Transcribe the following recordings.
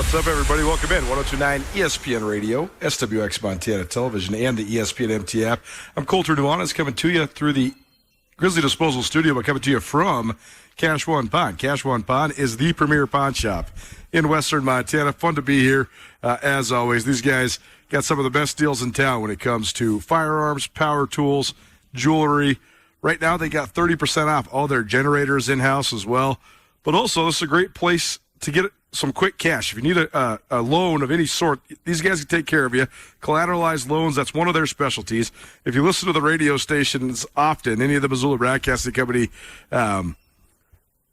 What's up, everybody? Welcome in. 102.9 ESPN Radio, SWX Montana Television, and the ESPN MT app. I'm Colter Nuanez, coming to you through the Grizzly Disposal Studio, but coming to you from Cash One Pond. Cash One Pond is the premier pawn shop in western Montana. Fun to be here, as always. These guys got some of the best deals in town when it comes to firearms, power tools, jewelry. Right now, they got 30% off all their generators in-house as well. But also, this is a great place to get some quick cash. If you need a loan of any sort, these guys can take care of you. Collateralized loans, that's one of their specialties. If you listen to the radio stations often, any of the Missoula Broadcasting Company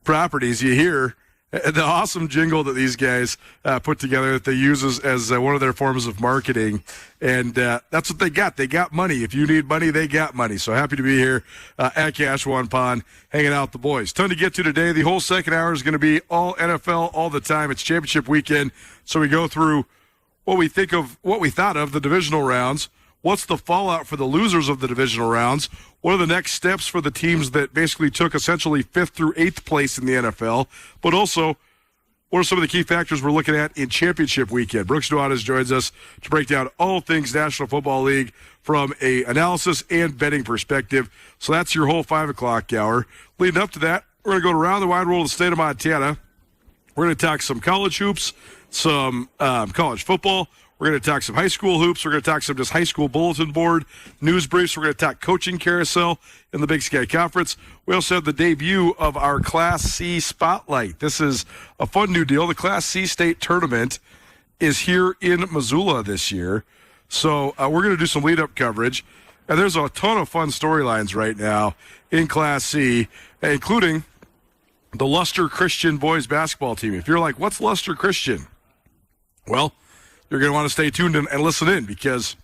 properties, you hear the awesome jingle that these guys put together that they use as one of their forms of marketing. And that's what they got. They got money. If you need money, they got money. So happy to be here at Cash One Pond, hanging out with the boys. Ton to get to today. The whole second hour is going to be all NFL all the time. It's championship weekend. So we go through what we thought of the divisional rounds. What's the fallout for the losers of the divisional rounds? What are the next steps for the teams that basically took essentially 5th through 8th place in the NFL? But also, what are some of the key factors we're looking at in championship weekend? Brooks Nuanez joins us to break down all things National Football League from a analysis and betting perspective. So that's your whole 5 o'clock hour. Leading up to that, we're going to go around the wide world of the state of Montana. We're going to talk some college hoops, some college football. We're going to talk some high school hoops. We're going to talk some just high school bulletin board news briefs. We're going to talk coaching carousel in the Big Sky Conference. We also have the debut of our Class C Spotlight. This is a fun new deal. The Class C state tournament is here in Missoula this year. So we're going to do some lead-up coverage. And there's a ton of fun storylines right now in Class C, including the Luster Christian boys basketball team. If you're like, what's Luster Christian? Well, you're going to want to stay tuned and listen in because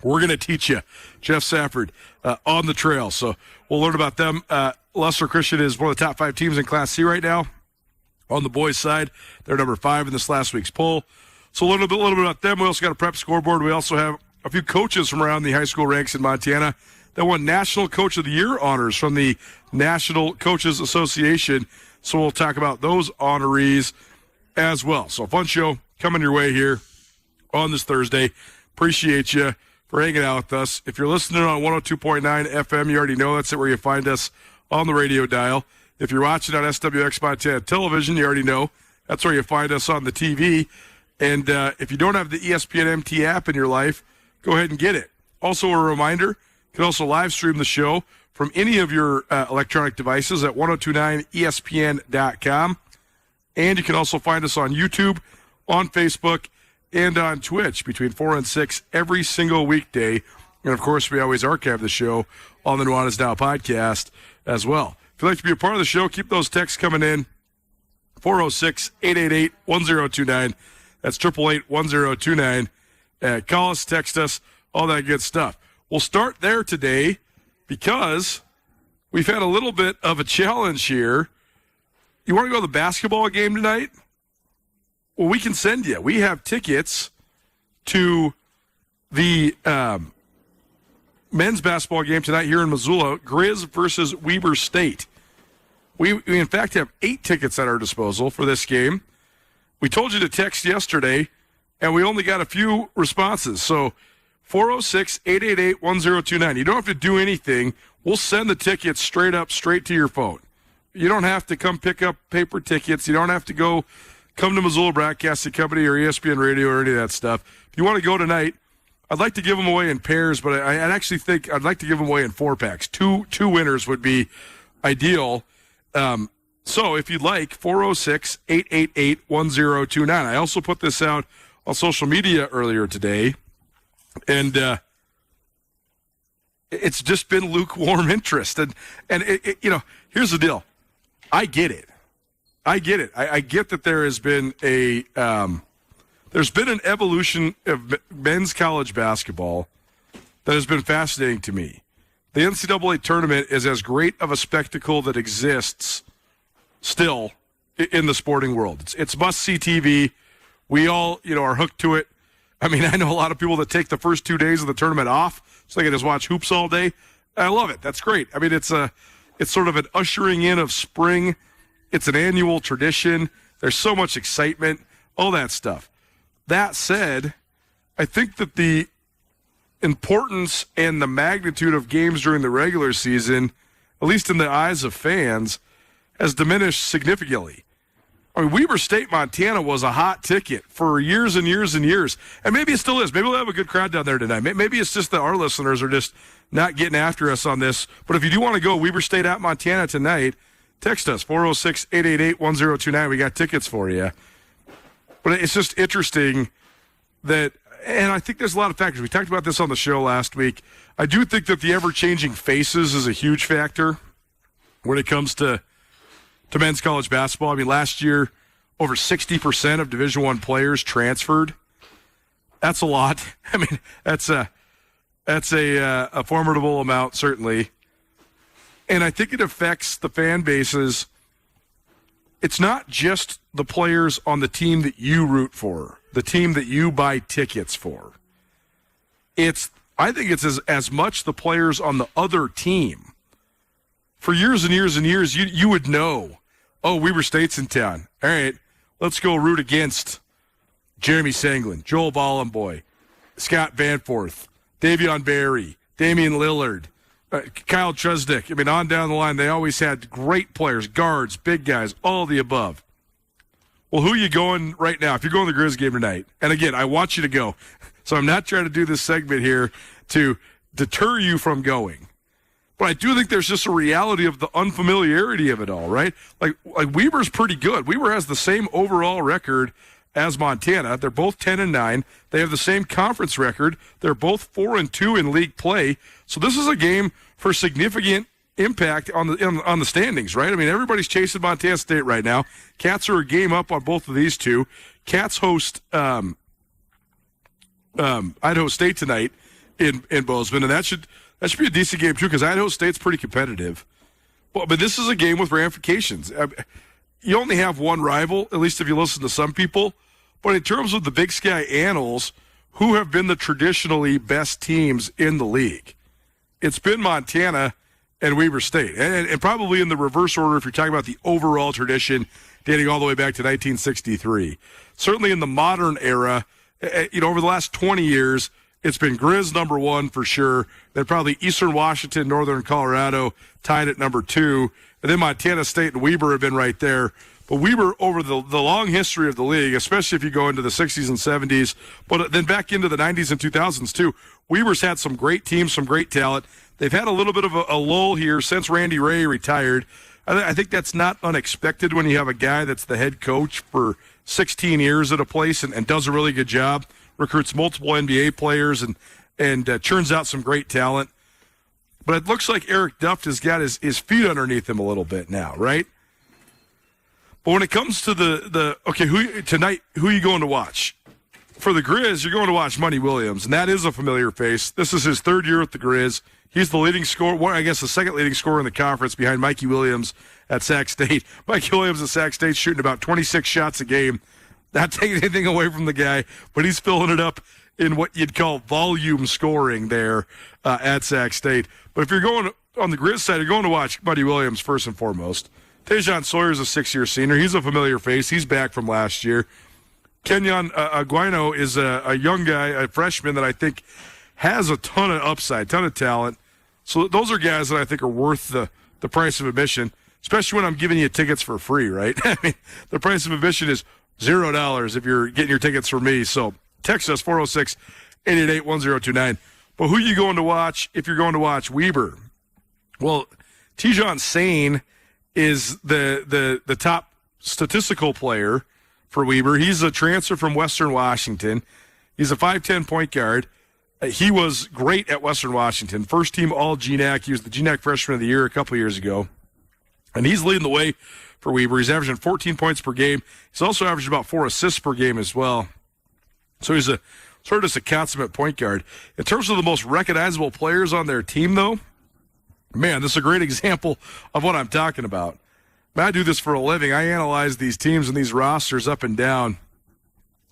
we're going to teach you Jeff Safford on the trail. So we'll learn about them. Luster Christian is one of the top 5 teams in Class C right now. On the boys' side, they're number 5 in this last week's poll. So a little bit about them. We also got a prep scoreboard. We also have a few coaches from around the high school ranks in Montana that won National Coach of the Year honors from the National Coaches Association. So we'll talk about those honorees as well. So a fun show coming your way here on this Thursday. Appreciate you for hanging out with us. If you're listening on 102.9 FM, you already know that's where you find us on the radio dial. If you're watching on SWX Montana Television, you already know that's where you find us on the TV. And if you don't have the ESPN MT app in your life, go ahead and get it. Also, a reminder, you can also live stream the show from any of your electronic devices at 1029ESPN.com. And you can also find us on YouTube, on Facebook, and on Twitch between 4 and 6 every single weekday. And, of course, we always archive the show on the Nuanez Now podcast as well. If you'd like to be a part of the show, keep those texts coming in. 406-888-1029. That's 888-1029. Call us, text us, all that good stuff. We'll start there today because we've had a little bit of a challenge here. You want to go to the basketball game tonight? Well, we can send you. We have tickets to the men's basketball game tonight here in Missoula, Grizz versus Weber State. We in fact, have 8 tickets at our disposal for this game. We told you to text yesterday, and we only got a few responses. So 406-888-1029. You don't have to do anything. We'll send the tickets straight to your phone. You don't have to come pick up paper tickets. You don't have to come to Missoula Broadcasting Company or ESPN Radio or any of that stuff. If you want to go tonight, I'd like to give them away in pairs, but I actually think I'd like to give them away in 4-packs. Two winners would be ideal. So if you'd like, 406-888-1029. I also put this out on social media earlier today, and it's just been lukewarm interest. And here's the deal. I get it. I get that there has been there's been an evolution of men's college basketball that has been fascinating to me. The NCAA tournament is as great of a spectacle that exists still in the sporting world. It's must-see TV. We all, are hooked to it. I mean, I know a lot of people that take the first 2 days of the tournament off so they can just watch hoops all day. I love it. That's great. I mean, it's sort of an ushering in of spring. It's an annual tradition. There's so much excitement. all that stuff. That said, I think that the importance and the magnitude of games during the regular season, at least in the eyes of fans, has diminished significantly. I mean, Weber State, Montana was a hot ticket for years and years and years. And maybe it still is. Maybe we'll have a good crowd down there tonight. Maybe it's just that our listeners are just not getting after us on this. But if you do want to go Weber State at Montana tonight, text us, 406-888-1029. We got tickets for you. But it's just interesting that, and I think there's a lot of factors. We talked about this on the show last week. I do think that the ever-changing faces is a huge factor when it comes to men's college basketball. I mean, last year, over 60% of Division I players transferred. That's a lot. I mean, that's a formidable amount, certainly. And I think it affects the fan bases. It's not just the players on the team that you root for, the team that you buy tickets for. I think it's as much the players on the other team. For years and years and years, you would know, oh, Weber State's in town. All right, let's go root against Jeremy Sanglin, Joel Bollenboy, Scott Vanforth, Davion Berry, Damian Lillard, Kyle Chesnick. I mean, on down the line, they always had great players, guards, big guys, all the above. Well, who are you going right now? If you're going to the Grizz game tonight, and again, I want you to go, so I'm not trying to do this segment here to deter you from going. But I do think there's just a reality of the unfamiliarity of it all, right? Like Weber's pretty good. Weber has the same overall record as Montana. They're both 10-9. They have the same conference record. They're both 4-2 in league play. So this is a game for significant impact on the standings, right? I mean, everybody's chasing Montana State right now. Cats are a game up on both of these two. Cats host Idaho State tonight in Bozeman, and that should be a decent game, too, because Idaho State's pretty competitive. But this is a game with ramifications. You only have one rival, at least if you listen to some people. But in terms of the Big Sky annals, who have been the traditionally best teams in the league? It's been Montana and Weber State. And probably in the reverse order if you're talking about the overall tradition dating all the way back to 1963. Certainly in the modern era, over the last 20 years, it's been Grizz number one for sure. Then probably Eastern Washington, Northern Colorado tied at number two. And then Montana State and Weber have been right there. But Weber, over the long history of the league, especially if you go into the 60s and 70s, but then back into the 90s and 2000s too, Weber's had some great teams, some great talent. They've had a little bit of a lull here since Randy Ray retired. I think that's not unexpected when you have a guy that's the head coach for 16 years at a place and does a really good job, recruits multiple NBA players and churns out some great talent. But it looks like Eric Duft has got his feet underneath him a little bit now, right? But when it comes to who are you going to watch? For the Grizz, you're going to watch Monty Williams, and that is a familiar face. This is his third year at the Grizz. He's the leading scorer, the second leading scorer in the conference behind Mikey Williams at Sac State. Mikey Williams at Sac State shooting about 26 shots a game. Not taking anything away from the guy, but he's filling it up in what you'd call volume scoring there at Sac State. But if you're going on the Grizz side, you're going to watch Buddy Williams first and foremost. Tejon Sawyer's a 6-year senior. He's a familiar face. He's back from last year. Kenyon Aguino is a young guy, a freshman that I think has a ton of upside, ton of talent. So those are guys that I think are worth the price of admission, especially when I'm giving you tickets for free, right? I mean, the price of admission is $0 if you're getting your tickets from me. So text us 406-888-1029. But who are you going to watch if you're going to watch Weber? Well, Tejon Sane is the top statistical player for Weber. He's a transfer from Western Washington. He's a 5'10" point guard. He was great at Western Washington. First team All-GNAC. He was the GNAC Freshman of the Year a couple years ago. And he's leading the way for Weber. He's averaging 14 points per game. He's also averaging about 4 assists per game as well. So he's sort of just a consummate point guard. In terms of the most recognizable players on their team, though, man, this is a great example of what I'm talking about. I do this for a living. I analyze these teams and these rosters up and down.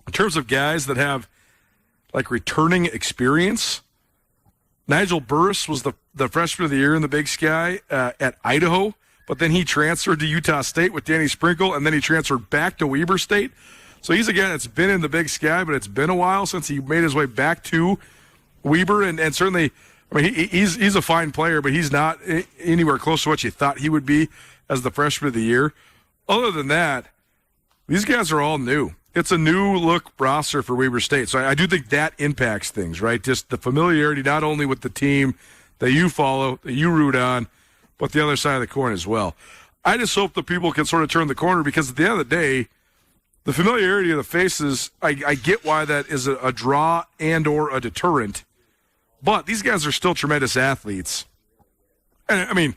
In terms of guys that have, like, returning experience, Nigel Burris was the freshman of the year in the Big Sky at Idaho, but then he transferred to Utah State with Danny Sprinkle, and then he transferred back to Weber State. So he's a guy that's been in the Big Sky, but it's been a while since he made his way back to Weber, and certainly, I mean, he's a fine player, but he's not anywhere close to what you thought he would be as the freshman of the year. Other than that, these guys are all new. It's a new-look roster for Weber State, so I do think that impacts things, right? Just the familiarity not only with the team that you follow, that you root on, but the other side of the coin as well. I just hope that people can sort of turn the corner, because at the end of the day, the familiarity of the faces, I get why that is a draw and or a deterrent, but these guys are still tremendous athletes. And, I mean,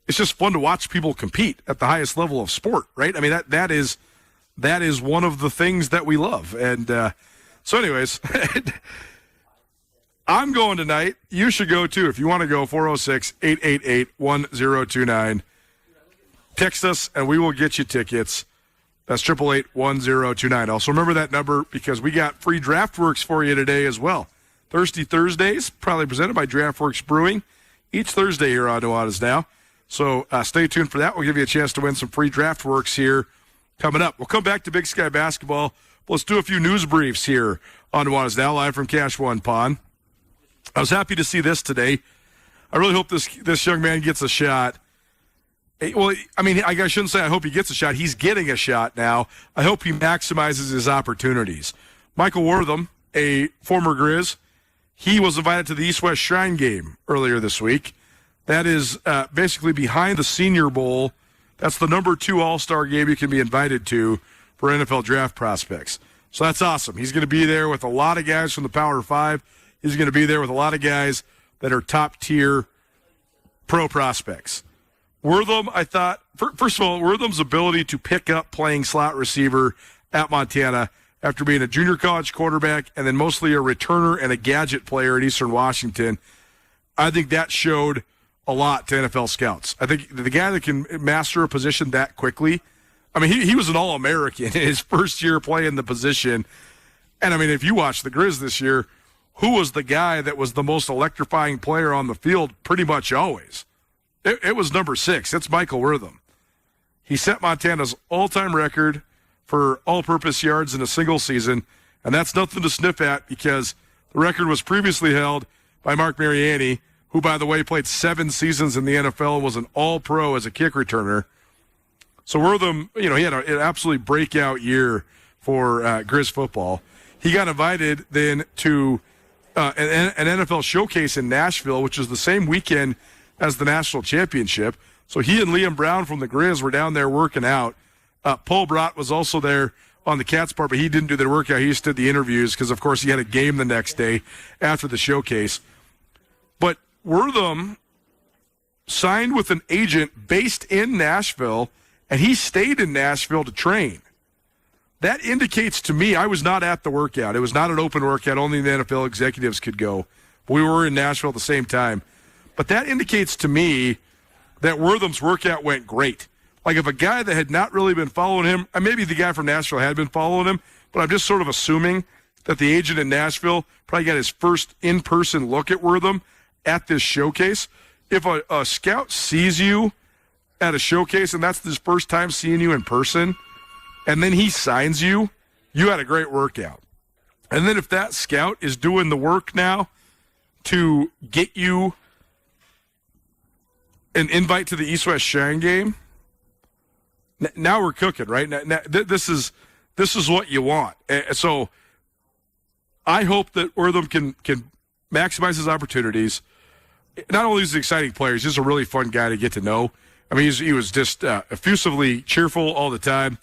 it's just fun to watch people compete at the highest level of sport, right? I mean, that is one of the things that we love. And so anyways, I'm going tonight. You should go too. If you want to go, 406-888-1029. Text us and we will get you tickets. That's 888-1029. Also remember that number, because we got free DraftWorks for you today as well. Thirsty Thursdays, probably presented by DraftWorks Brewing, each Thursday here on Nuanez Now. So stay tuned for that. We'll give you a chance to win some free DraftWorks here coming up. We'll come back to Big Sky basketball. Let's do a few news briefs here on Nuanez Now, live from Cash One Pond. I was happy to see this today. I really hope this young man gets a shot. Well, I mean, I shouldn't say I hope he gets a shot. He's getting a shot now. I hope he maximizes his opportunities. Michael Wortham, a former Grizz, he was invited to the East-West Shrine game earlier this week. That is basically behind the Senior Bowl. That's the number 2 All-Star game you can be invited to for NFL draft prospects. So that's awesome. He's going to be there with a lot of guys from the Power 5. He's going to be there with a lot of guys that are top-tier pro prospects. Wortham, I thought, first of all, Wortham's ability to pick up playing slot receiver at Montana after being a junior college quarterback and then mostly a returner and a gadget player at Eastern Washington, I think that showed a lot to NFL scouts. I think the guy that can master a position that quickly, I mean, he was an All-American in his first year playing the position. And, I mean, if you watch the Grizz this year, who was the guy that was the most electrifying player on the field pretty much always? It was number 6. It's Michael Wortham. He set Montana's all-time record for all-purpose yards in a single season, and that's nothing to sniff at, because the record was previously held by Mark Mariani, who, by the way, played 7 seasons in the NFL and was an all-pro as a kick returner. So Wortham, he had an absolutely breakout year for Grizz football. He got invited then to an NFL showcase in Nashville, which is the same weekend as the national championship. So he and Liam Brown from the Grizz were down there working out. Paul Brott was also there on the Cats part, but he didn't do the workout. He just did the interviews because, of course, he had a game the next day after the showcase. But Wortham signed with an agent based in Nashville, and he stayed in Nashville to train. That indicates to me, I was not at the workout. It was not an open workout. Only the NFL executives could go. We were in Nashville at the same time. But that indicates to me that Wortham's workout went great. Like if a guy that had not really been following him, and maybe the guy from Nashville had been following him, but I'm just sort of assuming that the agent in Nashville probably got his first in-person look at Wortham at this showcase. If a scout sees you at a showcase and that's his first time seeing you in person, and then he signs you, you had a great workout. And then if that scout is doing the work now to get you an invite to the East-West Shrine game, now we're cooking, right? Now, this is what you want. So I hope that Wortham can maximize his opportunities. Not only is he an exciting player, he's just a really fun guy to get to know. I mean, he was just effusively cheerful all the time.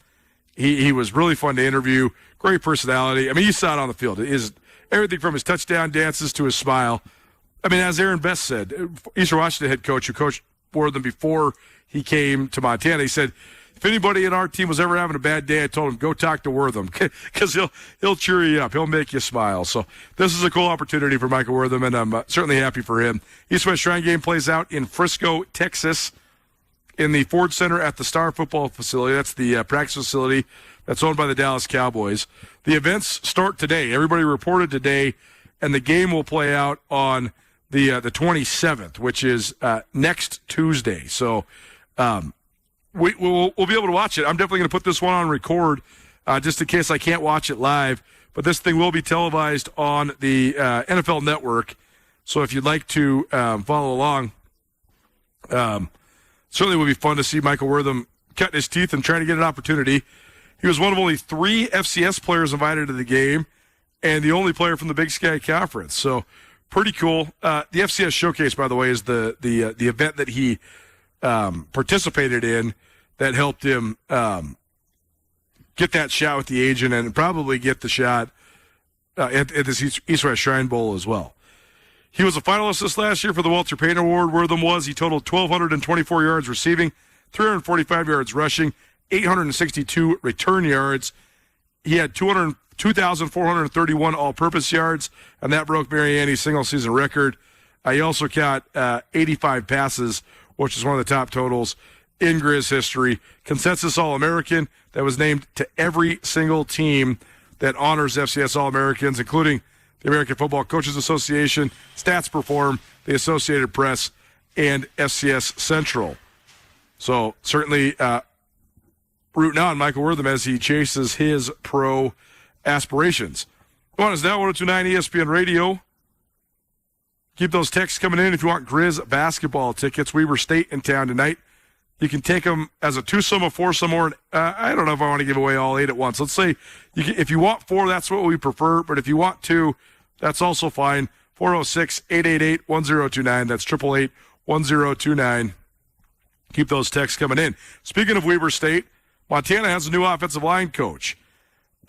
He was really fun to interview. Great personality. I mean, you saw it on the field. Everything from his touchdown dances to his smile. I mean, as Aaron Best said, Eastern Washington head coach who coached Wortham before he came to Montana, he said, if anybody in our team was ever having a bad day, I told him, go talk to Wortham, because he'll cheer you up. He'll make you smile. So this is a cool opportunity for Michael Wortham, and I'm certainly happy for him. East-West Shrine game plays out in Frisco, Texas, in the Ford Center at the Star Football Facility. That's the practice facility that's owned by the Dallas Cowboys. The events start today. Everybody reported today, and the game will play out on the 27th, which is next Tuesday. So we'll be able to watch it. I'm definitely going to put this one on record just in case I can't watch it live. But this thing will be televised on the NFL Network. So if you'd like to follow along, certainly would be fun to see Michael Wortham cutting his teeth and trying to get an opportunity. He was one of only 3 FCS players invited to the game and the only player from the Big Sky Conference. So pretty cool. The FCS Showcase, by the way, is the event that he participated in that helped him get that shot with the agent and probably get the shot at this East-West Shrine Bowl as well. He was a finalist this last year for the Walter Payne Award. Wortham was. He totaled 1,224 yards receiving, 345 yards rushing, 862 return yards. He had 2,431 all-purpose yards, and that broke Mariani's single-season record. He also caught 85 passes, which is one of the top totals in Grizz history. Consensus All-American that was named to every single team that honors FCS All-Americans, including the American Football Coaches Association, Stats Perform, the Associated Press, and FCS Central. So certainly rooting on Michael Wortham as he chases his pro aspirations. Nuanez Now, 102.9 ESPN Radio. Keep those texts coming in if you want Grizz basketball tickets. Weber State in town tonight. You can take them as a 2-some, a 4-some, or I don't know if I want to give away all 8 at once. Let's say if you want 4, that's what we prefer. But if you want 2, that's also fine. 406-888-1029. That's 888-1029. Keep those texts coming in. Speaking of Weber State, Montana has a new offensive line coach.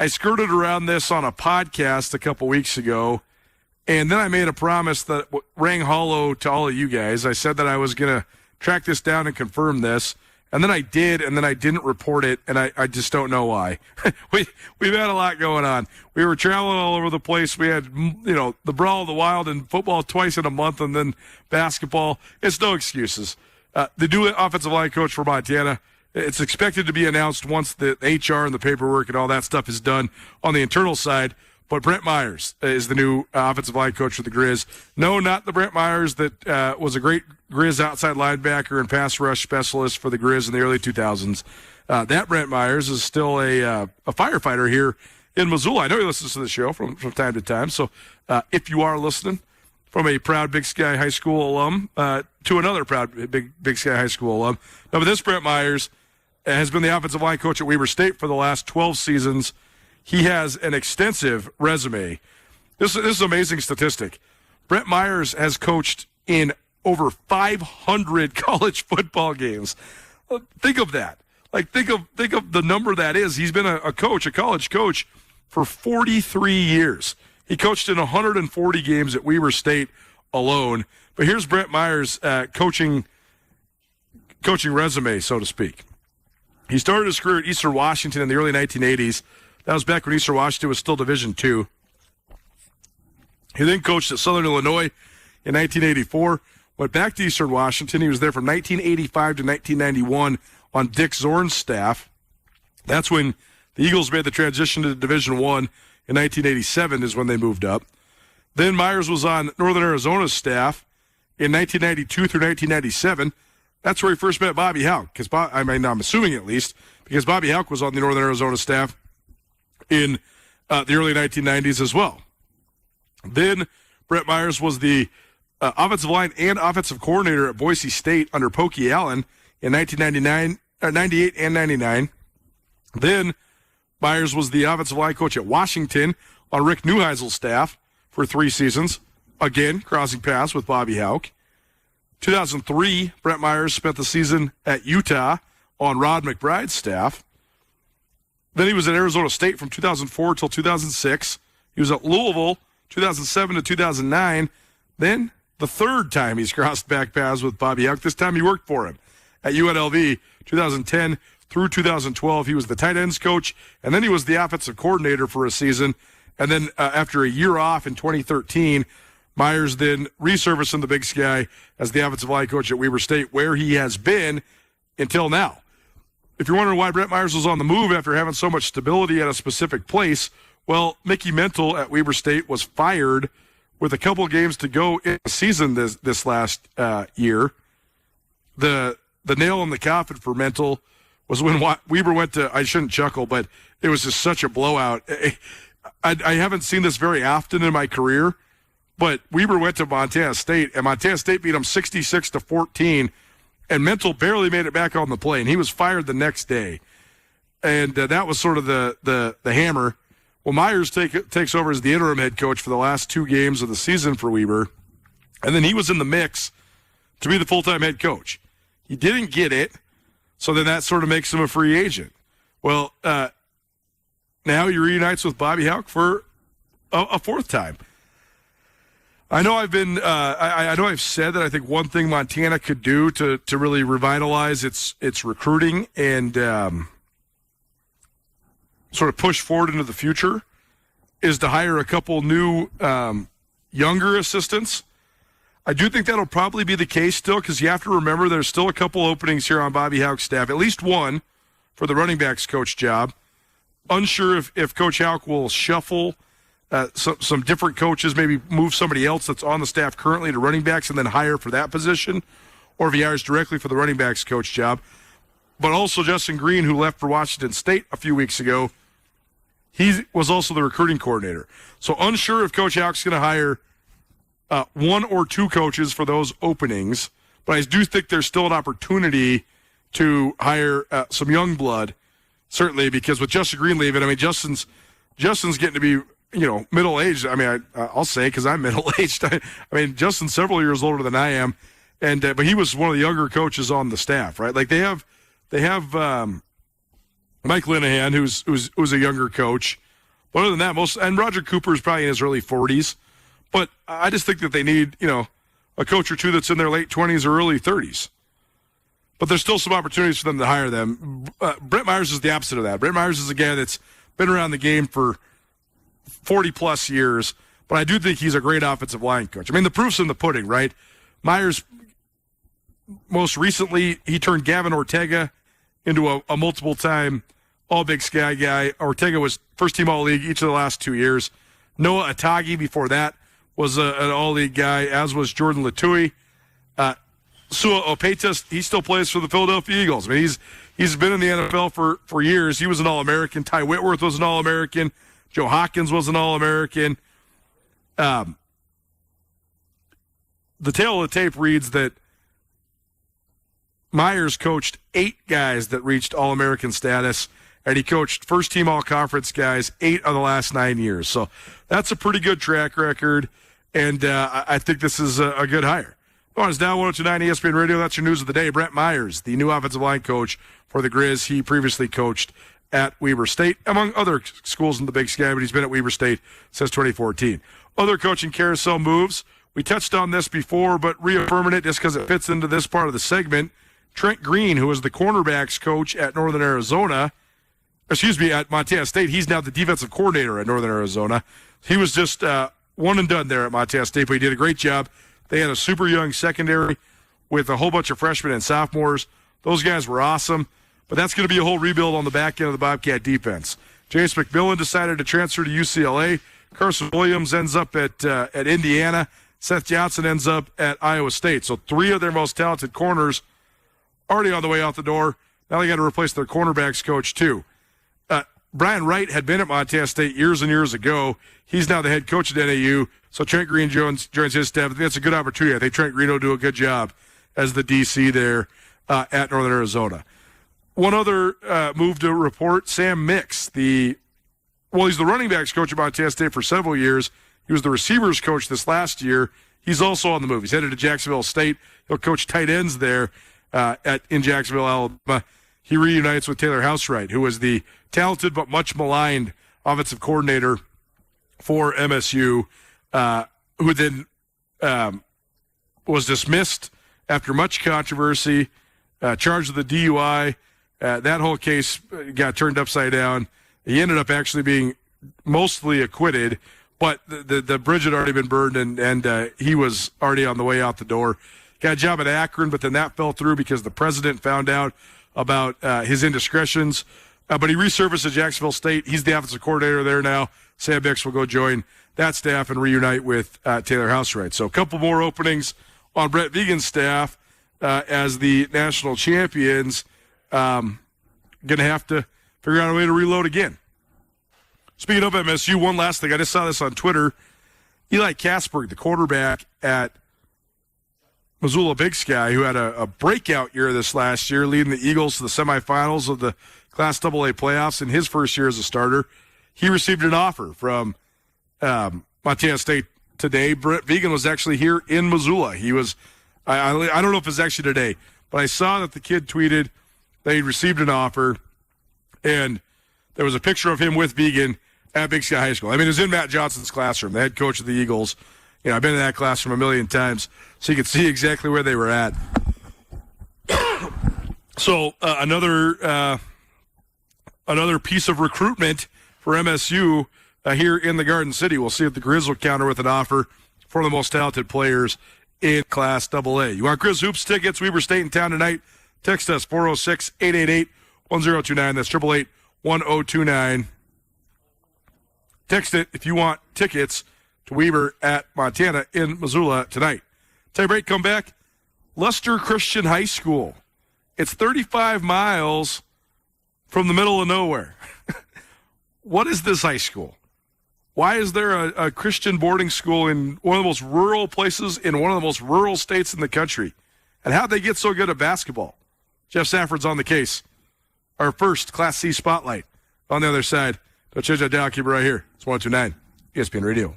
I skirted around this on a podcast a couple weeks ago, and then I made a promise that rang hollow to all of you guys. I said that I was going to track this down and confirm this, and then I did, and then I didn't report it, and I just don't know why. We've had a lot going on. We were traveling all over the place. We had, the Brawl of the Wild and football twice in a month, and then basketball. It's no excuses. The new offensive line coach for Montana, it's expected to be announced once the HR and the paperwork and all that stuff is done on the internal side. But Brent Myers is the new offensive line coach for the Grizz. No, not the Brent Myers that was a great Grizz outside linebacker and pass rush specialist for the Grizz in the early 2000s. That Brent Myers is still a firefighter here in Missoula. I know he listens to the show from time to time. So if you are listening from a proud Big Sky High School alum to another proud Big Sky High School alum. No, but this Brent Myers has been the offensive line coach at Weber State for the last 12 seasons. He has an extensive resume. This is an amazing statistic. Brent Myers has coached in over 500 college football games. Think of that. Think of the number that is. He's been a college coach, for 43 years. He coached in 140 games at Weber State alone. But here's Brent Myers' coaching resume, so to speak. He started his career at Eastern Washington in the early 1980s. That was back when Eastern Washington was still Division II. He then coached at Southern Illinois in 1984. Went back to Eastern Washington. He was there from 1985 to 1991 on Dick Zorn's staff. That's when the Eagles made the transition to Division I in 1987 is when they moved up. Then Myers was on Northern Arizona's staff in 1992 through 1997. That's where he first met Bobby Houck. I'm assuming at least, because Bobby Houck was on the Northern Arizona staff in the early 1990s as well. Then Brent Myers was the offensive line and offensive coordinator at Boise State under Pokey Allen in 98 and 99. Then Myers was the offensive line coach at Washington on Rick Neuheisel's staff for 3 seasons. Again, crossing paths with Bobby Houck. 2003, Brent Myers spent the season at Utah on Rod McBride's staff. Then he was at Arizona State from 2004 till 2006. He was at Louisville 2007 to 2009. Then the third time he's crossed back paths with Bobby Houck. This time he worked for him at UNLV 2010 through 2012. He was the tight ends coach, and then he was the offensive coordinator for a season. And then after a year off in 2013, Myers then resurfaced in the Big Sky as the offensive line coach at Weber State, where he has been until now. If you're wondering why Brent Myers was on the move after having so much stability at a specific place, well, Mickey Mental at Weber State was fired with a couple of games to go in the season this last year. The nail in the coffin for Mental was when Weber went to, I shouldn't chuckle, but it was just such a blowout. I haven't seen this very often in my career, but Weber went to Montana State, and Montana State beat him 66-14, and Mental barely made it back on the plane. He was fired the next day, and that was sort of the hammer. Well, Myers takes over as the interim head coach for the last 2 games of the season for Weber, and then he was in the mix to be the full-time head coach. He didn't get it, so then that sort of makes him a free agent. Well, now he reunites with Bobby Hauck for a 4th time. I know I've been. I know I've said that I think one thing Montana could do to really revitalize its recruiting and sort of push forward into the future is to hire a couple new younger assistants. I do think that'll probably be the case still, because you have to remember there's still a couple openings here on Bobby Hauck's staff, at least one for the running backs coach job. Unsure if Coach Hauck will shuffle some different coaches, maybe move somebody else that's on the staff currently to running backs and then hire for that position, or if he hires directly for the running backs coach job. But also Justin Green, who left for Washington State a few weeks ago, he was also the recruiting coordinator. So unsure if Coach Hauck's going to hire 1 or 2 coaches for those openings, but I do think there's still an opportunity to hire some young blood, certainly, because with Justin Green leaving, I mean, Justin's getting to be, middle-aged. I mean, I'll say, because I'm middle-aged. I mean, Justin's several years older than I am, and but he was one of the younger coaches on the staff, right? Like they have Mike Linehan, who's a younger coach. But other than that, and Roger Cooper is probably in his early 40s. But I just think that they need, a coach or two that's in their late 20s or early 30s. But there's still some opportunities for them to hire them. Brent Myers is the opposite of that. Brent Myers is a guy that's been around the game for 40-plus years, but I do think he's a great offensive line coach. I mean, the proof's in the pudding, right? Myers, most recently, he turned Gavin Ortega into a multiple-time All-Big Sky guy. Ortega was first-team All-League each of the last 2 years. Noah Atagi before that was an All-League guy, as was Jordan Latui. Sua Opeta, he still plays for the Philadelphia Eagles. I mean, he's been in the NFL for years. He was an All-American. Ty Whitworth was an All-American. Joe Hawkins was an All-American. The tail of the tape reads that Myers coached 8 guys that reached All-American status, and he coached first-team All-Conference guys 8 of the last 9 years. So that's a pretty good track record, and I think this is a good hire. Nuanez Now, 102.9 ESPN Radio. That's your news of the day. Brent Myers, the new offensive line coach for the Grizz. He previously coached at Weber State, among other schools in the Big Sky, but he's been at Weber State since 2014. Other coaching carousel moves. We touched on this before, but reaffirming it just because it fits into this part of the segment. Trent Green, who was the cornerbacks coach at Northern Arizona, at Montana State, he's now the defensive coordinator at Northern Arizona. He was just one and done there at Montana State, but he did a great job. They had a super young secondary with a whole bunch of freshmen and sophomores. Those guys were awesome, but that's going to be a whole rebuild on the back end of the Bobcat defense. James McMillan decided to transfer to UCLA. Carson Williams ends up at Indiana. Seth Johnson ends up at Iowa State. So 3 of their most talented corners already on the way out the door. Now they got to replace their cornerbacks coach too. Brian Wright had been at Montana State years and years ago. He's now the head coach at NAU. So Trent Green joins his staff. I think that's a good opportunity. I think Trent Green will do a good job as the DC there at Northern Arizona. One other move to report, Sam Mix. He's the running backs coach at Montana State for several years. He was the receivers coach this last year. He's also on the move. He's headed to Jacksonville State. He'll coach tight ends there in Jacksonville, Alabama. He reunites with Taylor Housewright, who was the talented but much maligned offensive coordinator for MSU, who then was dismissed after much controversy, charged with a DUI. That whole case got turned upside down. He ended up actually being mostly acquitted, but the bridge had already been burned, and he was already on the way out the door. Got a job at Akron, but then that fell through because the president found out about his indiscretions. But he resurfaced at Jacksonville State. He's the offensive coordinator there now. Sam Mix will go join that staff and reunite with Taylor Housewright. So a couple more openings on Brett Vigen's staff as the national champions. going to have to figure out a way to reload again. Speaking of MSU, one last thing. I just saw this on Twitter. Eli Kasperg, the quarterback at Missoula Big Sky, who had a breakout year this last year, leading the Eagles to the semifinals of the Class AA playoffs in his first year as a starter. He received an offer from Montana State today. Brett Vegan was actually here in Missoula. He was, I don't know if it's actually today, but I saw that the kid tweeted that he received an offer, and there was a picture of him with Vegan at Big Sky High School. I mean, it was in Matt Johnson's classroom, the head coach of the Eagles. You know, I've been in that classroom a million times, so you could see exactly where they were at. So another piece of recruitment for MSU here in the Garden City. We'll see if the Grizz will counter with an offer for the most talented players in Class AA. You want Grizz Hoops tickets? Weber State in town tonight. Text us 406-888-1029. That's 888-1029. Text it if you want tickets to Weber at Montana in Missoula tonight. Take a break, come back. Luster Christian High School. It's 35 miles from the middle of nowhere. What is this high school? Why is there a Christian boarding school in one of the most rural places in one of the most rural states in the country? And how'd they get so good at basketball? Jeff Safford's on the case. Our first Class C spotlight on the other side. Don't change that dial. Keep it right here. It's 129 ESPN Radio.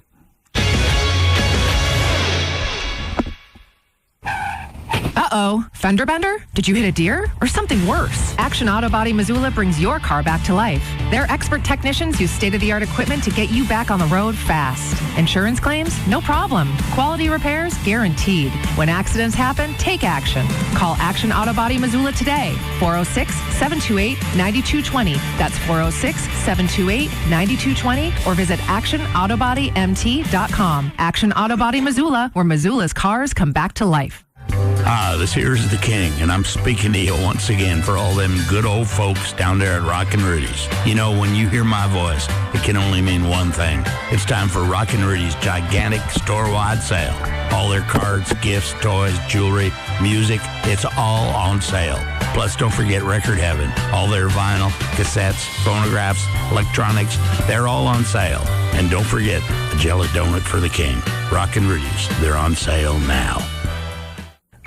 Uh-oh. Fender bender? Did you hit a deer? Or something worse? Action Auto Body Missoula brings your car back to life. Their expert technicians use state-of-the-art equipment to get you back on the road fast. Insurance claims? No problem. Quality repairs? Guaranteed. When accidents happen, take action. Call Action Auto Body Missoula today. 406-728-9220. That's 406-728-9220. Or visit actionautobodymt.com. Action Auto Body Missoula, where Missoula's cars come back to life. This here's the King, and I'm speaking to you once again for all them good old folks down there at Rockin' Rudy's. You know, when you hear my voice, it can only mean one thing. It's time for Rockin' Rudy's gigantic store-wide sale. All their cards, gifts, toys, jewelry, music, it's all on sale. Plus, don't forget Record Heaven. All their vinyl, cassettes, phonographs, electronics, they're all on sale. And don't forget a Jell-O donut for the King. Rockin' Rudy's, they're on sale now.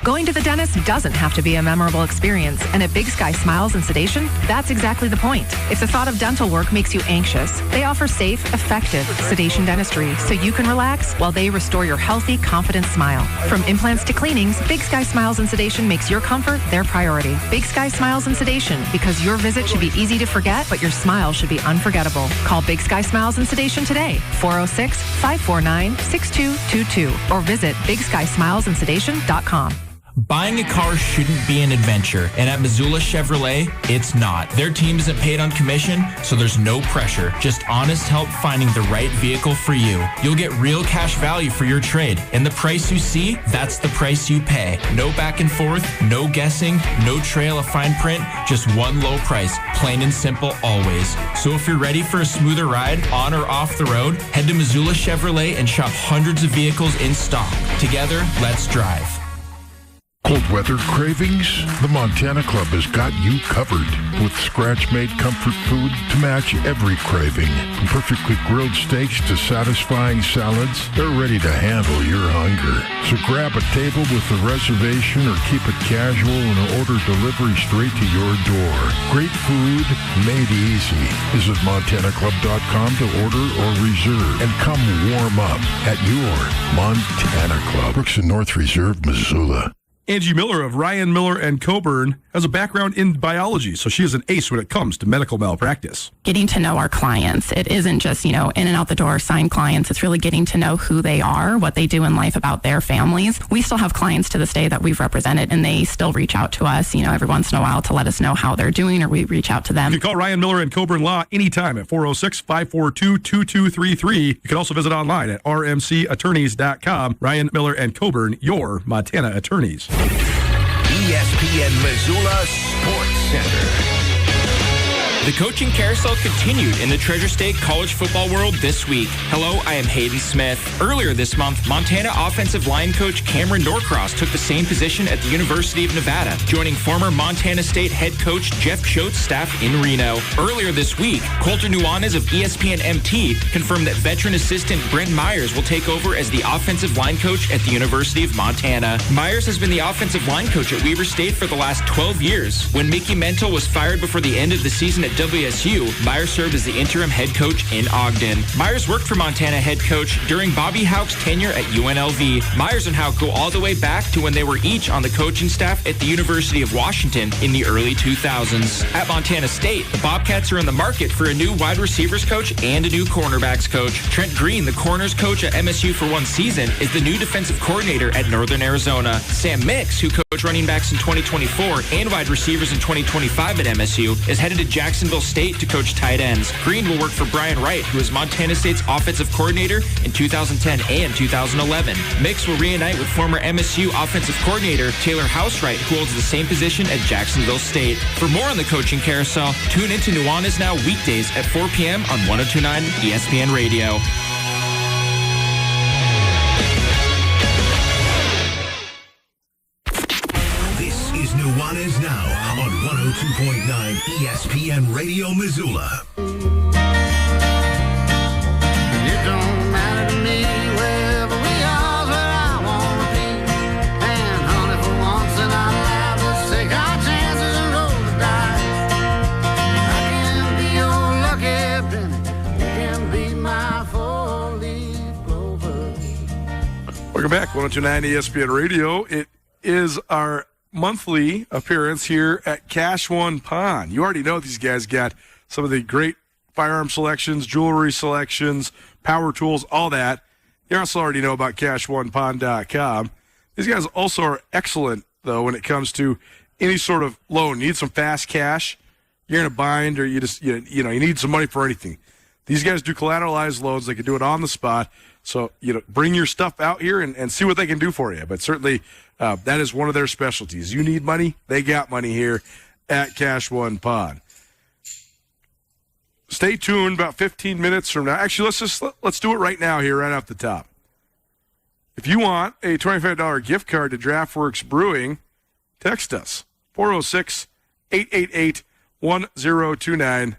Going to the dentist doesn't have to be a memorable experience, and at Big Sky Smiles and Sedation, that's exactly the point. If the thought of dental work makes you anxious, they offer safe, effective sedation dentistry so you can relax while they restore your healthy, confident smile. From implants to cleanings, Big Sky Smiles and Sedation makes your comfort their priority. Big Sky Smiles and Sedation, because your visit should be easy to forget, but your smile should be unforgettable. Call Big Sky Smiles and Sedation today, 406-549-6222, or visit BigSkySmilesandSedation.com. Buying a car shouldn't be an adventure, and at Missoula Chevrolet, it's not. Their team isn't paid on commission, so there's no pressure. Just honest help finding the right vehicle for you. You'll get real cash value for your trade, and the price you see, that's the price you pay. No back and forth, no guessing, no trail of fine print, just one low price, plain and simple always. So if you're ready for a smoother ride, on or off the road, head to Missoula Chevrolet and shop hundreds of vehicles in stock. Together, let's drive. Cold weather cravings? The Montana Club has got you covered with scratch-made comfort food to match every craving. From perfectly grilled steaks to satisfying salads, they're ready to handle your hunger. So grab a table with a reservation or keep it casual and order delivery straight to your door. Great food made easy. Visit MontanaClub.com to order or reserve and come warm up at your Montana Club. Brooks and North Reserve, Missoula. Angie Miller of Ryan Miller and Coburn has a background in biology, so she is an ace when it comes to medical malpractice. Getting to know our clients. It isn't just, in and out the door, sign clients. It's really getting to know who they are, what they do in life, about their families. We still have clients to this day that we've represented, and they still reach out to us, every once in a while to let us know how they're doing, or we reach out to them. You can call Ryan Miller and Coburn Law anytime at 406-542-2233. You can also visit online at rmcattorneys.com. Ryan Miller and Coburn, your Montana attorneys. ESPN Missoula Sports Center. The coaching carousel continued in the Treasure State college football world this week. Hello, I am Hayden Smith. Earlier this month, Montana offensive line coach Cameron Norcross took the same position at the University of Nevada, joining former Montana State head coach Jeff Choate's staff in Reno. Earlier this week, Colter Nuanez of ESPN MT confirmed that veteran assistant Brent Myers will take over as the offensive line coach at the University of Montana. Myers has been the offensive line coach at Weber State for the last 12 years. When Mickey Mental was fired before the end of the season at WSU, Myers served as the interim head coach in Ogden. Myers worked for Montana head coach during Bobby Houck's tenure at UNLV. Myers and Houck go all the way back to when they were each on the coaching staff at the University of Washington in the early 2000s. At Montana State, the Bobcats are in the market for a new wide receivers coach and a new cornerbacks coach. Trent Green, the corners coach at MSU for one season, is the new defensive coordinator at Northern Arizona. Sam Mix, who coached running backs in 2024 and wide receivers in 2025 at MSU, is headed to Jacksonville State to coach tight ends. Green will work for Brian Wright, who is Montana State's offensive coordinator in 2010 and 2011. Mix will reunite with former MSU offensive coordinator Taylor Housewright, who holds the same position at Jacksonville State. For more on the coaching carousel, tune into Nuanez Now weekdays at 4 p.m. on 102.9 ESPN Radio. This is Nuanez Now on 102.9 ESPN Radio Missoula. It don't matter to me wherever we are, where I want to be. And honey, for once in our lives, let's take our chances and roll the dice. I can be your lucky penny, you can be my four-leaf clover. Welcome back, 102.9 ESPN Radio. It is our monthly appearance here at Cash One Pawn. You already know these guys got some of the great firearm selections, jewelry selections, power tools, all that. You also already know about CashOnePawn.com. These guys also are excellent, though, when it comes to any sort of loan. You need some fast cash, you're in a bind, or you just you need some money for anything. These guys do collateralized loans. They can do it on the spot. So, bring your stuff out here and see what they can do for you. But certainly, that is one of their specialties. You need money, they got money here at Cash One Pawn. Stay tuned about 15 minutes from now. Actually, let's do it right now here, right off the top. If you want a $25 gift card to DraftWorks Brewing, text us, 406-888-1029.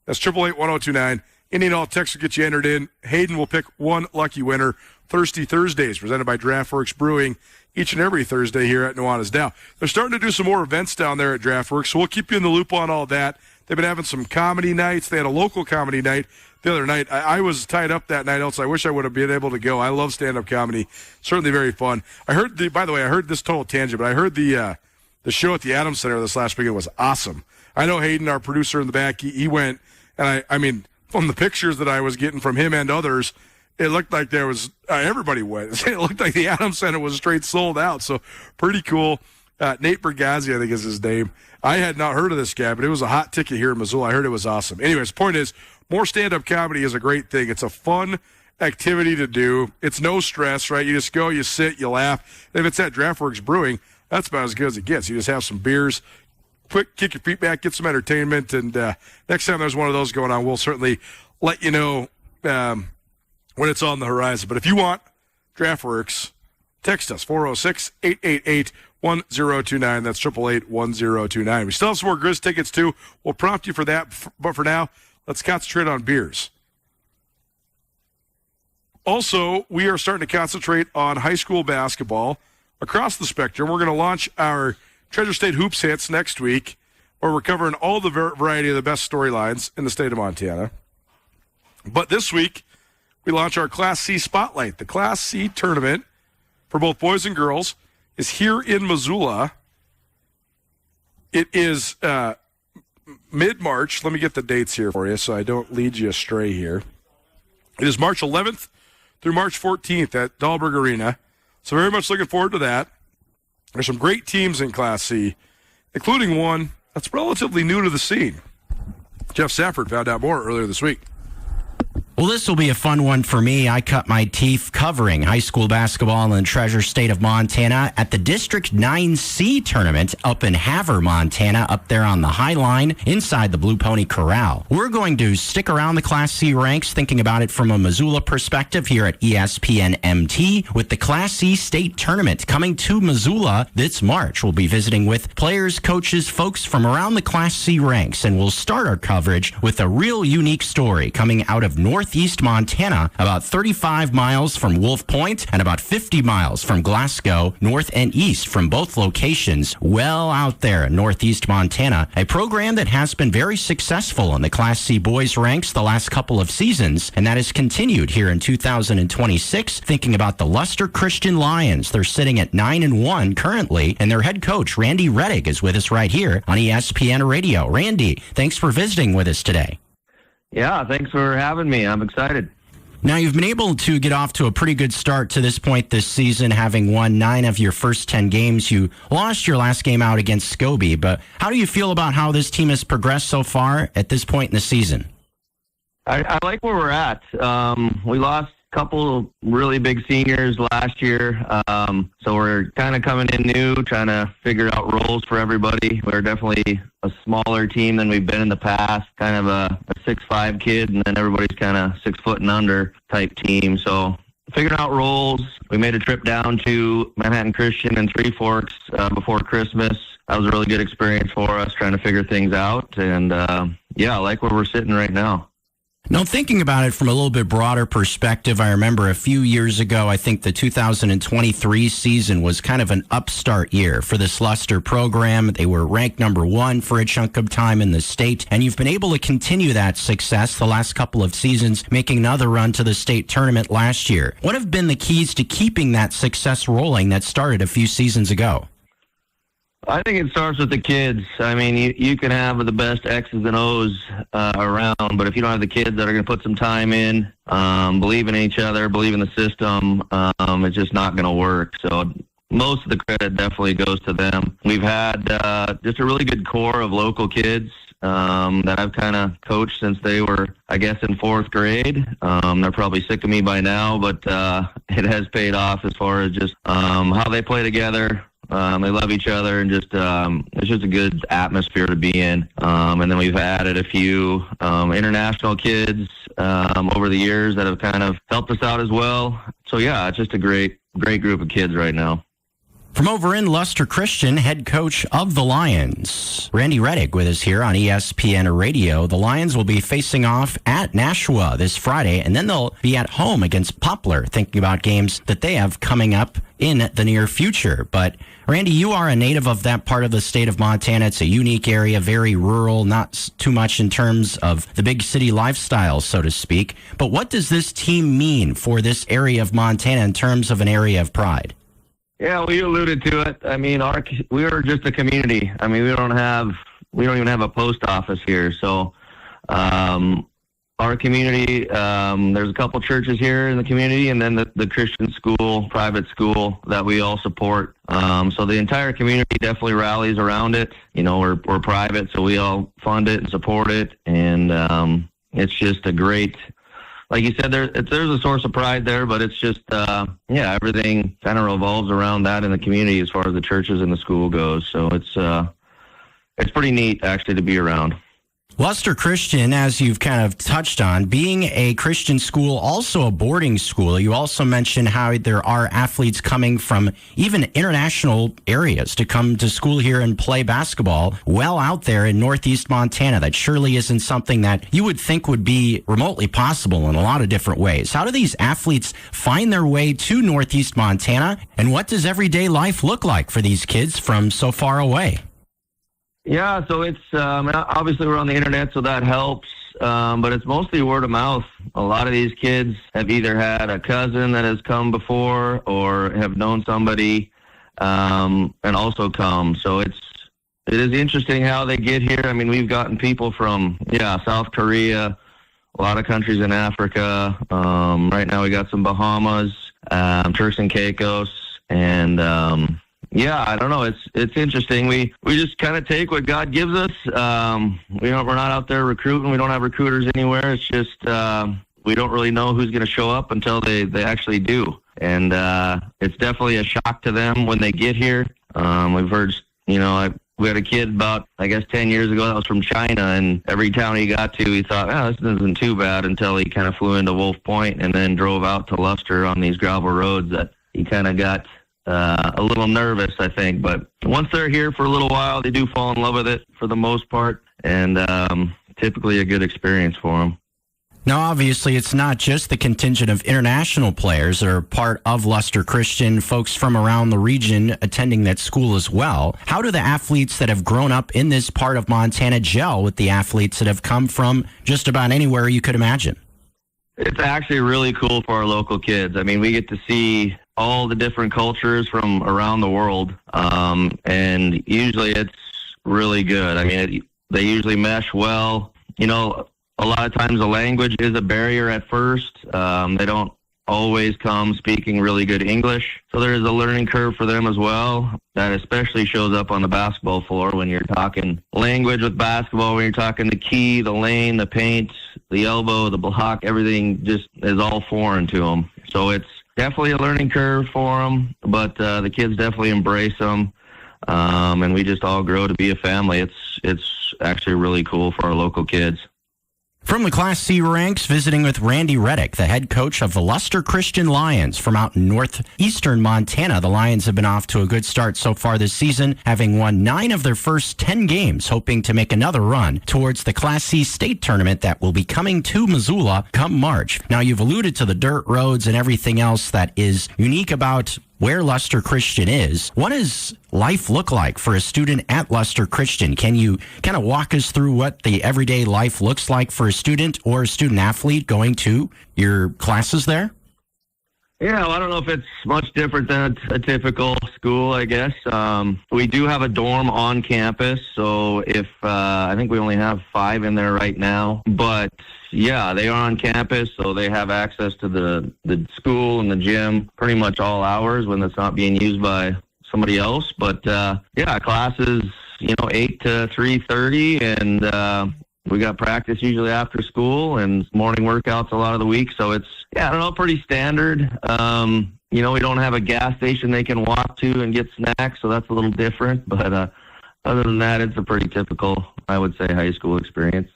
That's 888-1029. Any and all texts will get you entered in. Hayden will pick one lucky winner. Thirsty Thursdays, presented by DraftWorks Brewing, each and every Thursday here at Nuanez Now. They're starting to do some more events down there at DraftWorks, so we'll keep you in the loop on all that. They've been having some comedy nights. They had a local comedy night the other night. I was tied up that night, else I wish I would have been able to go. I love stand-up comedy. Certainly very fun. I heard this total tangent, but I heard the show at the Adams Center this last weekend was awesome. I know Hayden, our producer in the back, he went, and I mean, from the pictures that I was getting from him and others, it looked like there was everybody went. It looked like the Adams Center was straight sold out. So pretty cool. Nate Bergazzi, I think is his name. I had not heard of this guy, but it was a hot ticket here in Missoula. I heard it was awesome. Anyways, the point is, more stand-up comedy is a great thing. It's a fun activity to do. It's no stress, right? You just go, you sit, you laugh. And if it's at DraftWorks Brewing, that's about as good as it gets. You just have some beers, quick kick your feet back, get some entertainment, and next time there's one of those going on, we'll certainly let you know when it's on the horizon. But if you want DraftWorks, text us, 406-888-1029. That's 888-1029. We still have some more Grizz tickets, too. We'll prompt you for that, but for now, let's concentrate on beers. Also, we are starting to concentrate on high school basketball across the spectrum. We're going to launch our Treasure State Hoops Hits next week, where we're covering all the variety of the best storylines in the state of Montana. But this week, we launch our Class C Spotlight. The Class C tournament for both boys and girls is here in Missoula. It is mid-March. Let me get the dates here for you so I don't lead you astray here. It is March 11th through March 14th at Dahlberg Arena. So very much looking forward to that. There's some great teams in Class C, including one that's relatively new to the scene. Jeff Safford found out more earlier this week. Well, this will be a fun one for me. I cut my teeth covering high school basketball in the Treasure State of Montana at the District 9C tournament up in Havre, Montana, up there on the High Line inside the Blue Pony Corral. We're going to stick around the Class C ranks, thinking about it from a Missoula perspective here at ESPN MT with the Class C state tournament coming to Missoula this March. We'll be visiting with players, coaches, folks from around the Class C ranks, and we'll start our coverage with a real unique story coming out of Northeast Montana, about 35 miles from Wolf Point and about 50 miles from Glasgow, north and east from both locations, well out there in Northeast Montana. A program that has been very successful in the Class C boys ranks the last couple of seasons, and that has continued here in 2026. Thinking about the Luster Christian Lions, they're sitting at 9-1 currently, and their head coach, Randy Rettig, is with us right here on ESPN Radio. Randy, thanks for visiting with us today. Yeah, thanks for having me. I'm excited. Now, you've been able to get off to a pretty good start to this point this season, having won 9 of your first 10 games. You lost your last game out against Scobie, but how do you feel about how this team has progressed so far at this point in the season? I like where we're at. We lost a couple really big seniors last year, so we're kind of coming in new, trying to figure out roles for everybody. We're definitely a smaller team than we've been in the past, kind of a 6'5" kid, and then everybody's kind of 6 foot and under type team. So figuring out roles. We made a trip down to Manhattan Christian and Three Forks before Christmas. That was a really good experience for us, trying to figure things out. And yeah, I like where we're sitting right now. Now, thinking about it from a little bit broader perspective, I remember a few years ago, I think the 2023 season was kind of an upstart year for this Luster program. They were ranked number 1 for a chunk of time in the state, and you've been able to continue that success the last couple of seasons, making another run to the state tournament last year. What have been the keys to keeping that success rolling that started a few seasons ago? I think it starts with the kids. I mean, you can have the best X's and O's around, but if you don't have the kids that are going to put some time in, believe in each other, believe in the system, it's just not going to work. So most of the credit definitely goes to them. We've had just a really good core of local kids that I've kind of coached since they were, I guess, in 4th grade. They're probably sick of me by now, but it has paid off as far as just how they play together. They love each other, and just it's just a good atmosphere to be in. And then we've added a few international kids over the years that have kind of helped us out as well. So yeah, it's just a great group of kids right now. From over in Luster Christian, head coach of the Lions, Randy Rettig, with us here on ESPN Radio. The Lions will be facing off at Nashua this Friday, and then they'll be at home against Poplar, thinking about games that they have coming up in the near future. But Randy, you are a native of that part of the state of Montana. It's a unique area, very rural, not too much in terms of the big city lifestyle, so to speak. But what does this team mean for this area of Montana in terms of an area of pride? Yeah, we alluded to it. I mean, we are just a community. I mean, we don't even have a post office here. So our community, there's a couple churches here in the community, and then the Christian school, private school that we all support. So the entire community definitely rallies around it. You know, we're private, so we all fund it and support it. And it's just a great, like you said, there's a source of pride there, but it's just, everything kind of revolves around that in the community as far as the churches and the school goes. So it's pretty neat, actually, to be around. Luster Christian, as you've kind of touched on, being a Christian school, also a boarding school, you also mentioned how there are athletes coming from even international areas to come to school here and play basketball well out there in Northeast Montana. That surely isn't something that you would think would be remotely possible in a lot of different ways. How do these athletes find their way to Northeast Montana, and what does everyday life look like for these kids from so far away? Yeah, so it's obviously we're on the internet, so that helps. But it's mostly word of mouth. A lot of these kids have either had a cousin that has come before or have known somebody and also come. So it is interesting how they get here. I mean, we've gotten people from South Korea, a lot of countries in Africa. Right now we got some Bahamas, Turks and Caicos, and I don't know. It's interesting. We just kind of take what God gives us. We're not out there recruiting. We don't have recruiters anywhere. It's just we don't really know who's going to show up until they actually do. And it's definitely a shock to them when they get here. We've heard, we had a kid about, 10 years ago that was from China, and every town he got to, he thought, this isn't too bad, until he kind of flew into Wolf Point and then drove out to Luster on these gravel roads that he kind of got a little nervous, I think. But once they're here for a little while, they do fall in love with it for the most part, and typically a good experience for them. Now, obviously, it's not just the contingent of international players that are part of Luster Christian, folks from around the region attending that school as well. How do the athletes that have grown up in this part of Montana gel with the athletes that have come from just about anywhere you could imagine? It's actually really cool for our local kids. I mean, we get to see all the different cultures from around the world, and usually it's really good. I mean, they usually mesh well. A lot of times the language is a barrier at first. They don't always come speaking really good English. So there is a learning curve for them as well. That especially shows up on the basketball floor when you're talking language with basketball, when you're talking the key, the lane, the paint, the elbow, the block, everything just is all foreign to them. So it's definitely a learning curve for them, but the kids definitely embrace them. And we just all grow to be a family. It's actually really cool for our local kids. From the Class C ranks, visiting with Randy Reddick, the head coach of the Luster Christian Lions from out in northeastern Montana. The Lions have been off to a good start so far this season, having won 9 of their first 10 games, hoping to make another run towards the Class C state tournament that will be coming to Missoula come March. Now, you've alluded to the dirt roads and everything else that is unique about where Luster Christian is. What does life look like for a student at Luster Christian? Can you kind of walk us through what the everyday life looks like for a student or a student athlete going to your classes there? Yeah, well, I don't know if it's much different than a typical school, I guess. We do have a dorm on campus, so if I think we only have 5 in there right now. But yeah, they are on campus, so they have access to the school and the gym pretty much all hours when it's not being used by somebody else. But yeah, classes, 8 to 3:30, and we got practice usually after school and morning workouts a lot of the week. So it's, pretty standard. We don't have a gas station they can walk to and get snacks, so that's a little different. But other than that, it's a pretty typical, I would say, high school experience.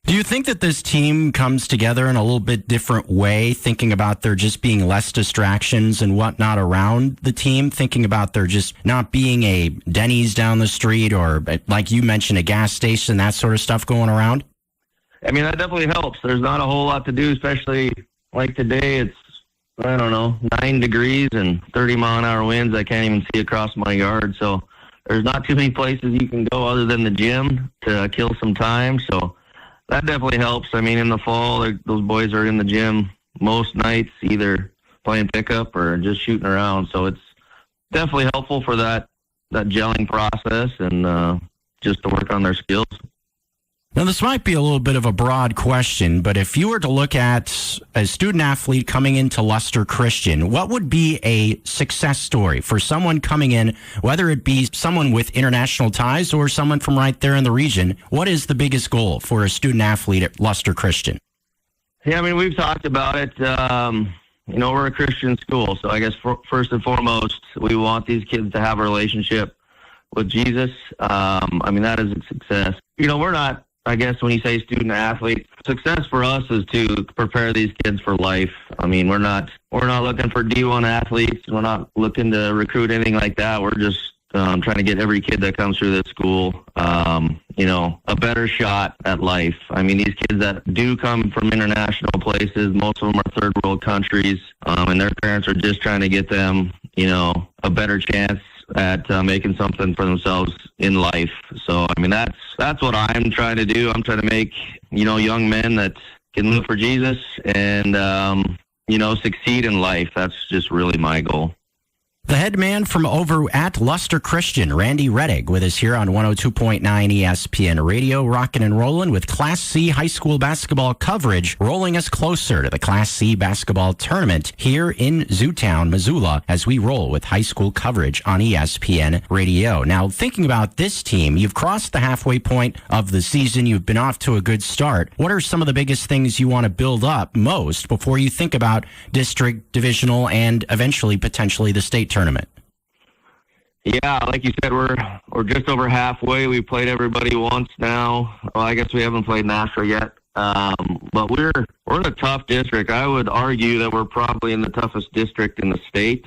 Do you think that this team comes together in a little bit different way, thinking about there just being less distractions and whatnot around the team, thinking about there just not being a Denny's down the street or, like you mentioned, a gas station, that sort of stuff going around? I mean, that definitely helps. There's not a whole lot to do, especially like today. It's, 9 degrees and 30-mile-an-hour winds. I can't even see across my yard. So there's not too many places you can go other than the gym to kill some time. So that definitely helps. I mean, in the fall, those boys are in the gym most nights, either playing pickup or just shooting around. So it's definitely helpful for that gelling process and just to work on their skills. Now, this might be a little bit of a broad question, but if you were to look at a student athlete coming into Luster Christian, what would be a success story for someone coming in, whether it be someone with international ties or someone from right there in the region? What is the biggest goal for a student athlete at Luster Christian? Yeah, I mean, we've talked about it. We're a Christian school, so I guess first and foremost, we want these kids to have a relationship with Jesus. That is a success. We're not, I guess when you say student athlete, success for us is to prepare these kids for life. I mean, we're not looking for D1 athletes. We're not looking to recruit anything like that. We're just trying to get every kid that comes through this school, a better shot at life. I mean, these kids that do come from international places, most of them are third world countries, and their parents are just trying to get them, a better chance at making something for themselves in life. So, I mean, that's what I'm trying to do. I'm trying to make, young men that can live for Jesus and, succeed in life. That's just really my goal. The head man from over at Luster Christian, Randy Rettig, with us here on 102.9 ESPN Radio, rocking and rolling with Class C high school basketball coverage, rolling us closer to the Class C basketball tournament here in Zootown, Missoula, as we roll with high school coverage on ESPN Radio. Now, thinking about this team, you've crossed the halfway point of the season. You've been off to a good start. What are some of the biggest things you want to build up most before you think about district, divisional, and eventually potentially the state tournament? Yeah, like you said, we're just over halfway. We played everybody once now. Well, I guess we haven't played Nashville yet. But we're in a tough district. I would argue that we're probably in the toughest district in the state,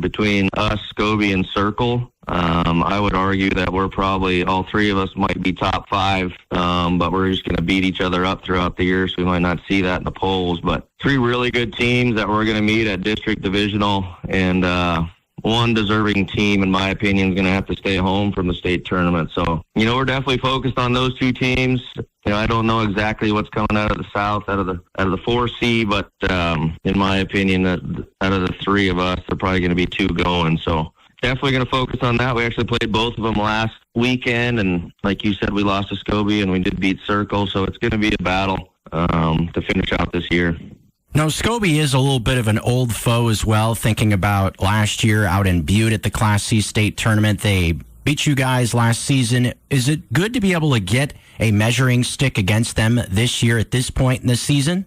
between us, Scobie, and Circle. I would argue that we're probably, all three of us might be top 5, but we're just going to beat each other up throughout the year, so we might not see that in the polls. But 3 really good teams that we're going to meet at district divisional, and one deserving team, in my opinion, is going to have to stay home from the state tournament. So, we're definitely focused on those 2 teams. I don't know exactly what's coming out of the South, out of the 4C, but in my opinion, out of the 3 of us, they're probably going to be 2 going. So definitely going to focus on that. We actually played both of them last weekend, and like you said, we lost to Scobie, and we did beat Circle. So it's going to be a battle to finish out this year. Now, Scobie is a little bit of an old foe as well, thinking about last year out in Butte at the Class C state tournament. They beat you guys last season. Is it good to be able to get a measuring stick against them this year at this point in the season?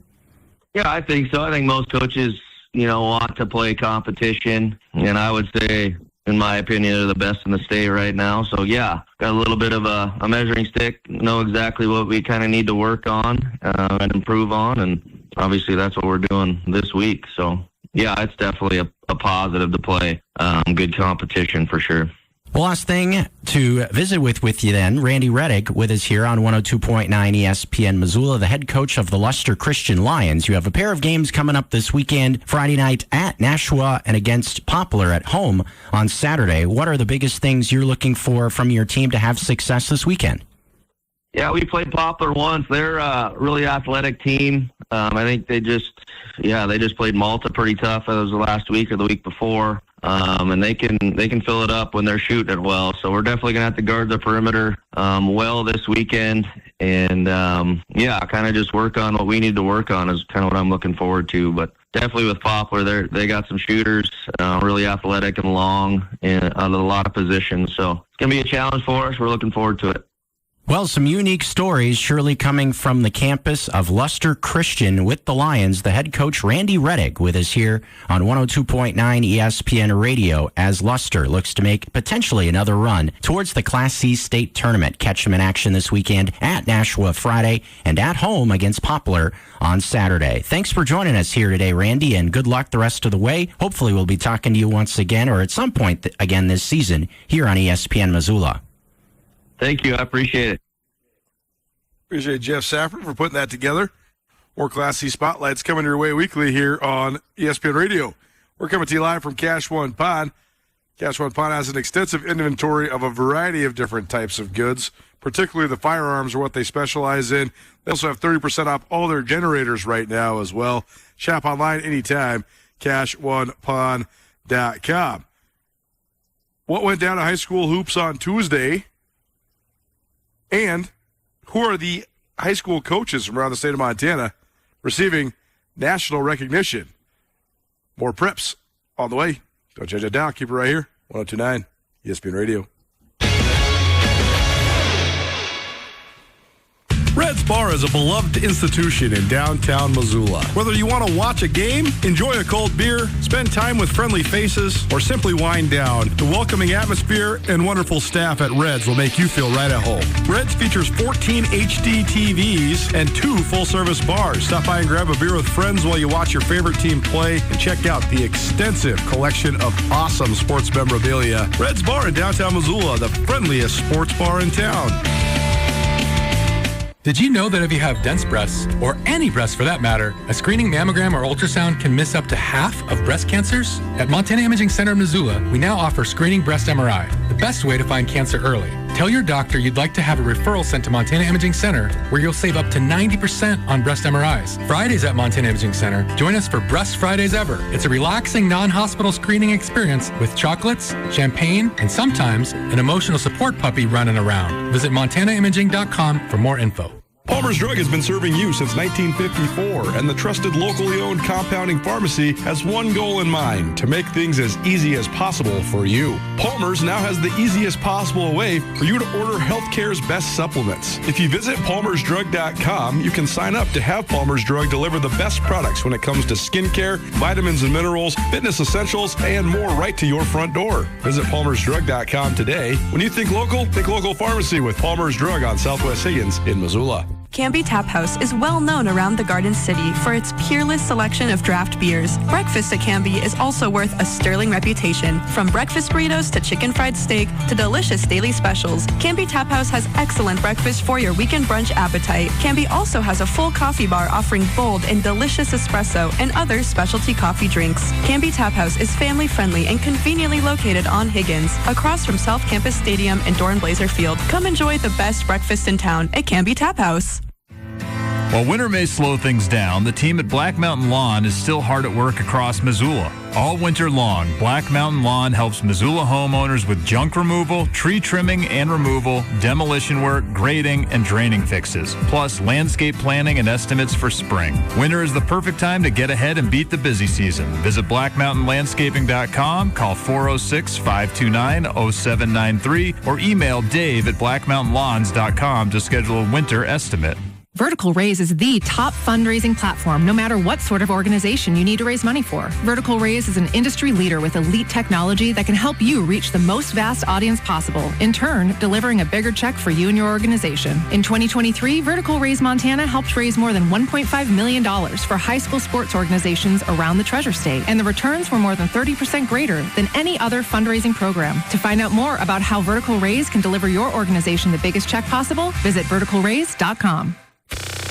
Yeah, I think so. I think most coaches, want to play competition, and I would say, in my opinion, they're the best in the state right now. So, yeah, got a little bit of a measuring stick, know exactly what we kind of need to work on and improve on, and obviously that's what we're doing this week. So, yeah, it's definitely a positive to play. Good competition for sure. Well, last thing to visit with you then, Randy Rettig with us here on 102.9 ESPN Missoula, the head coach of the Luster Christian Lions. You have a pair of games coming up this weekend, Friday night at Nashua and against Poplar at home on Saturday. What are the biggest things you're looking for from your team to have success this weekend? Yeah, we played Poplar once. They're a really athletic team. I think they just played Malta pretty tough. It was the last week or the week before. And they can fill it up when they're shooting it well. So we're definitely going to have to guard the perimeter well this weekend. And, kind of just work on what we need to work on is kind of what I'm looking forward to. But definitely with Poplar, they got some shooters, really athletic and long and out of a lot of positions. So it's going to be a challenge for us. We're looking forward to it. Well, some unique stories surely coming from the campus of Luster Christian with the Lions. The head coach, Randy Rettig, with us here on 102.9 ESPN Radio as Luster looks to make potentially another run towards the Class C state tournament. Catch them in action this weekend at Nashua Friday and at home against Poplar on Saturday. Thanks for joining us here today, Randy, and good luck the rest of the way. Hopefully we'll be talking to you once again or at some point again this season here on ESPN Missoula. Thank you. I appreciate it. Appreciate Jeff Safford for putting that together. More Class C spotlights coming your way weekly here on ESPN Radio. We're coming to you live from Cache One Pond. Cache One Pond has an extensive inventory of a variety of different types of goods, particularly the firearms are what they specialize in. They also have 30% off all their generators right now as well. Shop online anytime, CacheOnePond.com. What went down at high school hoops on Tuesday? And who are the high school coaches from around the state of Montana receiving national recognition? More preps on the way. Don't change it down. Keep it right here. 102.9 ESPN Radio. Red's Bar is a beloved institution in downtown Missoula. Whether you want to watch a game, enjoy a cold beer, spend time with friendly faces, or simply wind down, the welcoming atmosphere and wonderful staff at Red's will make you feel right at home. Red's features 14 HD TVs and 2 full-service bars. Stop by and grab a beer with friends while you watch your favorite team play and check out the extensive collection of awesome sports memorabilia. Red's Bar in downtown Missoula, the friendliest sports bar in town. Did you know that if you have dense breasts, or any breasts for that matter, a screening mammogram or ultrasound can miss up to half of breast cancers? At Montana Imaging Center in Missoula, we now offer screening breast MRI. The best way to find cancer early. Tell your doctor you'd like to have a referral sent to Montana Imaging Center, where you'll save up to 90% on breast MRIs. Fridays at Montana Imaging Center, join us for Breast Fridays Ever. It's a relaxing, non-hospital screening experience with chocolates, champagne, and sometimes an emotional support puppy running around. Visit MontanaImaging.com for more info. Palmer's Drug has been serving you since 1954, and the trusted locally owned compounding pharmacy has one goal in mind: to make things as easy as possible for you. Palmer's now has the easiest possible way for you to order healthcare's best supplements. If you visit palmersdrug.com, you can sign up to have Palmer's Drug deliver the best products when it comes to skincare, vitamins and minerals, fitness essentials, and more right to your front door. Visit palmersdrug.com today. When you think local pharmacy with Palmer's Drug on Southwest Higgins in Missoula. Canby Tap House is well known around the Garden City for its peerless selection of draft beers. Breakfast at Canby is also worth a sterling reputation. From breakfast burritos to chicken fried steak to delicious daily specials, Canby Tap House has excellent breakfast for your weekend brunch appetite. Canby also has a full coffee bar offering bold and delicious espresso and other specialty coffee drinks. Canby Tap House is family friendly and conveniently located on Higgins, across from South Campus Stadium and Dorn Blazer Field. Come enjoy the best breakfast in town at Canby Tap House. While winter may slow things down, the team at Black Mountain Lawn is still hard at work across Missoula. All winter long, Black Mountain Lawn helps Missoula homeowners with junk removal, tree trimming and removal, demolition work, grading, and draining fixes, plus landscape planning and estimates for spring. Winter is the perfect time to get ahead and beat the busy season. Visit blackmountainlandscaping.com, call 406-529-0793, or email Dave at blackmountainlawns.com to schedule a winter estimate. Vertical Raise is the top fundraising platform, no matter what sort of organization you need to raise money for. Vertical Raise is an industry leader with elite technology that can help you reach the most vast audience possible, in turn, delivering a bigger check for you and your organization. In 2023, Vertical Raise Montana helped raise more than $1.5 million for high school sports organizations around the Treasure State, and the returns were more than 30% greater than any other fundraising program. To find out more about how Vertical Raise can deliver your organization the biggest check possible, visit verticalraise.com.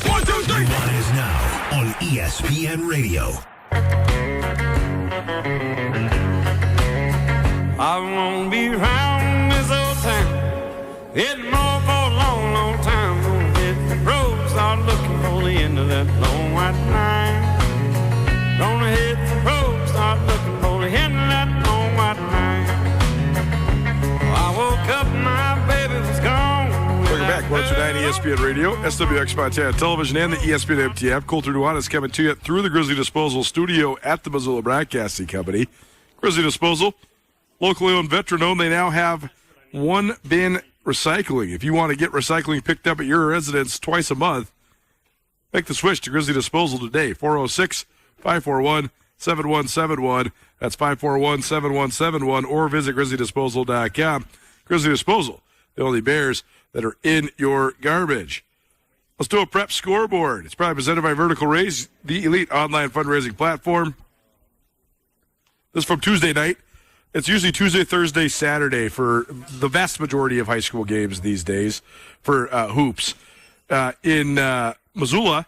1, 2, 3. Nuanez Now on ESPN Radio. I won't be around this old town anymore for a long, long time. Gonna hit the road, start looking for the end of that long white line. Gonna hit the road, start looking for the end of that long white line. I woke up, my baby was gone. Welcome back. 109 ESPN Radio, SWX Montana Television, and the ESPN MT app. Colter Nuanez coming to you through the Grizzly Disposal studio at the Missoula Broadcasting Company. Grizzly Disposal, locally owned, veteran-owned. They now have one bin recycling. If you want to get recycling picked up at your residence twice a month, make the switch to Grizzly Disposal today. 406-541-7171. That's 541-7171, or visit grizzlydisposal.com. Grizzly Disposal, the only Bears that are in your garbage. Let's do a prep scoreboard. It's probably presented by Vertical Raise, the elite online fundraising platform. This is from Tuesday night. It's usually Tuesday, Thursday, Saturday for the vast majority of high school games these days for hoops. In Missoula,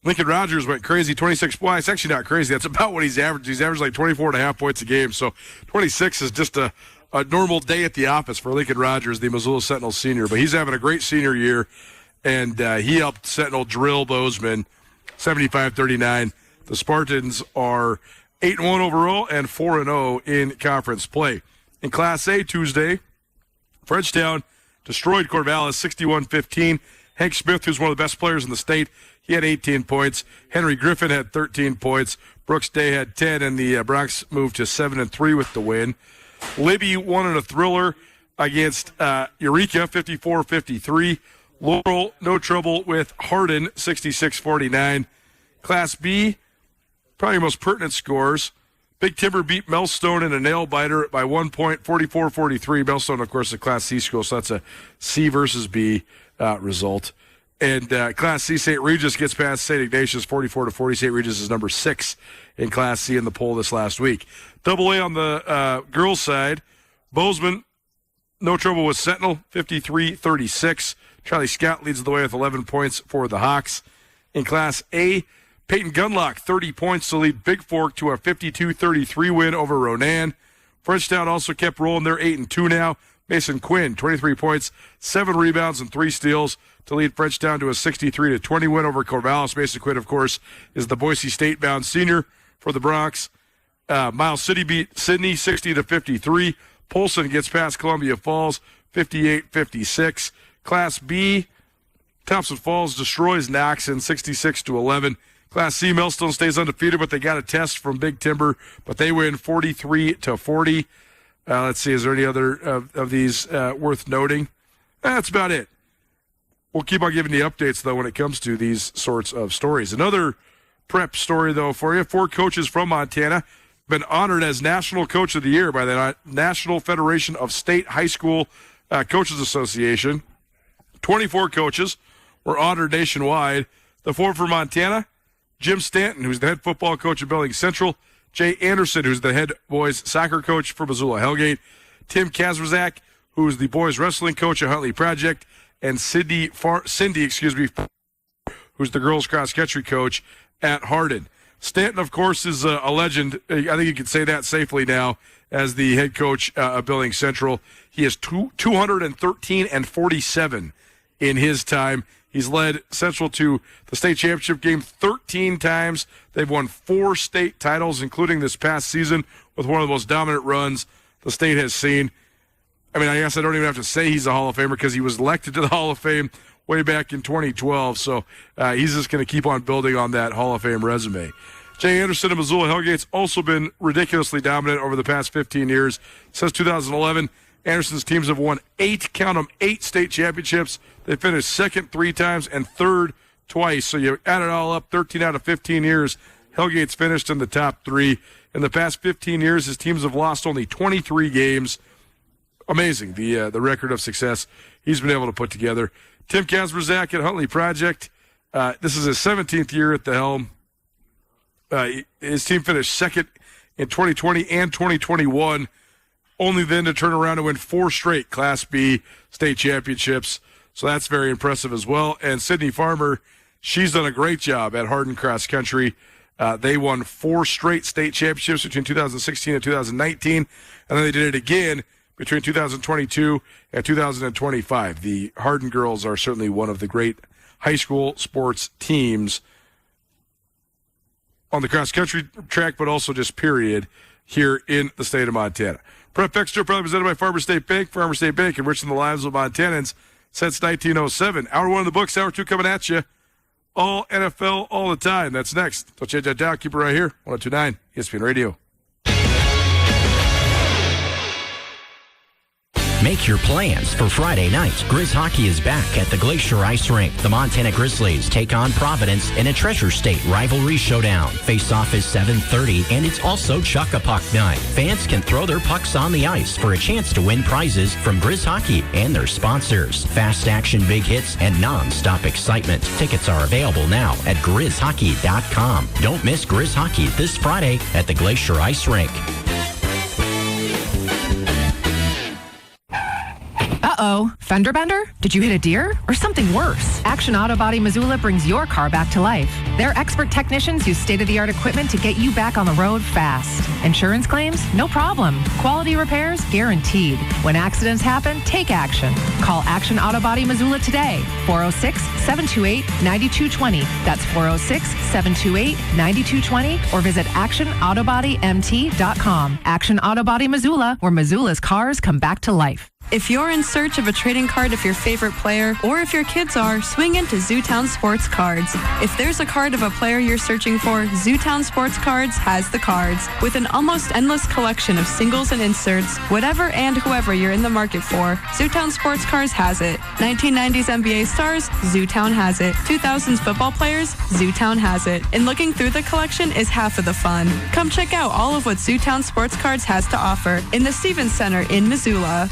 Lincoln Rogers went crazy, 26 points. It's actually not crazy. That's about what he's averaged. He's averaged like 24.5 points a game. So 26 is just a normal day at the office for Lincoln Rogers, the Missoula Sentinel senior. But he's having a great senior year, and he helped Sentinel drill Bozeman 75-39. The Spartans are 8-1 overall and 4-0 in conference play. In Class A Tuesday, Frenchtown destroyed Corvallis 61-15. Hank Smith, who's one of the best players in the state, he had 18 points. Henry Griffin had 13 points. Brooks Day had 10, and the Bronx moved to 7-3 with the win. Libby won in a thriller against Eureka, 54-53. Laurel, no trouble with Hardin, 66-49. Class B, probably most pertinent scores. Big Timber beat Melstone in a nail-biter by 1 point, 44-43. Melstone, of course, is a Class C school, so that's a C versus B result. And Class C, St. Regis gets past St. Ignatius, 44-40. St. Regis is number 6 in Class C in the poll this last week. Double A on the girls' side. Bozeman, no trouble with Sentinel, 53-36. Charlie Scott leads the way with 11 points for the Hawks. In Class A, Peyton Gunlock, 30 points to lead Big Fork to a 52-33 win over Ronan. Frenchtown also kept rolling. They're 8-2 now. Mason Quinn, 23 points, 7 rebounds, and 3 steals to lead Frenchtown to a 63-20 win over Corvallis. Mason Quinn, of course, is the Boise State-bound senior for the Bronx. Miles City beat Sydney 60-53. Polson gets past Columbia Falls 58-56. Class B, Thompson Falls destroys Knoxon 66-11. Class C, Millstone stays undefeated, but they got a test from Big Timber, but they win 43-40. Let's see, is there any other of these worth noting? That's about it. We'll keep on giving you updates, though, when it comes to these sorts of stories. Another prep story, though, for you. 4 coaches from Montana been honored as National Coach of the Year by the National Federation of State High School Coaches Association. 24 coaches were honored nationwide. The 4 for Montana, Jim Stanton, who's the head football coach of Billings Central, Jay Anderson, who's the head boys soccer coach for Missoula Hellgate, Tim Kazrazak, who's the boys wrestling coach at Huntley Project, and Cindy, who's the girls cross country coach at Hardin. Stanton, of course, is a legend. I think you can say that safely now as the head coach of Billings Central. He is 213-47 in his time. He's led Central to the state championship game 13 times. They've won 4 state titles, including this past season, with one of the most dominant runs the state has seen. I mean, I guess I don't even have to say he's a Hall of Famer because he was elected to the Hall of Fame way back in 2012. So he's just going to keep on building on that Hall of Fame resume. Jay Anderson of Missoula Hellgate's also been ridiculously dominant over the past 15 years. Since 2011, Anderson's teams have won 8 state championships. They finished second 3 times and third twice. So you add it all up, 13 out of 15 years, Hellgate's finished in the top 3. In the past 15 years, his teams have lost only 23 games. Amazing, the record of success he's been able to put together. Tim Kazrazak at Huntley Project. This is his 17th year at the helm. His team finished second in 2020 and 2021, only then to turn around and win 4 straight Class B state championships. So that's very impressive as well. And Sydney Farmer, she's done a great job at Hardin Cross Country. They won 4 straight state championships between 2016 and 2019, and then they did it again between 2022 and 2025. The Hardin girls are certainly one of the great high school sports teams on the cross-country track, but also just period here in the state of Montana. Prep Extra, proudly presented by Farmer State Bank. Farmer State Bank, enriching the lives of Montanans since 1907. Hour 1 of the books, hour 2 coming at you. All NFL, all the time. That's next. Don't change that down. Keep it right here. 102.9 ESPN Radio. Make your plans for Friday night. Grizz Hockey is back at the Glacier Ice Rink. The Montana Grizzlies take on Providence in a Treasure State rivalry showdown. Face-off is 7:30, and it's also Chuck-a-Puck night. Fans can throw their pucks on the ice for a chance to win prizes from Grizz Hockey and their sponsors. Fast action, big hits, and non-stop excitement. Tickets are available now at GrizzHockey.com. Don't miss Grizz Hockey this Friday at the Glacier Ice Rink. Uh-oh. Fender bender? Did you hit a deer? Or something worse? Action Auto Body Missoula brings your car back to life. Their expert technicians use state-of-the-art equipment to get you back on the road fast. Insurance claims? No problem. Quality repairs? Guaranteed. When accidents happen, take action. Call Action Auto Body Missoula today. 406-728-9220. That's 406-728-9220. Or visit actionautobodymt.com. Action Auto Body Missoula, where Missoula's cars come back to life. If you're in search of a trading card of your favorite player, or if your kids are, swing into Zootown Sports Cards. If there's a card of a player you're searching for, Zootown Sports Cards has the cards. With an almost endless collection of singles and inserts, whatever and whoever you're in the market for, Zootown Sports Cards has it. 1990s NBA stars, Zootown has it. 2000s football players, Zootown has it. And looking through the collection is half of the fun. Come check out all of what Zootown Sports Cards has to offer in the Stevens Center in Missoula.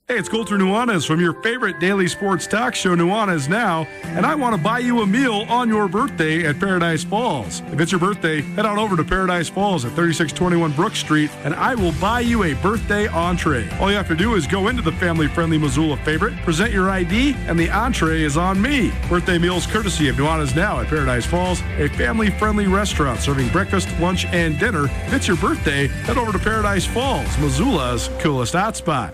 Hey, it's Colter Nuanez from your favorite daily sports talk show, Nuanez Now, and I want to buy you a meal on your birthday at Paradise Falls. If it's your birthday, head on over to Paradise Falls at 3621 Brook Street, and I will buy you a birthday entree. All you have to do is go into the family-friendly Missoula favorite, present your ID, and the entree is on me. Birthday meals courtesy of Nuanez Now at Paradise Falls, a family-friendly restaurant serving breakfast, lunch, and dinner. If it's your birthday, head over to Paradise Falls, Missoula's coolest hotspot.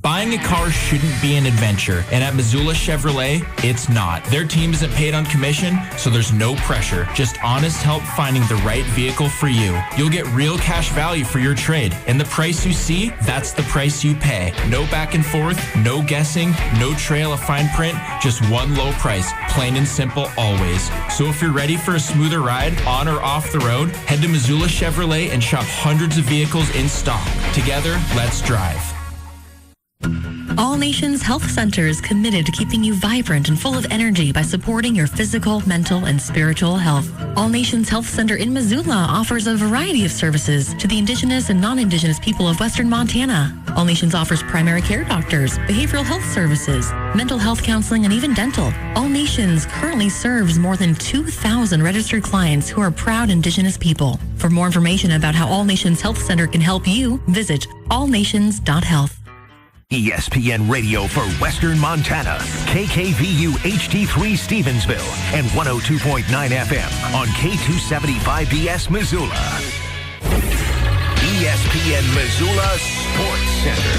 Buying a car shouldn't be an adventure, and at Missoula Chevrolet, it's not. Their team isn't paid on commission, so there's no pressure. Just honest help finding the right vehicle for you. You'll get real cash value for your trade, and the price you see, that's the price you pay. No back and forth, no guessing, no trail of fine print, just one low price, plain and simple always. So if you're ready for a smoother ride, on or off the road, head to Missoula Chevrolet and shop hundreds of vehicles in stock. Together, let's drive. All Nations Health Center is committed to keeping you vibrant and full of energy by supporting your physical, mental, and spiritual health. All Nations Health Center in Missoula offers a variety of services to the Indigenous and non-Indigenous people of Western Montana. All Nations offers primary care doctors, behavioral health services, mental health counseling, and even dental. All Nations currently serves more than 2,000 registered clients who are proud Indigenous people. For more information about how All Nations Health Center can help you, visit allnations.health. ESPN Radio for Western Montana, KKVU HD3 Stevensville, and 102.9 FM on K275BS Missoula. ESPN Missoula Sports Center.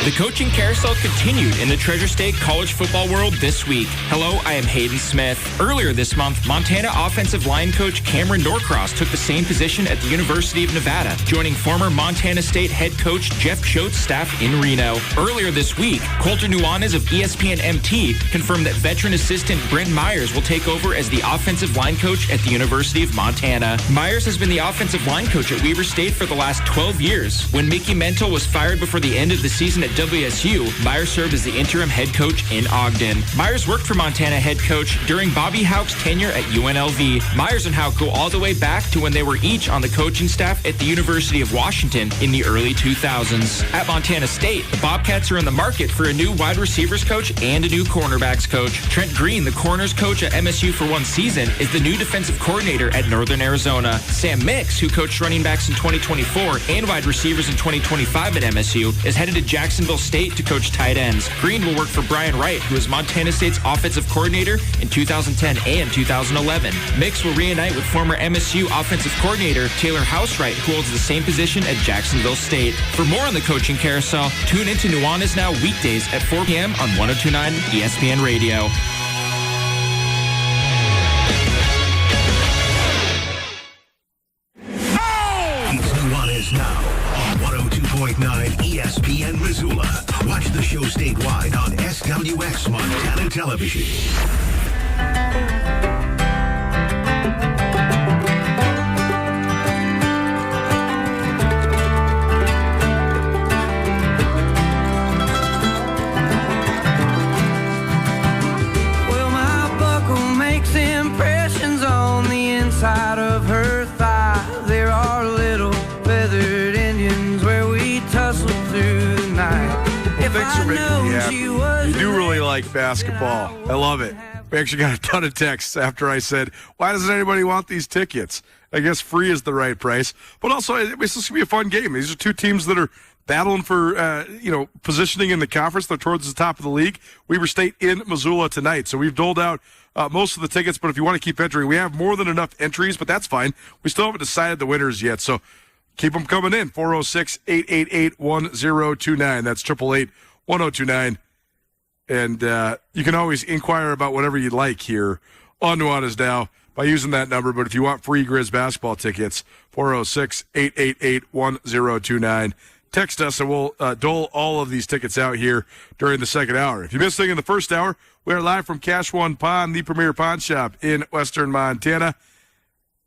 The coaching carousel continued in the Treasure State college football world this week. Hello, I am Hayden Smith. Earlier this month, Montana offensive line coach Cameron Norcross took the same position at the University of Nevada, joining former Montana State head coach Jeff Choate's staff in Reno. Earlier this week, Colter Nuanez of ESPN MT confirmed that veteran assistant Brent Myers will take over as the offensive line coach at the University of Montana. Myers has been the offensive line coach at Weber State for the last 12 years. When Mickey Mental was fired before the end of the season at WSU, Myers served as the interim head coach in Ogden. Myers worked for Montana head coach during Bobby Houck's tenure at UNLV. Myers and Houck go all the way back to when they were each on the coaching staff at the University of Washington in the early 2000s. At Montana State, the Bobcats are in the market for a new wide receivers coach and a new cornerbacks coach. Trent Green, the corners coach at MSU for one season, is the new defensive coordinator at Northern Arizona. Sam Mix, who coached running backs in 2024 and wide receivers in 2025 at MSU, is headed to Jacksonville State to coach tight ends. Green will work for Brian Wright, who is Montana State's offensive coordinator in 2010 and 2011. Mix will reunite with former MSU offensive coordinator Taylor Housewright, who holds the same position at Jacksonville State. For more on the coaching carousel, tune into Nuanez Now weekdays at 4 p.m. on 102.9 ESPN Radio. It's Nuanez Now on 102.9 ESPN Missoula. Watch the show statewide on SWX Montana Television. Well, my buckle makes impressions on the inside of her thigh. There are little feathered Indians where we tussle through the night. Thanks for making me happy. You do really like basketball. I love it. We actually got a ton of texts after I said, why doesn't anybody want these tickets? I guess free is the right price. But also, it's just going to be a fun game. These are two teams that are battling for, positioning in the conference. They're towards the top of the league. Weber State in Missoula tonight. So we've doled out most of the tickets, but if you want to keep entering, we have more than enough entries, but that's fine. We still haven't decided the winners yet, so keep them coming in. 406-888-1029. That's 888-1029. And you can always inquire about whatever you'd like here on Nuanez Now by using that number. But if you want free Grizz basketball tickets, 406-888-1029. Text us, and we'll dole all of these tickets out here during the second hour. If you missed anything in the first hour, we are live from Cash One Pond, the premier pawn shop in Western Montana.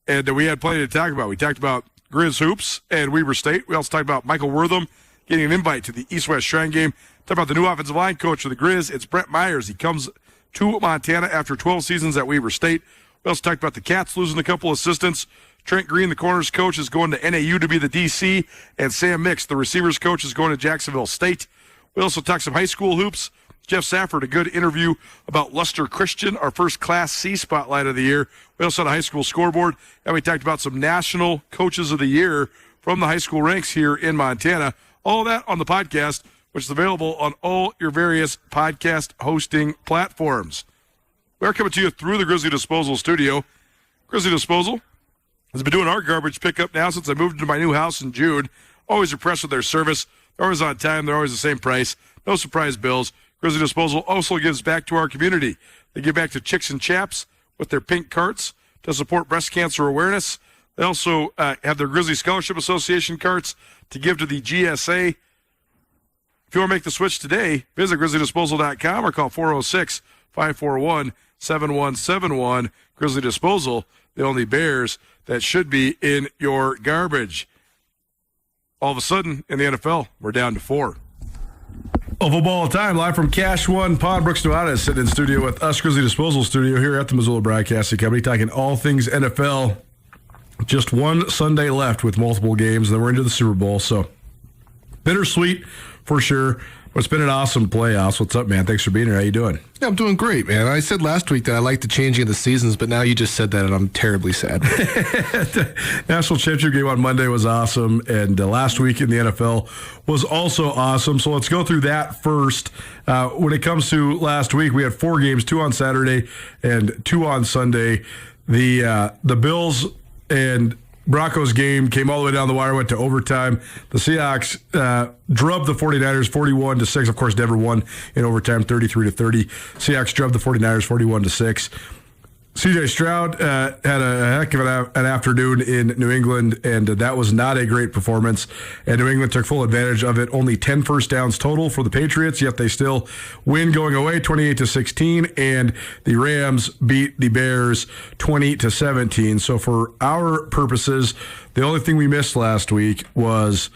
And we had plenty to talk about. We talked about Grizz Hoops and Weber State. We also talked about Michael Wortham getting an invite to the East-West Shrine game. Talked about the new offensive line coach for the Grizz. It's Brent Myers. He comes to Montana after 12 seasons at Weber State. We also talked about the Cats losing a couple assistants. Trent Green, the corners coach, is going to NAU to be the DC, and Sam Mix, the receivers coach, is going to Jacksonville State. We also talked some high school hoops. Jeff Safford, a good interview about Luster Christian, our first Class C spotlight of the year. We also had a high school scoreboard, and we talked about some national coaches of the year from the high school ranks here in Montana. All that on the podcast, which is available on all your various podcast hosting platforms. We're coming to you through the Grizzly Disposal studio. Grizzly Disposal has been doing our garbage pickup now since I moved into my new house in June. Always impressed with their service. They're always on time. They're always the same price. No surprise bills. Grizzly Disposal also gives back to our community. They give back to Chicks and Chaps with their pink carts to support breast cancer awareness. They also have their Grizzly Scholarship Association carts to give to the GSA. If you want to make the switch today, visit GrizzlyDisposal.com or call 406-541-7171. Grizzly Disposal, the only Bears that should be in your garbage. All of a sudden, in the NFL, we're down to 4. Oval Ball time, live from Cash One Pod. Brooks Nuanez sitting in studio with us, Grizzly Disposal Studio, here at the Missoula Broadcasting Company, talking all things NFL. Just one Sunday left with multiple games, and then we're into the Super Bowl, so bittersweet for sure. But it's been an awesome playoffs. What's up, man? Thanks for being here. How you doing? Yeah, I'm doing great, man. I said last week that I like the changing of the seasons, but now you just said that, and I'm terribly sad. National Championship game on Monday was awesome, and last week in the NFL was also awesome. So let's go through that first. When it comes to last week, we had 4 games, 2 on Saturday and 2 on Sunday. The Bills and Broncos game came all the way down the wire, went to overtime. The Seahawks drubbed the 49ers 41-6. Of course, Denver won in overtime 33-30. Seahawks drubbed the 49ers 41-6. C.J. Stroud had a heck of an afternoon in New England, and that was not a great performance. And New England took full advantage of it. Only 10 first downs total for the Patriots, yet they still win going away 28-16, and the Rams beat the Bears 20-17. So for our purposes, the only thing we missed last week was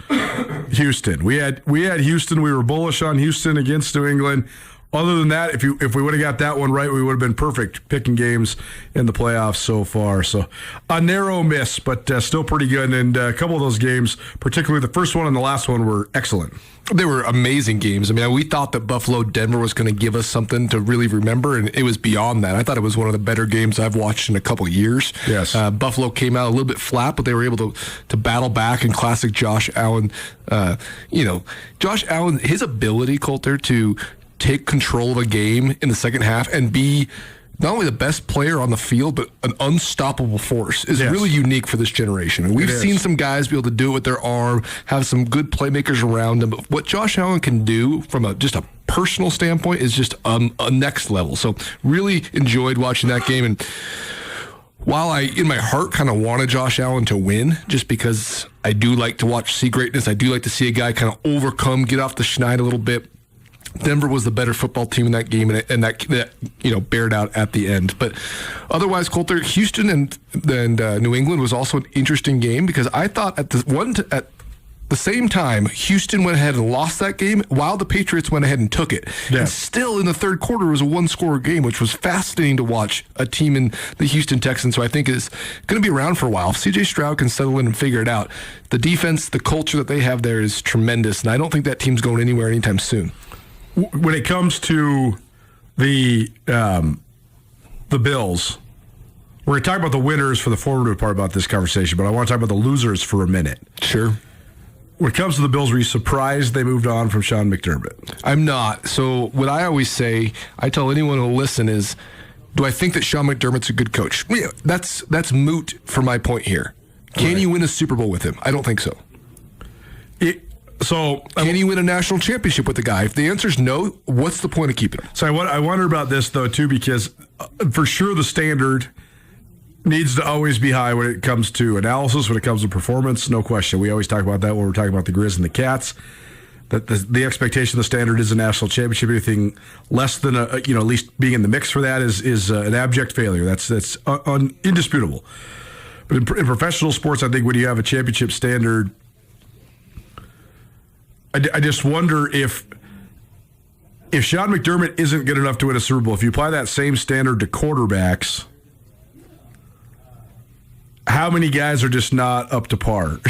Houston. We had Houston. We were bullish on Houston against New England. Other than that, if we would have got that one right, we would have been perfect picking games in the playoffs so far. So a narrow miss, but still pretty good. And a couple of those games, particularly the first one and the last one, were excellent. They were amazing games. I mean, we thought that Buffalo-Denver was going to give us something to really remember, and it was beyond that. I thought it was one of the better games I've watched in a couple of years. Yes. Buffalo came out a little bit flat, but they were able to battle back in classic Josh Allen. Josh Allen, his ability, Coulter, to take control of a game in the second half and be not only the best player on the field, but an unstoppable force is really unique for this generation. And we've seen some guys be able to do it with their arm, have some good playmakers around them. But what Josh Allen can do from just a personal standpoint is just a next level. So really enjoyed watching that game. And while I, in my heart, kind of wanted Josh Allen to win, just because I do like to see greatness, I do like to see a guy kind of overcome, get off the schneid a little bit. Denver was the better football team in that game, and that bared out at the end. But otherwise, Coulter, Houston and New England was also an interesting game, because I thought at the same time, Houston went ahead and lost that game while the Patriots went ahead and took it. Yeah. And still in the third quarter, it was a one-score game, which was fascinating to watch a team in the Houston Texans, who I think is going to be around for a while. If C.J. Stroud can settle in and figure it out, the defense, the culture that they have there is tremendous, and I don't think that team's going anywhere anytime soon. When it comes to the Bills, we're going to talk about the winners for the formative part about this conversation, but I want to talk about the losers for a minute. Sure. When it comes to the Bills, were you surprised they moved on from Sean McDermott? I'm not. So what I always say, I tell anyone who will listen is, do I think that Sean McDermott's a good coach? Yeah, that's moot for my point here. Can you win a Super Bowl with him? I don't think so. Can you win a national championship with the guy? If the answer is no, what's the point of keeping him? So I wonder about this, though, too, because for sure the standard needs to always be high when it comes to analysis, when it comes to performance, no question. We always talk about that when we're talking about the Grizz and the Cats. That the expectation, the standard is a national championship. Anything less than at least being in the mix for that is an abject failure. That's indisputable. But in professional sports, I think when you have a championship standard, I just wonder if Sean McDermott isn't good enough to win a Super Bowl, if you apply that same standard to quarterbacks, how many guys are just not up to par?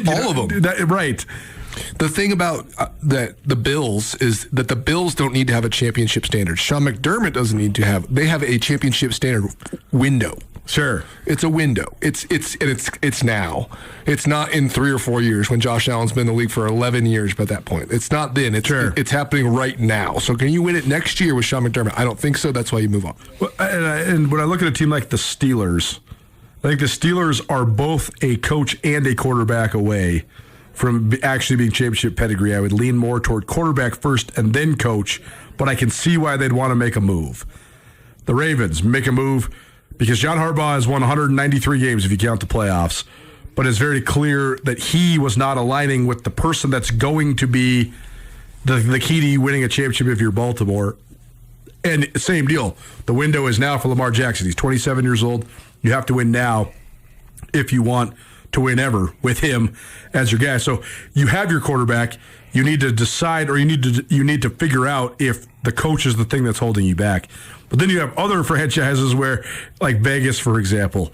All of them. Right. The thing about the Bills is that the Bills don't need to have a championship standard. Sean McDermott doesn't need to have. They have a championship standard window. Sure, it's a window. It's now. It's not in 3 or 4 years when Josh Allen's been in the league for 11 years. By that point, it's not then. It's happening right now. So can you win it next year with Sean McDermott? I don't think so. That's why you move on. Well, and when I look at a team like the Steelers, I think the Steelers are both a coach and a quarterback away from actually being championship pedigree. I would lean more toward quarterback first and then coach, but I can see why they'd want to make a move. The Ravens make a move because John Harbaugh has won 193 games if you count the playoffs, but it's very clear that he was not aligning with the person that's going to be the key to you winning a championship if you're Baltimore. And same deal. The window is now for Lamar Jackson. He's 27 years old. You have to win now if you want to win ever with him as your guy. So you have your quarterback. You need to decide, or you need to figure out if the coach is the thing that's holding you back. But then you have other franchises where, like Vegas, for example,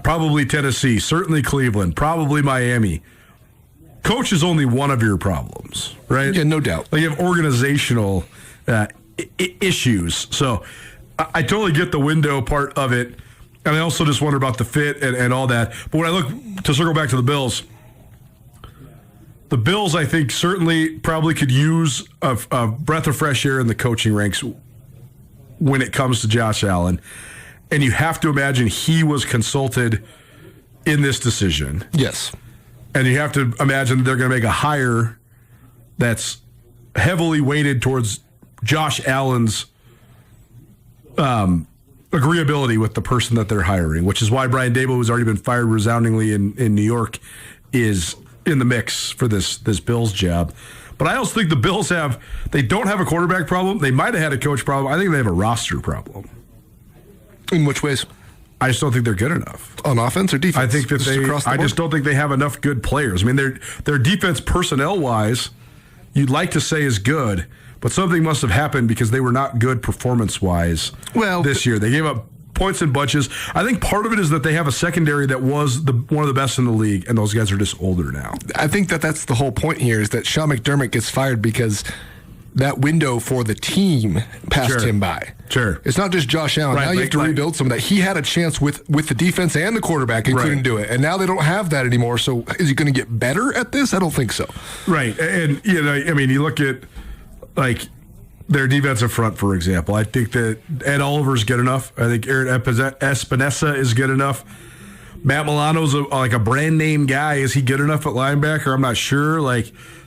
probably Tennessee, certainly Cleveland, probably Miami. Coach is only one of your problems, right? Yeah, no doubt. Like you have organizational issues. So I totally get the window part of it. And I also just wonder about the fit and all that. But when I look, to circle back to the Bills, I think, certainly probably could use a breath of fresh air in the coaching ranks when it comes to Josh Allen. And you have to imagine he was consulted in this decision. Yes. And you have to imagine they're going to make a hire that's heavily weighted towards Josh Allen's agreeability with the person that they're hiring, which is why Brian Daboll, who's already been fired resoundingly in New York, is in the mix for this Bills job. But I also think the Bills they don't have a quarterback problem. They might have had a coach problem. I think they have a roster problem. In which ways? I just don't think they're good enough. On offense or defense? I think that I just don't think they have enough good players. I mean, their defense personnel-wise, you'd like to say is good, but something must have happened because they were not good performance-wise this year. They gave up points in bunches. I think part of it is that they have a secondary that was one of the best in the league, and those guys are just older now. I think that's the whole point here, is that Sean McDermott gets fired because that window for the team passed him by. Sure. It's not just Josh Allen. Right, now you have to rebuild some of that. He had a chance with the defense and the quarterback and couldn't do it. And now they don't have that anymore. So is he going to get better at this? I don't think so. Right. And, you look at, their defensive front, for example. I think that Ed Oliver's good enough. I think Aaron Espinosa is good enough. Matt Milano's a brand name guy. Is he good enough at linebacker? I'm not sure.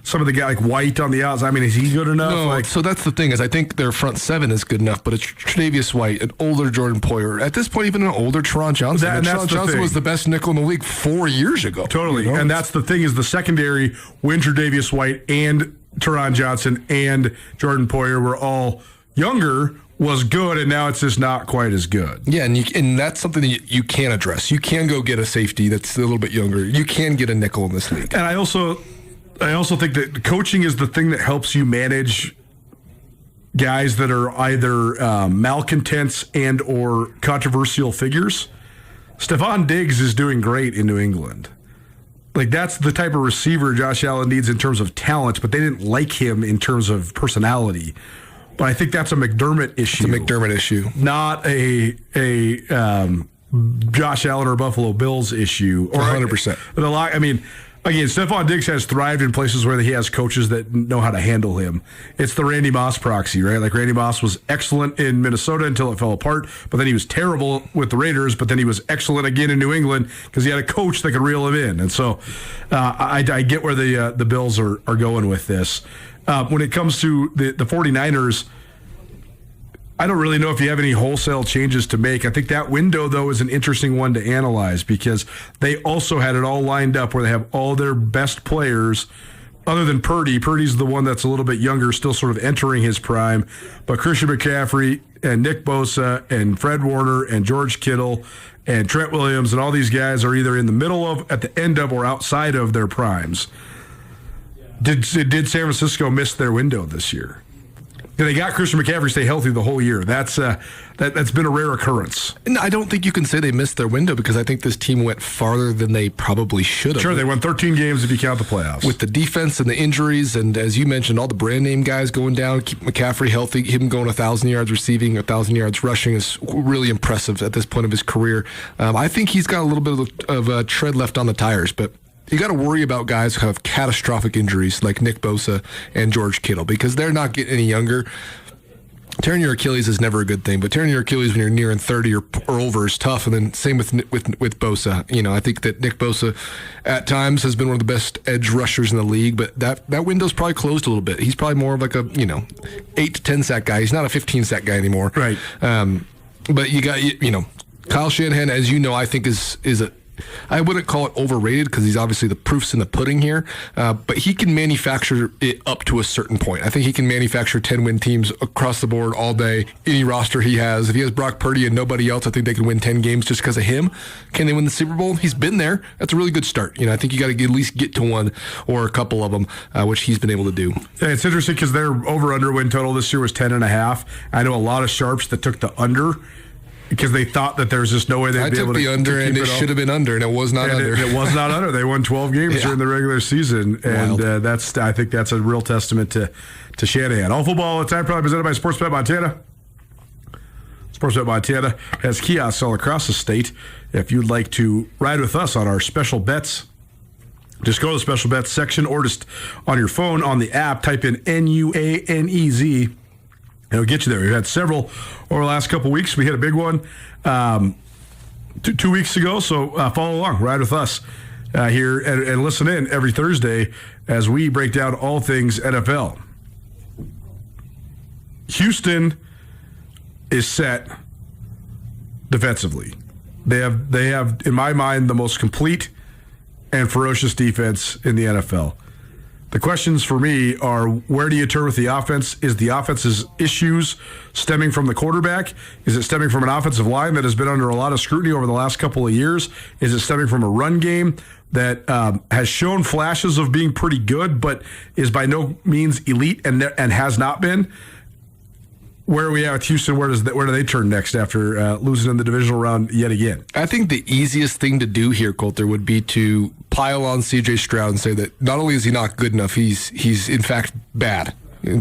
Some of the guy like White on the outside. I mean, is he good enough? No, so that's the thing, is I think their front seven is good enough, but it's Tre'Davious White, an older Jordan Poyer, at this point even an older Teron Johnson. Teron Johnson was the best nickel in the league 4 years ago. Totally, and that's the thing, is the secondary when Tre'Davious White and Teron Johnson and Jordan Poyer were all younger was good, and now it's just not quite as good. Yeah, and that's something that you can address. You can go get a safety that's a little bit younger. You can get a nickel in this league. And I also think that coaching is the thing that helps you manage guys that are either malcontents and or controversial figures. Stephon Diggs is doing great in New England. That's the type of receiver Josh Allen needs in terms of talent, but they didn't like him in terms of personality. But I think that's a McDermott issue. It's a McDermott issue. Not a Josh Allen or Buffalo Bills issue. Or 100%. Again, Stephon Diggs has thrived in places where he has coaches that know how to handle him. It's the Randy Moss proxy, right? Randy Moss was excellent in Minnesota until it fell apart, but then he was terrible with the Raiders, but then he was excellent again in New England because he had a coach that could reel him in. And so I get where the Bills are going with this. When it comes to the 49ers, I don't really know if you have any wholesale changes to make. I think that window, though, is an interesting one to analyze because they also had it all lined up where they have all their best players other than Purdy. Purdy's the one that's a little bit younger, still sort of entering his prime. But Christian McCaffrey and Nick Bosa and Fred Warner and George Kittle and Trent Williams and all these guys are either in the middle of, at the end of, or outside of their primes. Did San Francisco miss their window this year? They got Christian McCaffrey stay healthy the whole year. That's been a rare occurrence. And I don't think you can say they missed their window because I think this team went farther than they probably should have. Sure, they won 13 games if you count the playoffs. With the defense and the injuries, and as you mentioned, all the brand name guys going down, keep McCaffrey healthy, him going 1,000 yards receiving, 1,000 yards rushing is really impressive at this point of his career. I think he's got a little bit of tread left on the tires, but you got to worry about guys who have catastrophic injuries like Nick Bosa and George Kittle because they're not getting any younger. Tearing your Achilles is never a good thing, but tearing your Achilles when you're nearing 30 or over is tough. And then same with Bosa. I think that Nick Bosa at times has been one of the best edge rushers in the league, but that window's probably closed a little bit. He's probably more of like a 8 to 10 sack guy. He's not a 15 sack guy anymore. Right. But you got Kyle Shanahan, as you know, I think is I wouldn't call it overrated because he's obviously the proof's in the pudding here, but he can manufacture it up to a certain point. I think he can manufacture 10-win teams across the board all day, any roster he has. If he has Brock Purdy and nobody else, I think they can win 10 games just because of him. Can they win the Super Bowl? He's been there. That's a really good start. I think you got to at least get to one or a couple of them, which he's been able to do. Yeah, it's interesting because their over-under win total this year was 10.5. I know a lot of sharps that took the under because they thought that there's just no way they'd be able to. I took the under, and it should have been under, and it was not under. It was not under. They won 12 games during the regular season, and I think that's a real testament to Shanahan. All football all the time, probably presented by Sportsbet Montana. Sportsbet Montana has kiosks all across the state. If you'd like to ride with us on our special bets, just go to the special bets section or just on your phone on the app, type in NUANEZ. It'll get you there. We've had several over the last couple weeks. We had a big one 2 weeks ago, so follow along. Ride with us here and listen in every Thursday as we break down all things NFL. Houston is set defensively. They have, in my mind, the most complete and ferocious defense in the NFL. The questions for me are, where do you turn with the offense? Is the offense's issues stemming from the quarterback? Is it stemming from an offensive line that has been under a lot of scrutiny over the last couple of years? Is it stemming from a run game that has shown flashes of being pretty good, but is by no means elite and has not been? Where are we at with Houston? Where do they turn next after losing in the divisional round yet again? I think the easiest thing to do here, Coulter, would be to pile on C.J. Stroud and say that not only is he not good enough, he's in fact bad.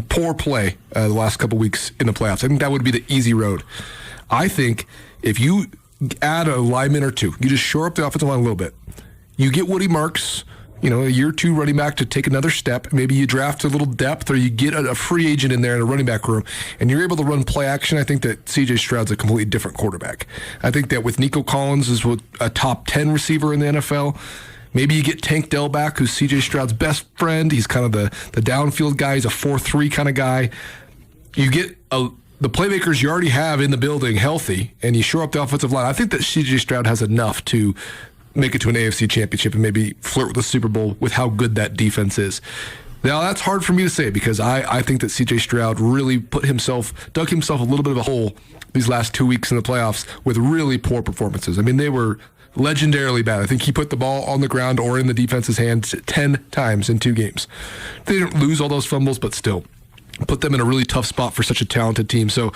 Poor play the last couple weeks in the playoffs. I think that would be the easy road. I think if you add a lineman or two, you just shore up the offensive line a little bit. You get Woody Marks, a year two running back to take another step. Maybe you draft a little depth or you get a free agent in there in a running back room and you're able to run play action. I think that C.J. Stroud's a completely different quarterback. I think that with Nico Collins is a top 10 receiver in the NFL. Maybe you get Tank Dell back, who's C.J. Stroud's best friend. He's kind of the downfield guy. He's a 4-3 kind of guy. You get the playmakers you already have in the building healthy and you shore up the offensive line. I think that C.J. Stroud has enough to make it to an AFC championship and maybe flirt with the Super Bowl with how good that defense is. Now, that's hard for me to say because I think that C.J. Stroud really dug himself a little bit of a hole these last 2 weeks in the playoffs with really poor performances. I mean, they were legendarily bad. I think he put the ball on the ground or in the defense's hands 10 times in 2 games. They didn't lose all those fumbles, but still put them in a really tough spot for such a talented team. So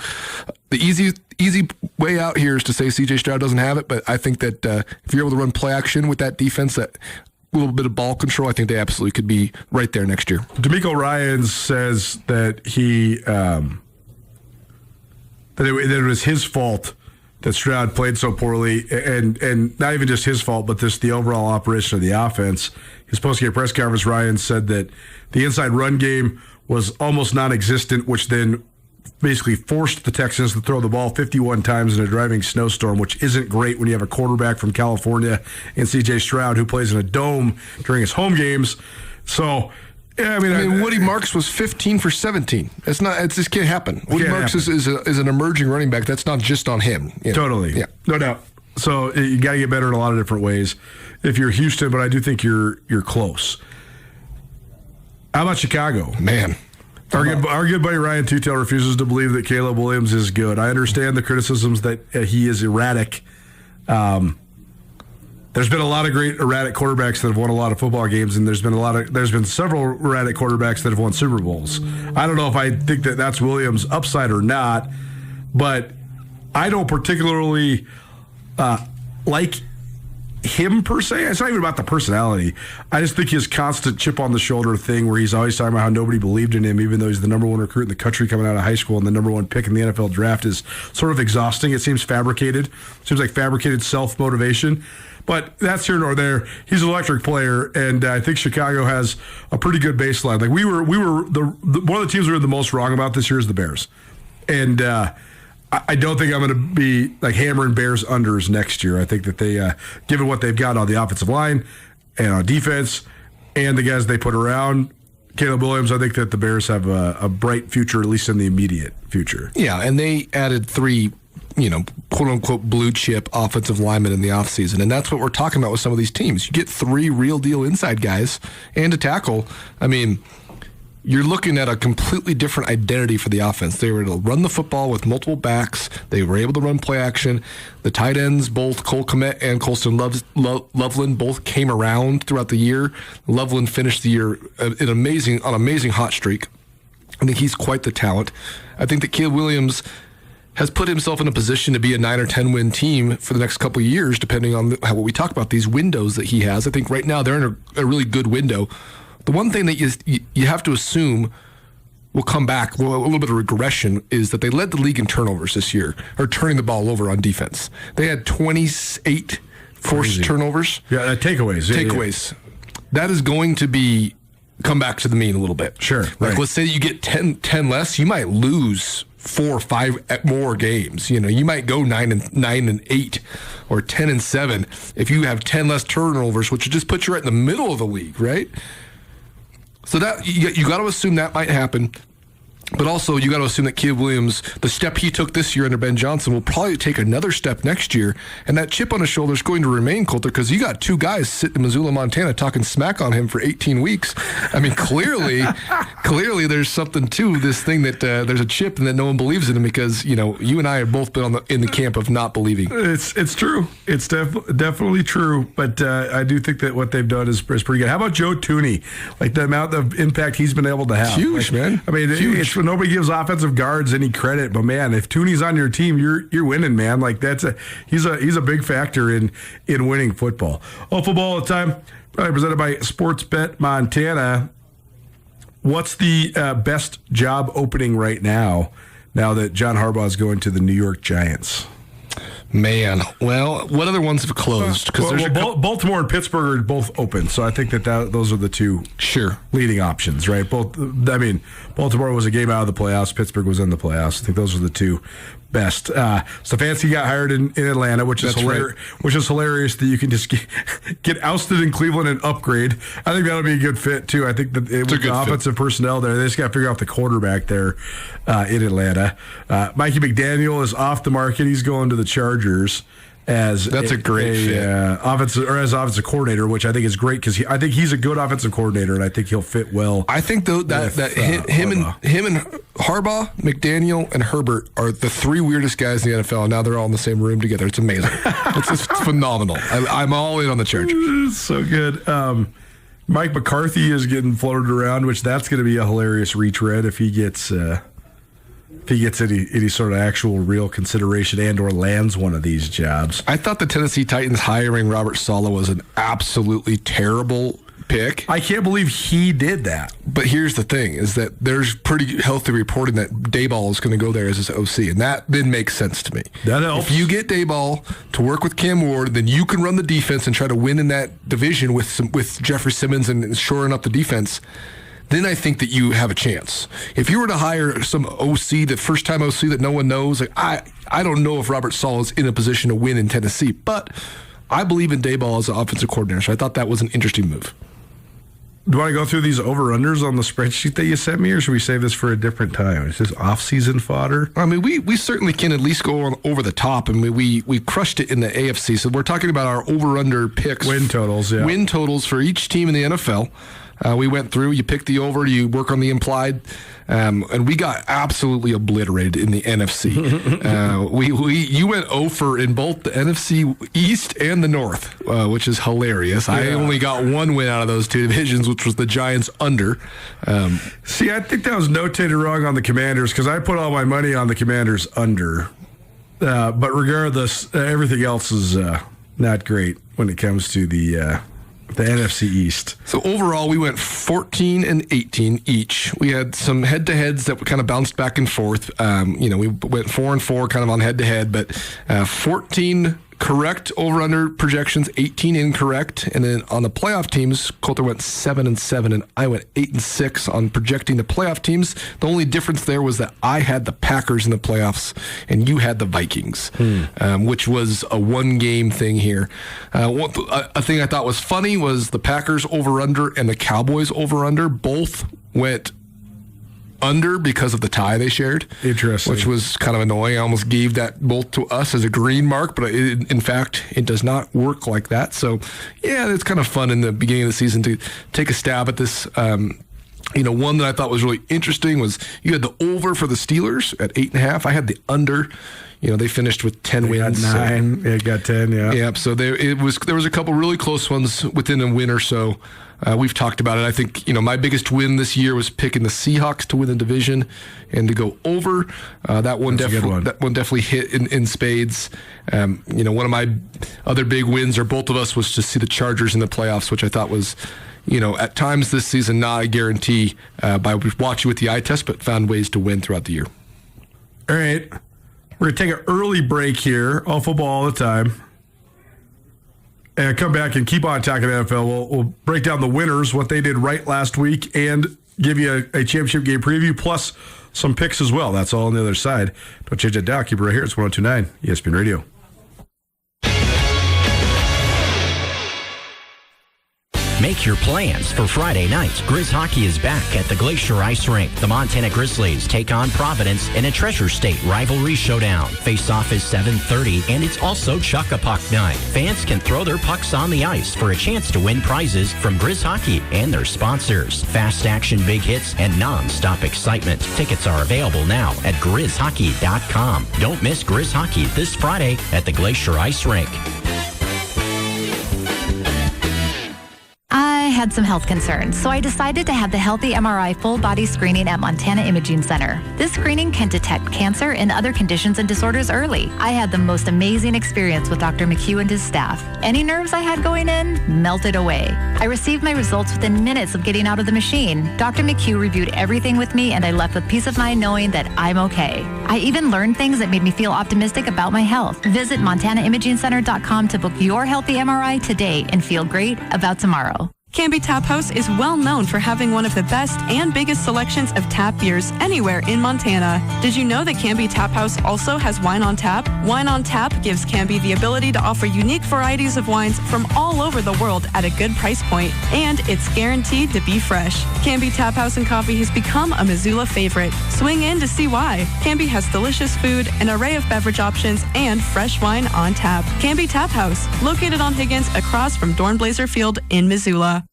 the easy way out here is to say C.J. Stroud doesn't have it, but I think that if you're able to run play action with that defense, that little bit of ball control, I think they absolutely could be right there next year. D'Amico Ryans says that that it was his fault that Stroud played so poorly, and not even just his fault, but the overall operation of the offense. His post-game press conference, Ryan said that the inside run game was almost non-existent, which then basically forced the Texans to throw the ball 51 times in a driving snowstorm, which isn't great when you have a quarterback from California and C.J. Stroud who plays in a dome during his home games. So, yeah, I mean, Woody Marks was 15 for 17. It just can't happen. Woody Marks is an emerging running back. That's not just on him. Totally. Yeah. No doubt. So you got to get better in a lot of different ways if you're Houston, but I do think you're close. How about Chicago? Man. Our good buddy Ryan Tutel refuses to believe that Caleb Williams is good. I understand the criticisms that he is erratic. there's been a lot of great erratic quarterbacks that have won a lot of football games, and there's been several erratic quarterbacks that have won Super Bowls. I don't know if I think that that's Williams' upside or not, but I don't particularly like him per se. It's not even about the personality. I just think his constant chip on the shoulder thing where he's always talking about how nobody believed in him, even though he's the number one recruit in the country coming out of high school and the number one pick in the NFL draft, is sort of exhausting. It seems fabricated. Seems like fabricated self-motivation. But that's here nor there. He's an electric player, and I think Chicago has a pretty good baseline. Like we were one of the teams we were the most wrong about this year is the Bears. And I don't think I'm going to be like hammering Bears unders next year. I think that they, given what they've got on the offensive line and on defense and the guys they put around Caleb Williams, I think that the Bears have a bright future, at least in the immediate future. Yeah, and they added 3, quote-unquote blue chip offensive linemen in the offseason, and that's what we're talking about with some of these teams. You get 3 real deal inside guys and a tackle. I mean, you're looking at a completely different identity for the offense. They were able to run the football with multiple backs. They were able to run play action. The tight ends, both Cole Kmet and Colston Loveland, both came around throughout the year. Loveland finished the year on an amazing hot streak. I think he's quite the talent. I think that Caleb Williams has put himself in a position to be a 9 or 10 win team for the next couple of years, depending on what we talk about, these windows that he has. I think right now they're in a really good window. The one thing that you have to assume will come back, a little bit of regression, is that they led the league in turnovers this year, or turning the ball over on defense. They had 28 forced turnovers. Yeah, takeaways. Takeaways. Yeah. That is going to come back to the mean a little bit. Sure. Like, let's say you get 10 less, you might lose 4 or 5 more games. You might go 9-8 or 10-7 if you have 10 less turnovers, which would just put you right in the middle of the league, right? So that you got to assume that might happen. But also, you got to assume that Caleb Williams, the step he took this year under Ben Johnson, will probably take another step next year. And that chip on his shoulder is going to remain, Coulter, because you got 2 guys sitting in Missoula, Montana, talking smack on him for 18 weeks. I mean, clearly there's something to this thing that there's a chip and that no one believes in him, because, you and I have both been in the camp of not believing. It's true. It's definitely true. But I do think that what they've done is pretty good. How about Joe Thuney? Like the amount of impact he's been able to have. Huge, man. I mean, huge. Nobody gives offensive guards any credit, but man, if Thuney's on your team, you're winning, man. Like he's a big factor in winning football. Football all the time. Probably presented by Sportsbet Montana. What's the best job opening right now that John Harbaugh is going to the New York Giants? Man, well, what other ones have closed? Because Baltimore and Pittsburgh are both open, so I think that those are the 2 leading options, right? Baltimore was a game out of the playoffs. Pittsburgh was in the playoffs. I think those are the 2 best. Stefanski got hired in Atlanta, which is hilarious that you can just get ousted in Cleveland and upgrade. I think that'll be a good fit too. I think that with the offensive personnel there, they just got to figure out the quarterback there in Atlanta. Mikey McDaniel is off the market. He's going to the Chargers as a great fit. As offensive coordinator, which I think is great because I think he's a good offensive coordinator, and I think he'll fit well. I think though that him and Harbaugh, McDaniel, and Herbert are the 3 weirdest guys in the NFL, and now they're all in the same room together. It's amazing. it's phenomenal. I'm all in on the Chargers. So good. Mike McCarthy is getting floated around, which that's going to be a hilarious retread if he gets. If he gets any sort of actual real consideration and or lands one of these jobs. I thought the Tennessee Titans hiring Robert Saleh was an absolutely terrible pick. I can't believe he did that. But here's the thing, is that there's pretty healthy reporting that Dayball is going to go there as his OC, and that then makes sense to me. That helps. If you get Dayball to work with Cam Ward, then you can run the defense and try to win in that division with Jeffrey Simmons and shoring up the defense. Then I think that you have a chance. If you were to hire some OC, the first-time OC that no one knows, like I don't know if Robert Saleh is in a position to win in Tennessee, but I believe in Dayball as an offensive coordinator, so I thought that was an interesting move. Do you want to go through these over-unders on the spreadsheet that you sent me, or should we save this for a different time? Is this off-season fodder? I mean, we certainly can at least go on over the top. I mean, we crushed it in the AFC, so we're talking about our over-under picks. Win totals, yeah. Win totals for each team in the NFL. we went through. You pick the over, you work on the implied. And we got absolutely obliterated in the NFC. You went 0 in both the NFC East and the North, which is hilarious. Yeah. I only got one win out of those two divisions, which was the Giants under. See, I think that was notated wrong on the Commanders because I put all my money on the Commanders under. But regardless, everything else is not great when it comes to the NFC East. So overall, we went 14 and 18 each. We had some head-to-heads that kind of bounced back and forth. We went 4 and 4 kind of on head-to-head, but 14 correct over-under projections, 18 incorrect. And then on the playoff teams, Coulter went 7 and 7, and I went 8 and 6 on projecting the playoff teams. The only difference there was that I had the Packers in the playoffs, and you had the Vikings, which was a one-game thing here. A thing I thought was funny was the Packers over-under and the Cowboys over-under both went under because of the tie they shared. Interesting. Which was kind of annoying. I almost gave that both to us as a green mark, but in fact, it does not work like that. So, yeah, it's kind of fun in the beginning of the season to take a stab at this. One that I thought was really interesting was you had the over for the Steelers at 8.5. I had the under. They finished with 10 wins. Got 9. It got 10, yeah. Yeah, so there was a couple really close ones within a win or so. We've talked about it. I think, my biggest win this year was picking the Seahawks to win the division and to go over. That one definitely hit in spades. One of my other big wins, or both of us, was to see the Chargers in the playoffs, which I thought was, at times this season, not a guarantee by watching with the eye test, but found ways to win throughout the year. All right. We're going to take an early break here. All football all the time. And come back and keep on talking NFL. We'll break down the winners, what they did right last week, and give you a championship game preview, plus some picks as well. That's all on the other side. Don't change that dial. Keep it right here. It's 102.9 ESPN Radio. Make your plans for Friday night. Grizz Hockey is back at the Glacier Ice Rink. The Montana Grizzlies take on Providence in a Treasure State rivalry showdown. Face-off is 7:30, and it's also Chuck-a-Puck night. Fans can throw their pucks on the ice for a chance to win prizes from Grizz Hockey and their sponsors. Fast action, big hits, and non-stop excitement. Tickets are available now at GrizzHockey.com. Don't miss Grizz Hockey this Friday at the Glacier Ice Rink. I had some health concerns, so I decided to have the Healthy MRI full body screening at Montana Imaging Center. This screening can detect cancer and other conditions and disorders early. I had the most amazing experience with Dr. McHugh and his staff. Any nerves I had going in melted away. I received my results within minutes of getting out of the machine. Dr. McHugh reviewed everything with me, and I left with peace of mind knowing that I'm okay. I even learned things that made me feel optimistic about my health. Visit MontanaImagingCenter.com to book your Healthy MRI today and feel great about tomorrow. Canby Tap House is well known for having one of the best and biggest selections of tap beers anywhere in Montana. Did you know that Canby Tap House also has wine on tap? Wine on Tap gives Canby the ability to offer unique varieties of wines from all over the world at a good price point, and it's guaranteed to be fresh. Canby Tap House and Coffee has become a Missoula favorite. Swing in to see why. Canby has delicious food, an array of beverage options, and fresh wine on tap. Canby Tap House, located on Higgins across from Dornblazer Field in Missoula.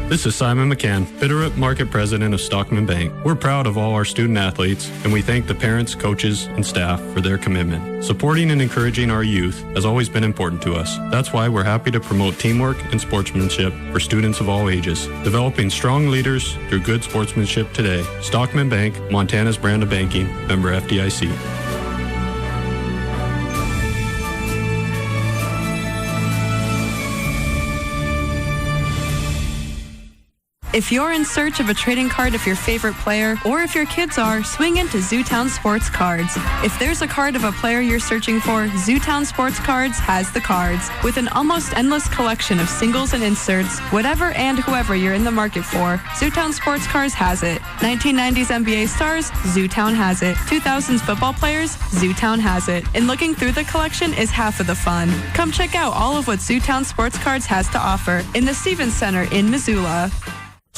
This is Simon McCann, Bitterroot Market President of Stockman Bank. We're proud of all our student athletes, and we thank the parents, coaches, and staff for their commitment. Supporting and encouraging our youth has always been important to us. That's why we're happy to promote teamwork and sportsmanship for students of all ages, developing strong leaders through good sportsmanship today. Stockman Bank, Montana's brand of banking, member FDIC. If you're in search of a trading card of your favorite player, or if your kids are, swing into Zootown Sports Cards. If there's a card of a player you're searching for, Zootown Sports Cards has the cards. With an almost endless collection of singles and inserts, whatever and whoever you're in the market for, Zootown Sports Cards has it. 1990s NBA stars, Zootown has it. 2000s football players, Zootown has it. And looking through the collection is half of the fun. Come check out all of what Zootown Sports Cards has to offer in the Stevens Center in Missoula.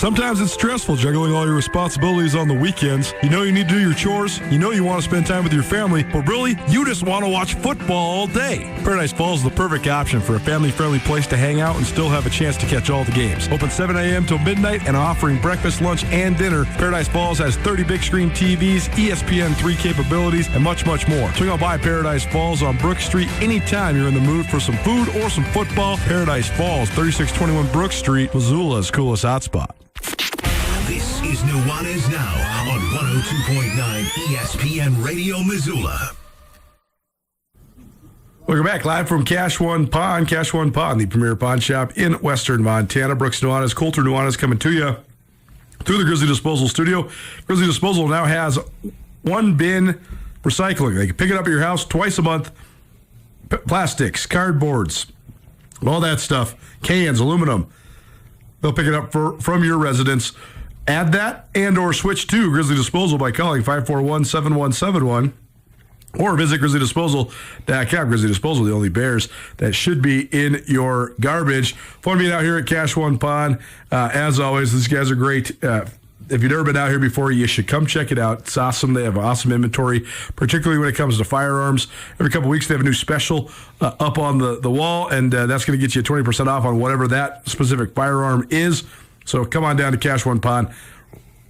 Sometimes it's stressful juggling all your responsibilities on the weekends. You know you need to do your chores. You know you want to spend time with your family. But really, you just want to watch football all day. Paradise Falls is the perfect option for a family-friendly place to hang out and still have a chance to catch all the games. Open 7 a.m. till midnight and offering breakfast, lunch, and dinner. Paradise Falls has 30 big screen TVs, ESPN 3 capabilities, and much, much more. Swing on by Paradise Falls on Brook Street anytime you're in the mood for some food or some football. Paradise Falls, 3621 Brook Street, Missoula's coolest hotspot. This is Nuanez Now on 102.9 ESPN Radio Missoula. Welcome back live from Cash One Pawn, the premier pawn shop in Western Montana. Brooks Nuanez, Coulter Nuanez coming to you through the Grizzly Disposal Studio. Grizzly Disposal now has one bin recycling. They can pick it up at your house twice a month. Plastics, cardboards, all that stuff, cans, aluminum. They'll pick it up from your residence. Add that and or switch to Grizzly Disposal by calling 541-7171 or visit grizzlydisposal.com. Grizzly Disposal, the only bears that should be in your garbage. Fun being out here at Cash One Pawn. As always, these guys are great. If you've never been out here before, you should come check it out. It's awesome. They have awesome inventory, particularly when it comes to firearms. Every couple of weeks, they have a new special up on the wall, and that's going to get you 20% off on whatever that specific firearm is. So come on down to Cash One Pawn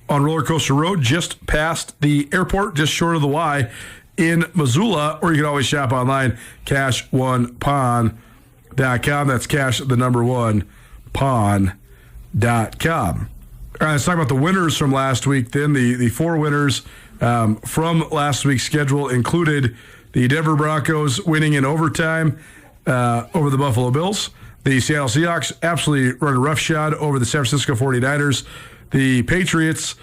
on Roller Coaster Road, just past the airport, just short of the Y in Missoula, or you can always shop online, cash1pawn.com. That's cash, the number one, pawn.com. All right, let's talk about the winners from last week. Then the four winners from last week's schedule included the Denver Broncos winning in overtime over the Buffalo Bills. The Seattle Seahawks absolutely run a roughshod over the San Francisco 49ers. The Patriots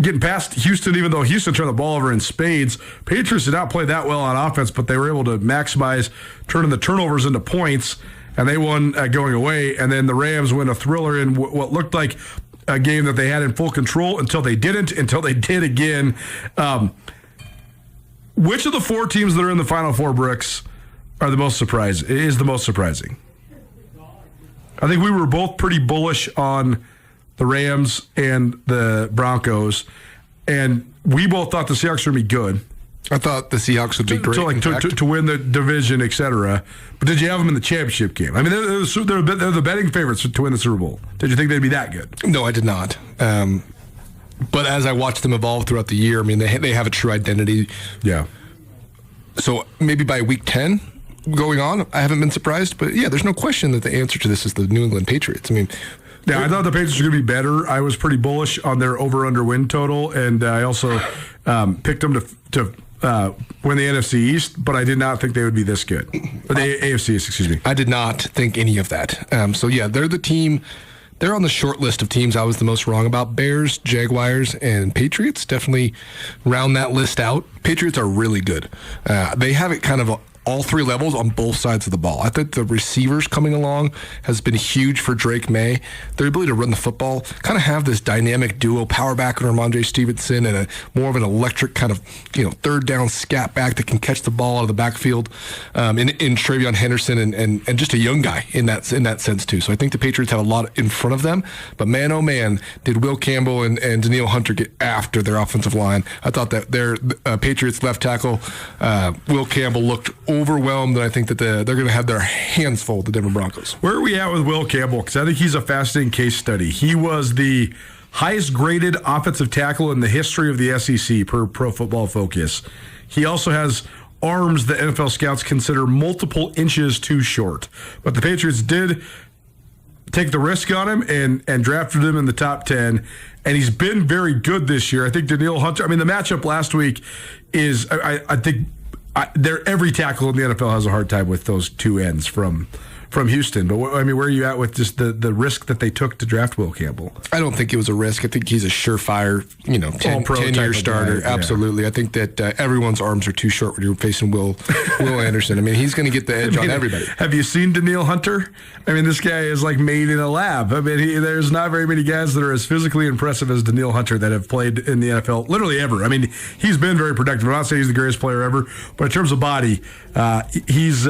getting past Houston, even though Houston turned the ball over in spades. Patriots did not play that well on offense, but they were able to maximize turning the turnovers into points, and they won going away. And then the Rams win a thriller in what looked like a game that they had in full control until they didn't, until they did again. Which of the four teams that are in the Final Four, Brooks, are the most surprising? Is the most surprising? I think we were both pretty bullish on the Rams and the Broncos, and we both thought the Seahawks were going to be good. I thought the Seahawks would be great. To win the division, etc. But did you have them in the championship game? I mean, they're the betting favorites to win the Super Bowl. Did you think they'd be that good? No, I did not. But as I watched them evolve throughout the year, I mean, they have a true identity. Yeah. So maybe by week 10 going on, I haven't been surprised. But yeah, there's no question that the answer to this is the New England Patriots. I mean, yeah, I thought the Patriots were going to be better. I was pretty bullish on their over-under win total, and I also picked them to win the NFC East, but I did not think they would be this good. Or the AFC East, excuse me. I did not think any of that. So yeah, they're the team. They're on the short list of teams I was the most wrong about. Bears, Jaguars, and Patriots definitely round that list out. Patriots are really good. They have it kind of all three levels on both sides of the ball. I think the receivers coming along has been huge for Drake May. Their ability to run the football, kind of have this dynamic duo, power back and Ramondre Stevenson, and more of an electric kind of third down scat back that can catch the ball out of the backfield. In Travion Henderson and just a young guy in that sense too. So I think the Patriots have a lot in front of them. But man, oh man, did Will Campbell and Danielle Hunter get after their offensive line. I thought that their Patriots left tackle Will Campbell looked overwhelmed, and I think that they're going to have their hands full with the Denver Broncos. Where are we at with Will Campbell? Because I think he's a fascinating case study. He was the highest graded offensive tackle in the history of the SEC per Pro Football Focus. He also has arms that NFL scouts consider multiple inches too short. But the Patriots did take the risk on him and drafted him in the top 10, and he's been very good this year. I think Danielle Hunter, the matchup last week is, I think, every tackle in the NFL has a hard time with those two ends from Houston. But where are you at with just the risk that they took to draft Will Campbell? I don't think it was a risk. I think he's a surefire, 10-year starter. Absolutely. Yeah. I think that everyone's arms are too short when you're facing Will Anderson. He's going to get the edge on everybody. Have you seen Danielle Hunter? This guy is like made in a lab. There's not very many guys that are as physically impressive as Danielle Hunter that have played in the NFL literally ever. He's been very productive. I'm not saying he's the greatest player ever, but in terms of body, he's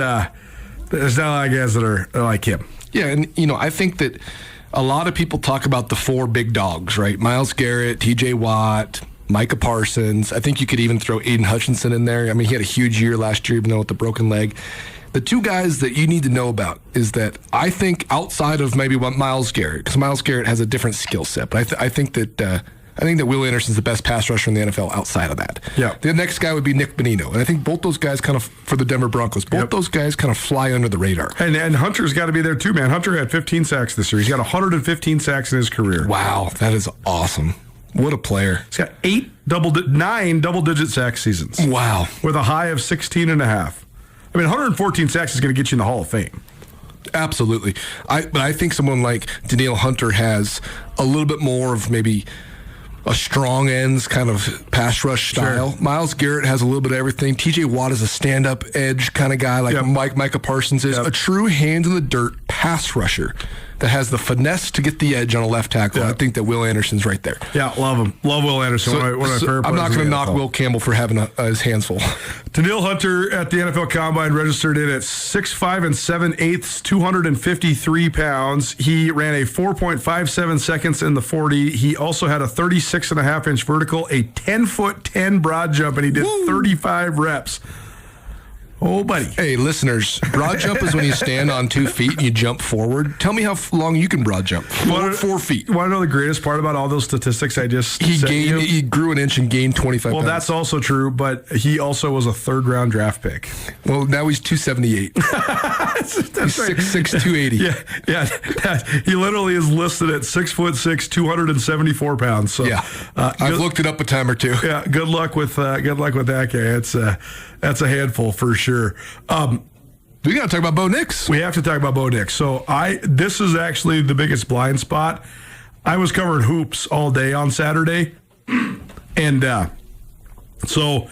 there's not a lot of guys that are like him. Yeah, and I think that a lot of people talk about the 4 big dogs, right? Myles Garrett, TJ Watt, Micah Parsons. I think you could even throw Aiden Hutchinson in there. I mean, he had a huge year last year, even though with the broken leg. The 2 guys that you need to know about is that I think outside of maybe what Myles Garrett, because Myles Garrett has a different skill set, but I think that Will Anderson's the best pass rusher in the NFL outside of that. Yeah. The next guy would be Nick Bonino, and I think both those guys kind of, for the Denver Broncos, those guys kind of fly under the radar. And Hunter's got to be there too, man. Hunter had 15 sacks this year. He's got 115 sacks in his career. Wow, that is awesome. What a player. He's got 9 double-digit sack seasons. Wow. With a high of 16 and a half. I mean, 114 sacks is going to get you in the Hall of Fame. Absolutely. But I think someone like Danielle Hunter has a little bit more of maybe a strong ends kind of pass rush style. Sure. Myles Garrett has a little bit of everything. TJ Watt is a stand-up edge kind of guy like Micah Parsons is. A true hands-in-the-dirt pass rusher that has the finesse to get the edge on a left tackle. I think that Will Anderson's right there. Yeah, love him. Love Will Anderson. One of my favorite I'm not players going to in the knock NFL. Will Campbell for having his hands full. Danielle Hunter at the NFL Combine registered in at 6'5" and 7/8", 253 pounds. He ran a 4.57 seconds in the 40. He also had a 36.5-inch vertical, a 10'10" broad jump, and he did 35 reps. Oh, buddy. Hey, listeners, broad jump is when you stand on 2 feet and you jump forward. Tell me how long you can broad jump. 4 feet. You want to know the greatest part about all those statistics I just said? He grew an inch and gained 25 Well, pounds. that's also true, but he also was a 3rd-round draft pick. Well, now he's 278. He's 6'6", 280. Yeah. He literally is listed at 6'6", 274 pounds. So, yeah, I've looked it up a time or two. Yeah, good luck with that guy. That's a handful for sure. We got to talk about Bo Nix. We have to talk about Bo Nix. So this is actually the biggest blind spot. I was covering hoops all day on Saturday, and so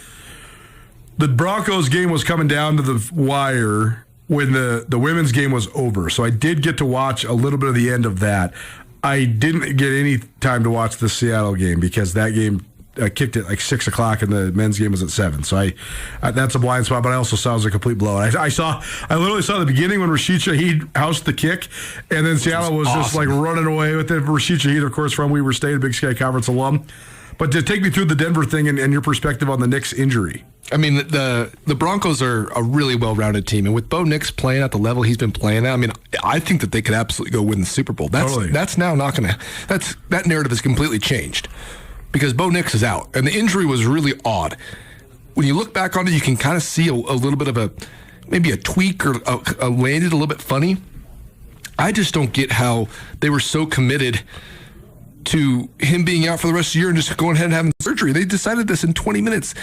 the Broncos game was coming down to the wire when the women's game was over. So I did get to watch a little bit of the end of that. I didn't get any time to watch the Seattle game because that game kicked at like 6 o'clock and the men's game was at 7. So that's a blind spot, but I also saw it was a complete blowout. I literally saw the beginning when Rashid Shaheed housed the kick, and then Seattle was just like running away with it. Rashid Shaheed, of course, from Weaver State, a Big Sky Conference alum. But to take me through the Denver thing and your perspective on the Knicks injury. I mean, the Broncos are a really well-rounded team, and with Bo Nix playing at the level he's been playing at, I mean, I think that they could absolutely go win the Super Bowl. That's now not going to. That narrative has completely changed because Bo Nix is out, and the injury was really odd. When you look back on it, you can kind of see a little bit of maybe a tweak or landed a little bit funny. I just don't get how they were so committed to him being out for the rest of the year and just going ahead and having surgery. They decided this in 20 minutes.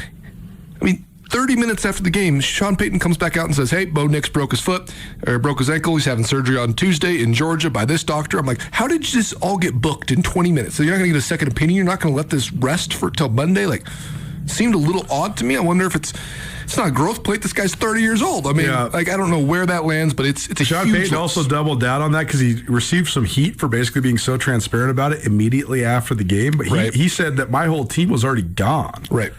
I mean, 30 minutes after the game, Sean Payton comes back out and says, hey, Bo Nix broke his foot or broke his ankle. He's having surgery on Tuesday in Georgia by this doctor. I'm like, how did this all get booked in 20 minutes? So you're not going to get a second opinion? You're not going to let this rest till Monday? Like, seemed a little odd to me. I wonder if it's not a growth plate. This guy's 30 years old. I mean, I don't know where that lands, but it's a Sean huge Payton loss. also doubled down on that because he received some heat for basically being so transparent about it immediately after the game. But he said that my whole team was already gone. Right.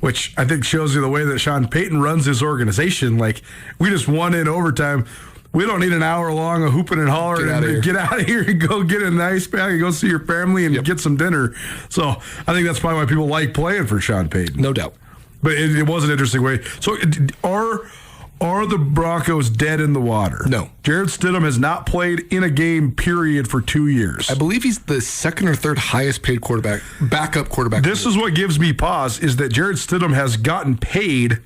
Which I think shows you the way that Sean Payton runs his organization. Like, we just won in overtime. We don't need an hour long of hooping and hollering. Get out of here and go get a nice bag and go see your family and get some dinner. So I think that's probably why people like playing for Sean Payton. No doubt. But it was an interesting way. So are the Broncos dead in the water? No. Jarrett Stidham has not played in a game, period, for 2 years. I believe he's the second or third highest paid backup quarterback. This is what gives me pause, is that Jarrett Stidham has gotten paid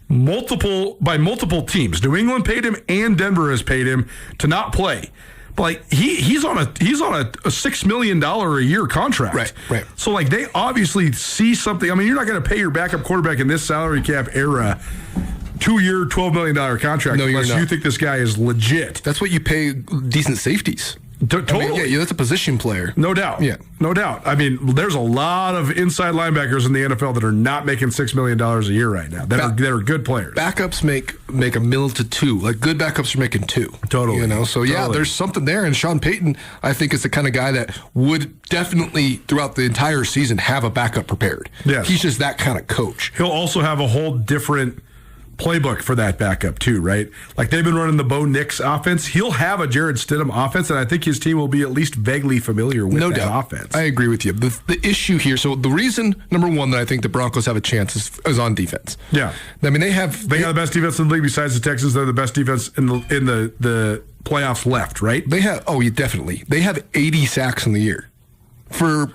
by multiple teams. New England paid him and Denver has paid him to not play. But like he's on a $6 million a year contract. Right. So like they obviously see something. I mean, you're not going to pay your backup quarterback in this salary cap era 2-year, $12 million contract unless you think this guy is legit. That's what you pay decent safeties. Totally. I mean, that's a position player. No doubt. Yeah. No doubt. I mean, there's a lot of inside linebackers in the NFL that are not making $6 million a year right now that are good players. Backups make $1 million to $2 million. Like, good backups are making $2 million. Totally. You know, so yeah, there's something there. And Sean Payton, I think, is the kind of guy that would definitely, throughout the entire season, have a backup prepared. Yes. He's just that kind of coach. He'll also have a whole different playbook for that backup too, right? Like they've been running the Bo Nix offense. He'll have a Jared Stidham offense, and I think his team will be at least vaguely familiar with that offense. I agree with you. The issue here, so the reason, number one, that I think the Broncos have a chance is on defense. Yeah. I mean, they got the best defense in the league besides the Texans. They're the best defense in the playoffs left, right? They have, definitely. They have 80 sacks in the year. For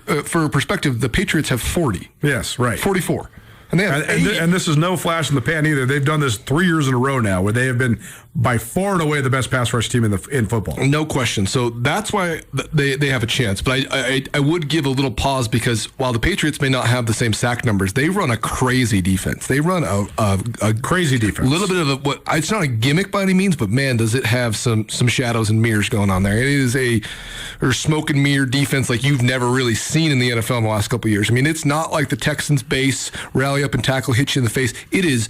perspective, the Patriots have 40. Yes, right. 44. And, and this is no flash in the pan either. They've done this 3 years in a row now, where they have been by far and away the best pass rush team in football. No question. So that's why they have a chance. But I would give a little pause, because while the Patriots may not have the same sack numbers, they run a crazy defense. They run a crazy defense. A little bit of it's not a gimmick by any means, but man, does it have some shadows and mirrors going on there. It is a smoke and mirror defense like you've never really seen in the NFL in the last couple of years. I mean, it's not like the Texans base, rally up and tackle, hit you in the face. It is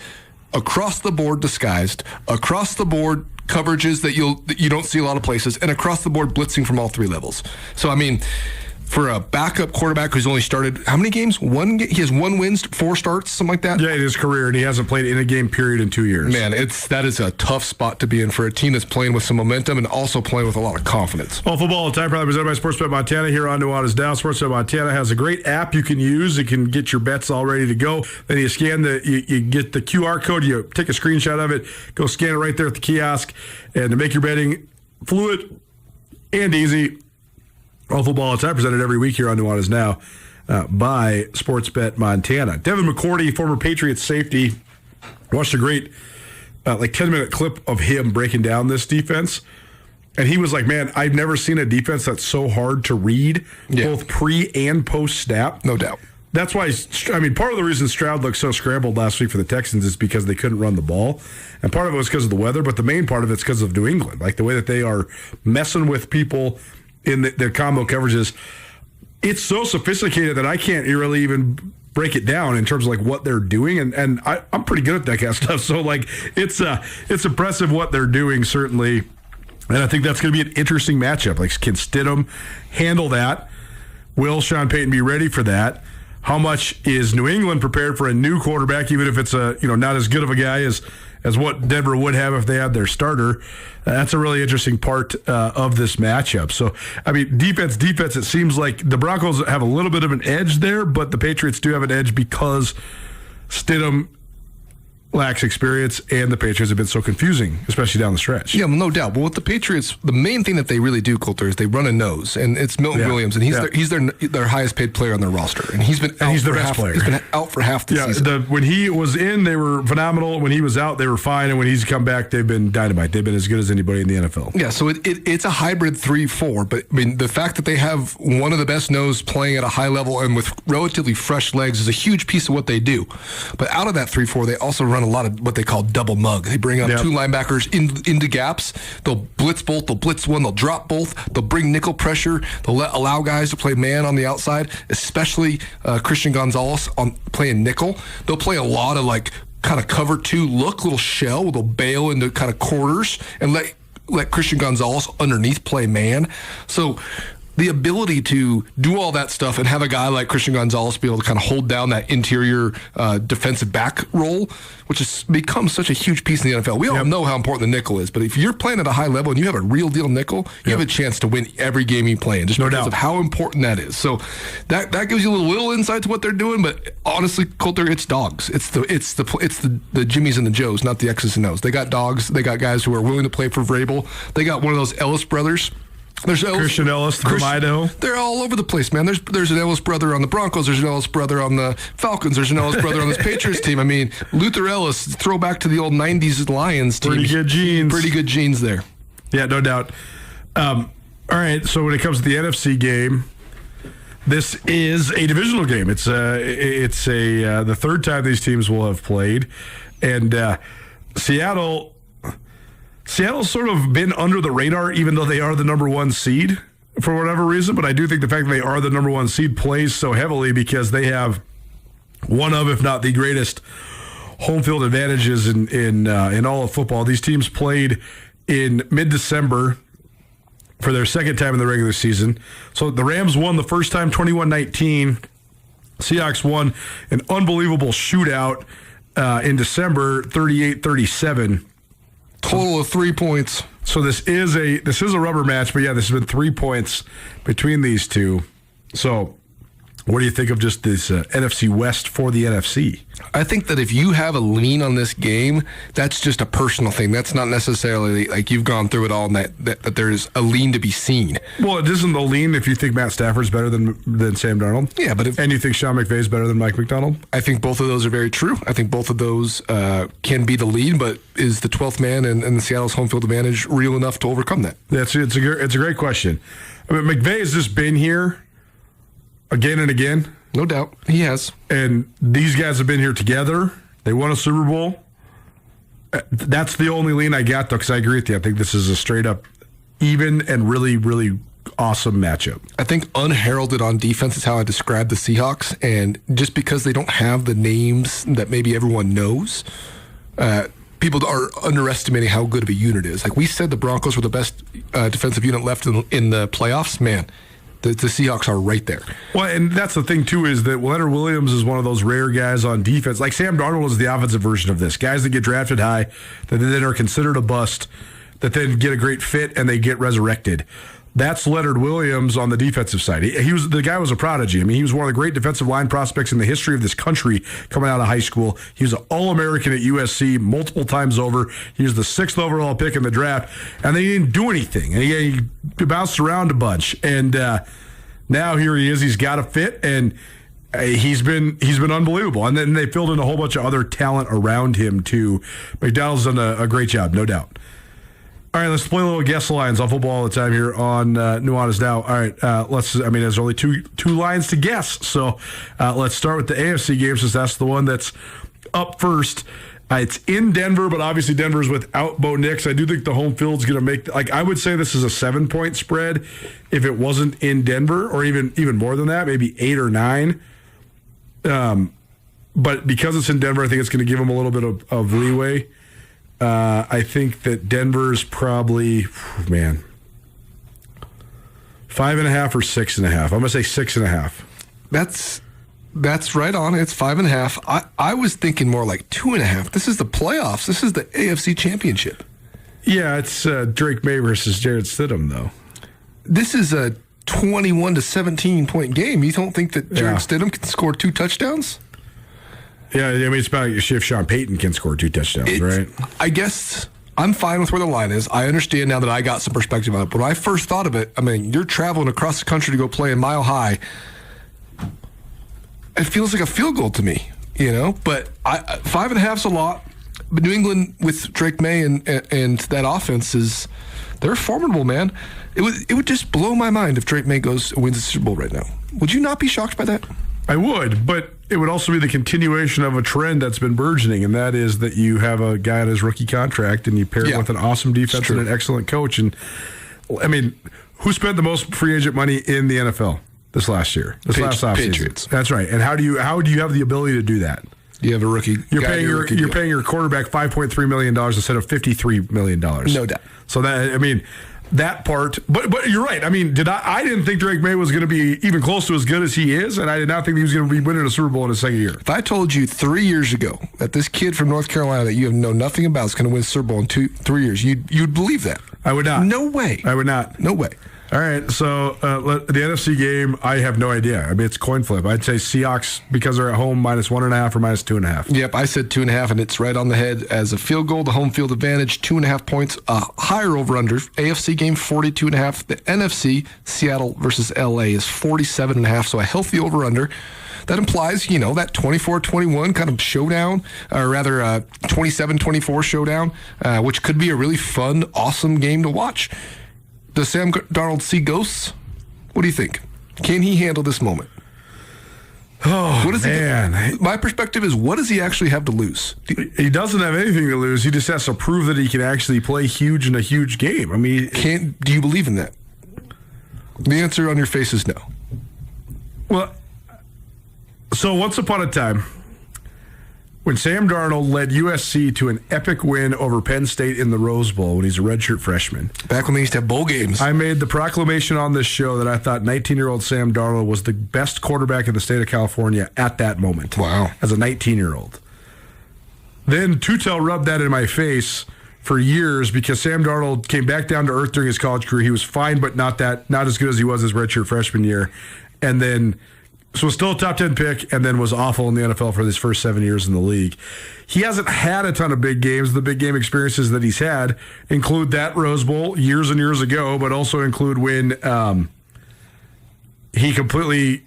across the board disguised, across the board coverages that you don't see a lot of places, and across the board blitzing from all three levels. So, I mean, for a backup quarterback who's only started how many games? He has 1 win, 4 starts, something like that. Yeah, in his career, and he hasn't played in a game period in 2 years. Man, that is a tough spot to be in for a team that's playing with some momentum and also playing with a lot of confidence. Well, football all the time, probably presented by Sportsbet Montana here on Nuanez Now. Sportsbet Montana has a great app you can use. It can get your bets all ready to go. Then you scan you get the QR code, you take a screenshot of it, go scan it right there at the kiosk, and to make your betting fluid and easy. All football all the time, presented every week here on Nuanez Now by Sportsbet Montana. Devin McCourty, former Patriots safety, watched a great 10-minute clip of him breaking down this defense. And he was like, man, I've never seen a defense that's so hard to read, both pre and post snap. No doubt. That's why, part of the reason Stroud looked so scrambled last week for the Texans is because they couldn't run the ball. And part of it was because of the weather, but the main part of it's because of New England. Like the way that they are messing with people in their combo coverages, it's so sophisticated that I can't really even break it down in terms of like what they're doing, and I'm pretty good at that kind of stuff. So like it's impressive what they're doing, certainly, and I think that's going to be an interesting matchup. Like, can Stidham handle that? Will Sean Payton be ready for that? How much is New England prepared for a new quarterback, even if it's not as good of a guy as what Denver would have if they had their starter? That's a really interesting part of this matchup. So, defense, it seems like the Broncos have a little bit of an edge there, but the Patriots do have an edge because Stidham lacks experience, and the Patriots have been so confusing, especially down the stretch. Yeah, no doubt. But with the Patriots, the main thing that they really do, Coulter, is they run a nose, and it's Milton Williams, and he's their highest paid player on their roster, and he's been out for half. He's been out for half the season. When he was in, they were phenomenal. When he was out, they were fine, and when he's come back, they've been dynamite. They've been as good as anybody in the NFL. Yeah, so it's a hybrid 3-4, but the fact that they have one of the best nose playing at a high level and with relatively fresh legs is a huge piece of what they do. But out of that 3-4, they also run a lot of what they call double mug. They bring up 2 linebackers into gaps. They'll blitz both. They'll blitz one. They'll drop both. They'll bring nickel pressure. They'll allow guys to play man on the outside, especially Christian Gonzalez on playing nickel. They'll play a lot of kind of cover 2 look, little shell. They'll bail into kind of quarters and let Christian Gonzalez underneath play man. So the ability to do all that stuff and have a guy like Christian Gonzalez be able to kind of hold down that interior defensive back role, which has become such a huge piece in the NFL. We all know how important the nickel is, but if you're playing at a high level and you have a real deal nickel, you have a chance to win every game you play in, just because of how important that is. So that gives you a little insight to what they're doing, but honestly, Coulter, it's dogs. It's the Jimmies and the Joes, not the X's and O's. They got dogs. They got guys who are willing to play for Vrabel. They got one of those Ellis brothers. There's Christian Ellis from Idaho. They're all over the place, man. There's an Ellis brother on the Broncos. There's an Ellis brother on the Falcons. There's an Ellis brother on this Patriots team. Luther Ellis, throwback to the old 90s Lions team. Pretty good genes there. Yeah, no doubt. All right, so when it comes to the NFC game, this is a divisional game. It's the third time these teams will have played. And Seattle's sort of been under the radar, even though they are the number 1 seed for whatever reason. But I do think the fact that they are the number 1 seed plays so heavily because they have one of, if not the greatest, home field advantages in all of football. These teams played in mid-December for their second time in the regular season. So the Rams won the first time, 21-19. Seahawks won an unbelievable shootout in December, 38-37. Total of 3 points. So this is a rubber match, but yeah, this has been 3 points between these two. So what do you think of just this NFC West for the NFC? I think that if you have a lean on this game, that's just a personal thing. That's not necessarily like you've gone through it all and that there's a lean to be seen. Well, it isn't the lean if you think Matt Stafford's better than Sam Darnold. Yeah, but and you think Sean McVay's better than Mike McDonald? I think both of those are very true. I think both of those can be the lead, but is the 12th man and Seattle's home field advantage real enough to overcome that? It's a great question. I mean, McVay has just been here again and again. No doubt. He has. And these guys have been here together. They won a Super Bowl. That's the only lean I got, though, because I agree with you. I think this is a straight-up even and really, really awesome matchup. I think unheralded on defense is how I describe the Seahawks. And just because they don't have the names that maybe everyone knows, people are underestimating how good of a unit it is. Like we said, the Broncos were the best defensive unit left in the playoffs. Man, the Seahawks are right there. Well, and that's the thing, too, is that Leonard Williams is one of those rare guys on defense. Like Sam Darnold is the offensive version of this. Guys that get drafted high, that then are considered a bust, that then get a great fit and they get resurrected. That's Leonard Williams on the defensive side. The guy was a prodigy. I mean, he was one of the great defensive line prospects in the history of this country coming out of high school. He was an All-American at USC multiple times over. He was the 6th overall pick in the draft, and they didn't do anything. And he bounced around a bunch, and now here he is. He's got a fit, and he's been unbelievable. And then they filled in a whole bunch of other talent around him too. McDonald's done a great job, no doubt. All right, let's play a little guess lines on football all the time here on Nuanez Now. All right, there's only two lines to guess, so let's start with the AFC game since that's the one that's up first. It's in Denver, but obviously Denver's without Bo Nix. I do think the home field's going to make, I would say this is a 7-point spread if it wasn't in Denver, or even more than that, maybe 8 or 9. But because it's in Denver, I think it's going to give them a little bit of leeway. I think that Denver's probably, 5.5 or 6.5. I'm going to say 6.5. That's right on. It's 5.5. I was thinking more like 2.5. This is the playoffs. This is the AFC Championship. Yeah, it's Drake May versus Jared Stidham, though. This is a 21 to 17 point game. You don't think that Jared Stidham can score 2 touchdowns? Yeah, I mean, it's about if Sean Payton can score 2 touchdowns, right? I guess I'm fine with where the line is. I understand now that I got some perspective on it. But when I first thought of it, I mean, you're traveling across the country to go play in Mile High. It feels like a field goal to me, But 5.5's a lot. But New England with Drake May and that offense they're formidable, man. It would just blow my mind if Drake May wins the Super Bowl right now. Would you not be shocked by that? I would, but it would also be the continuation of a trend that's been burgeoning, and that is that you have a guy on his rookie contract and you pair it with an awesome defense and an excellent coach. And I mean, who spent the most free agent money in the NFL this last year? Last offseason? Patriots. That's right. And how do you have the ability to do that? You have a rookie. You're paying your quarterback $5.3 million instead of $53 million. No doubt. So that part, but you're right. I mean, I didn't think Drake May was going to be even close to as good as he is, and I did not think he was going to be winning a Super Bowl in his second year. If I told you 3 years ago that this kid from North Carolina that you know nothing about is going to win a Super Bowl in 3 years, you'd believe that. I would not. No way. I would not. No way. All right, so the NFC game, I have no idea. I mean, it's coin flip. I'd say Seahawks, because they're at home, -1.5 or -2.5. Yep, I said 2.5, and it's right on the head as a field goal. The home field advantage, 2.5 points, higher over/under. AFC game, 42.5. The NFC, Seattle versus LA, is 47.5, so a healthy over/under. That implies, that 24-21 kind of showdown, or rather 27-24 showdown, which could be a really fun, awesome game to watch. Does Sam Darnold see ghosts? What do you think? Can he handle this moment? Oh, man. My perspective is, what does he actually have to lose? He doesn't have anything to lose. He just has to prove that he can actually play huge in a huge game. I mean, do you believe in that? The answer on your face is no. Well, so once upon a time, when Sam Darnold led USC to an epic win over Penn State in the Rose Bowl when he's a redshirt freshman. Back when they used to have bowl games. I made the proclamation on this show that I thought 19-year-old Sam Darnold was the best quarterback in the state of California at that moment. Wow. As a 19-year-old. Then Tutel rubbed that in my face for years because Sam Darnold came back down to earth during his college career. He was fine, but not as good as he was his redshirt freshman year. And then, so still a top 10 pick, and then was awful in the NFL for his first 7 years in the league. He hasn't had a ton of big games. The big game experiences that he's had include that Rose Bowl years and years ago, but also include when he completely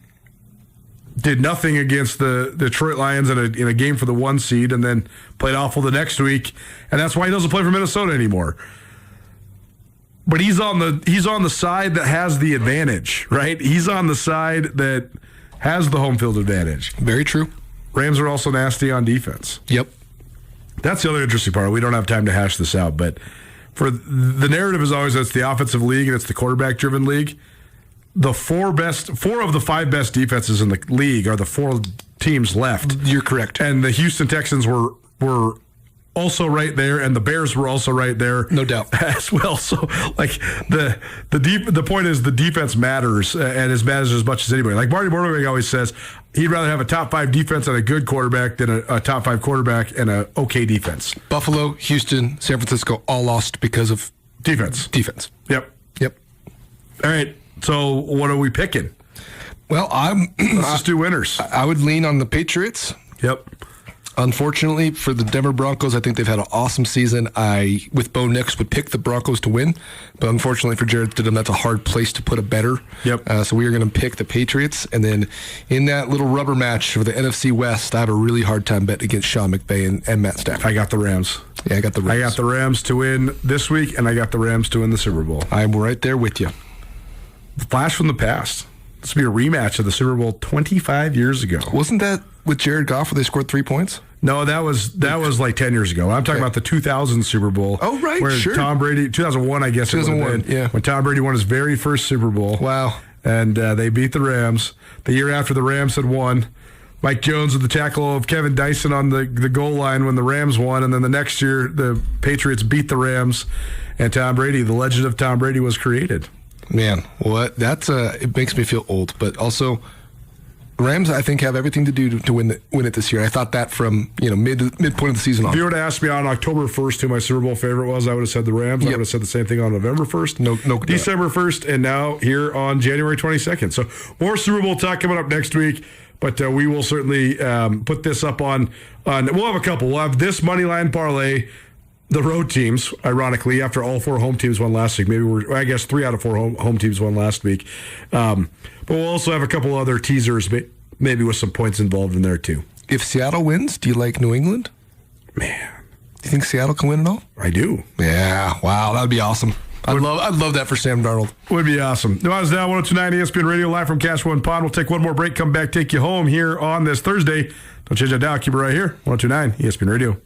did nothing against the Detroit Lions in a game for the 1 seed, and then played awful the next week, and that's why he doesn't play for Minnesota anymore. But he's on the side that has the advantage, right? He's on the side that has the home field advantage. Very true. Rams are also nasty on defense. Yep. That's the other interesting part. We don't have time to hash this out, but for the narrative is always that it's the offensive league and it's the quarterback-driven league. The four of the 5 best defenses in the league are the 4 teams left. You're correct. And the Houston Texans were also right there, and the Bears were also right there, no doubt, as well. So, like the point is the defense matters, and it matters as much as anybody. Like Marty Morningweg always says, he'd rather have a top 5 defense and a good quarterback than a top 5 quarterback and a okay defense. Buffalo, Houston, San Francisco all lost because of defense. Yep. All right. So what are we picking? Well, let's just do winners. I would lean on the Patriots. Yep. Unfortunately for the Denver Broncos, I think they've had an awesome season. I, with Bo Nix, would pick the Broncos to win, but unfortunately for Jared Stidham, that's a hard place to put a better. Yep. So we are going to pick the Patriots, and then in that little rubber match for the NFC West, I have a really hard time betting against Sean McVay and Matt Stafford. I got the Rams. Yeah, I got the Rams. I got the Rams to win this week, and I got the Rams to win the Super Bowl. I'm right there with you. Flash from the past. This will be a rematch of the Super Bowl 25 years ago. Wasn't that with Jared Goff where they scored 3 points? No, that was like 10 years ago. I'm talking about the 2000 Super Bowl. Oh, right, where sure. Tom Brady, 2001, I guess 2001, yeah. When Tom Brady won his very first Super Bowl. Wow. And they beat the Rams. The year after the Rams had won, Mike Jones with the tackle of Kevin Dyson on the goal line when the Rams won. And then the next year, the Patriots beat the Rams. And Tom Brady, the legend of Tom Brady, was created. Man, what? That's it makes me feel old, but also Rams, I think, have everything to do to win it this year. I thought that from midpoint of the season on. If you were to ask me on October 1st who my Super Bowl favorite was, I would have said the Rams. Yep. I would have said the same thing on November 1st, no, December 1st, and now here on January 22nd. So more Super Bowl talk coming up next week, but we will certainly put this up on. We'll have a couple. We'll have this Moneyline Parlay. The road teams, ironically, after all 4 home teams won last week. I guess 3 out of 4 home teams won last week. But we'll also have a couple other teasers, maybe with some points involved in there, too. If Seattle wins, do you like New England? Man. Do you think Seattle can win it all? I do. Yeah. Wow. That would be awesome. I'd love that for Sam Darnold. Would be awesome. Nuanez Now, 102.9 ESPN Radio, live from Cash One Pond. We'll take one more break, come back, take you home here on this Thursday. Don't change that dial. Keep it right here. 102.9 ESPN Radio.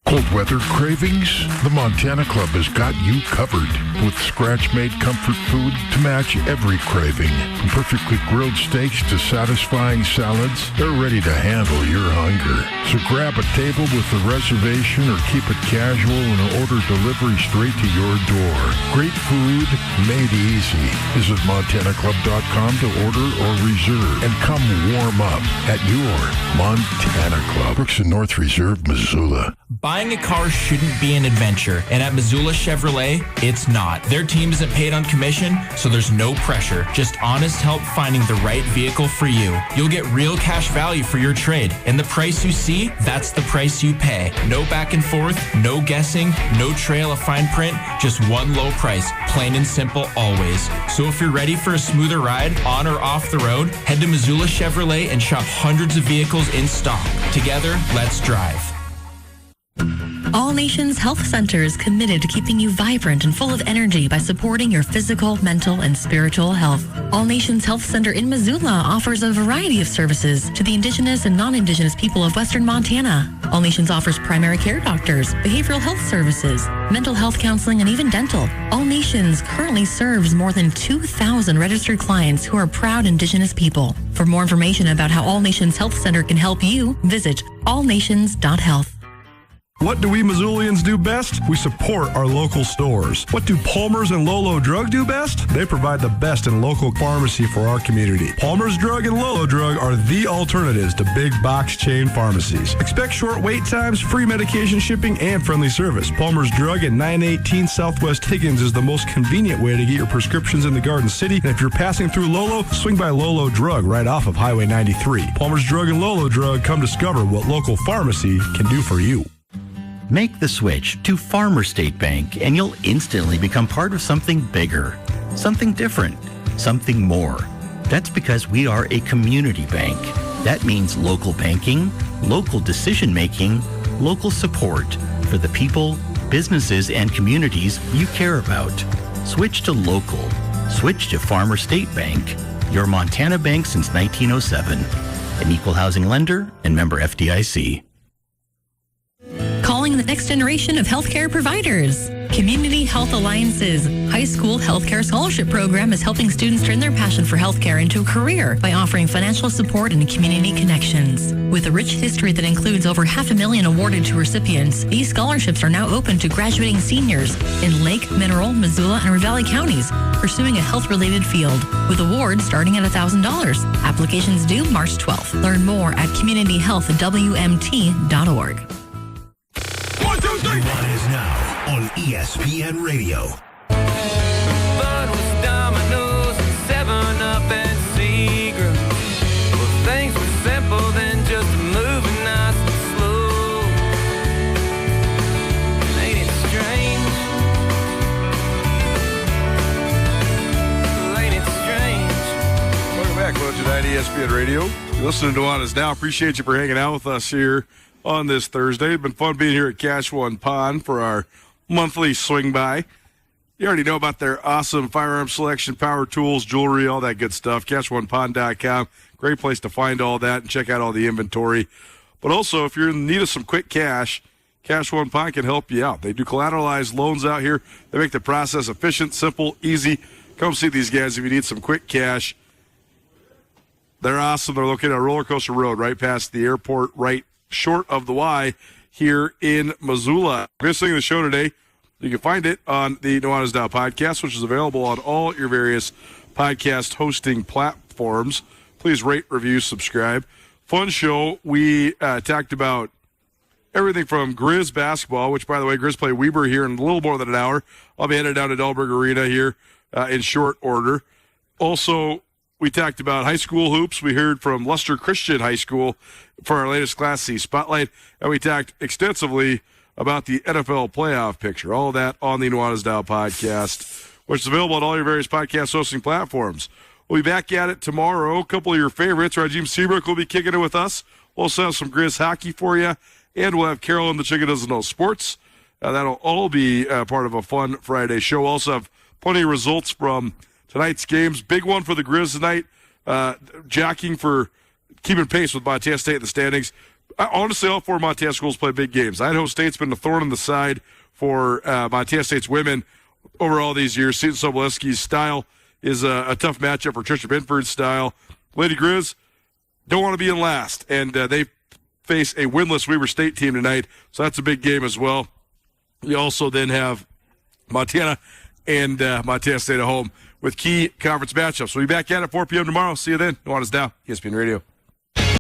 Cold weather cravings? The Montana Club has got you covered with scratch-made comfort food to match every craving. From perfectly grilled steaks to satisfying salads, they're ready to handle your hunger. So grab a table with a reservation or keep it casual and order delivery straight to your door. Great food made easy. Visit MontanaClub.com to order or reserve and come warm up at your Montana Club. Brooks and North Reserve, Missoula. Buying a car shouldn't be an adventure, and at Missoula Chevrolet, it's not. Their team isn't paid on commission, so there's no pressure. Just honest help finding the right vehicle for you. You'll get real cash value for your trade, and the price you see, that's the price you pay. No back and forth, no guessing, no trail of fine print, just one low price, plain and simple always. So if you're ready for a smoother ride, on or off the road, head to Missoula Chevrolet and shop hundreds of vehicles in stock. Together, let's drive. All Nations Health Center is committed to keeping you vibrant and full of energy by supporting your physical, mental, and spiritual health. All Nations Health Center in Missoula offers a variety of services to the Indigenous and non-Indigenous people of Western Montana. All Nations offers primary care doctors, behavioral health services, mental health counseling, and even dental. All Nations currently serves more than 2,000 registered clients who are proud Indigenous people. For more information about how All Nations Health Center can help you, visit allnations.health. What do we Missoulians do best? We support our local stores. What do Palmer's and Lolo Drug do best? They provide the best in local pharmacy for our community. Palmer's Drug and Lolo Drug are the alternatives to big box chain pharmacies. Expect short wait times, free medication shipping, and friendly service. Palmer's Drug at 918 Southwest Higgins is the most convenient way to get your prescriptions in the Garden City. And if you're passing through Lolo, swing by Lolo Drug right off of Highway 93. Palmer's Drug and Lolo Drug, come discover what local pharmacy can do for you. Make the switch to Farmer State Bank and you'll instantly become part of something bigger, something different, something more. That's because we are a community bank. That means local banking, local decision making, local support for the people, businesses, and communities you care about. Switch to local. Switch to Farmer State Bank, your Montana bank since 1907. An equal housing lender and member FDIC. Calling the next generation of healthcare providers. Community Health Alliance's High School Healthcare Scholarship Program is helping students turn their passion for healthcare into a career by offering financial support and community connections. With a rich history that includes over $500,000 awarded to recipients, these scholarships are now open to graduating seniors in Lake, Mineral, Missoula, and Ravalli counties pursuing a health-related field, with awards starting at $1,000. Applications due March 12th. Learn more at communityhealthwmt.org. Nuanez Now on ESPN Radio. Fun with dominoes and 7-Up and Seagram. Well, things were simple then, just moving nice and slow. Ain't it strange? Ain't it strange? Welcome back, 109 ESPN Radio. You're listening to Nuanez Now. Appreciate you for hanging out with us here on this Thursday. It's been fun being here at Cash One Pond for our monthly swing by. You already know about their awesome firearm selection, power tools, jewelry, all that good stuff. CashOnePond.com. Great place to find all that and check out all the inventory. But also, if you're in need of some quick cash, Cash One Pond can help you out. They do collateralized loans out here. They make the process efficient, simple, easy. Come see these guys if you need some quick cash. They're awesome. They're located on Roller Coaster Road, right past the airport, right short of the Y here in Missoula. Missing the show today, you can find it on the Nuanez Now podcast, which is available on all your various podcast hosting platforms. Please rate, review, subscribe. Fun show. We talked about everything from Grizz basketball, which, by the way, Grizz play Weber here in a little more than an hour. I'll be headed down to Dahlberg Arena here in short order. Also, we talked about high school hoops. We heard from Luster Christian High School for our latest Class C Spotlight. And we talked extensively about the NFL playoff picture. All of that on the Nuanez Now podcast, which is available on all your various podcast hosting platforms. We'll be back at it tomorrow. A couple of your favorites. Rajim Seabrook will be kicking it with us. We'll also have some Grizz hockey for you. And we'll have Carolyn the Chicken Doesn't Know Sports. That'll all be part of a fun Friday show. We'll also have plenty of results from tonight's games. Big one for the Grizz tonight. Jockeying for keeping pace with Montana State in the standings. Honestly, all four Montana schools play big games. Idaho State's been a thorn in the side for Montana State's women over all these years. Seton Sobolewski's style is a tough matchup for Trisha Binford's style. Lady Grizz don't want to be in last, and they face a winless Weber State team tonight, so that's a big game as well. You also then have Montana and Montana State at home with key conference matchups. We'll be back at it 4 p.m. tomorrow. See you then. Nuanez Now, ESPN Radio.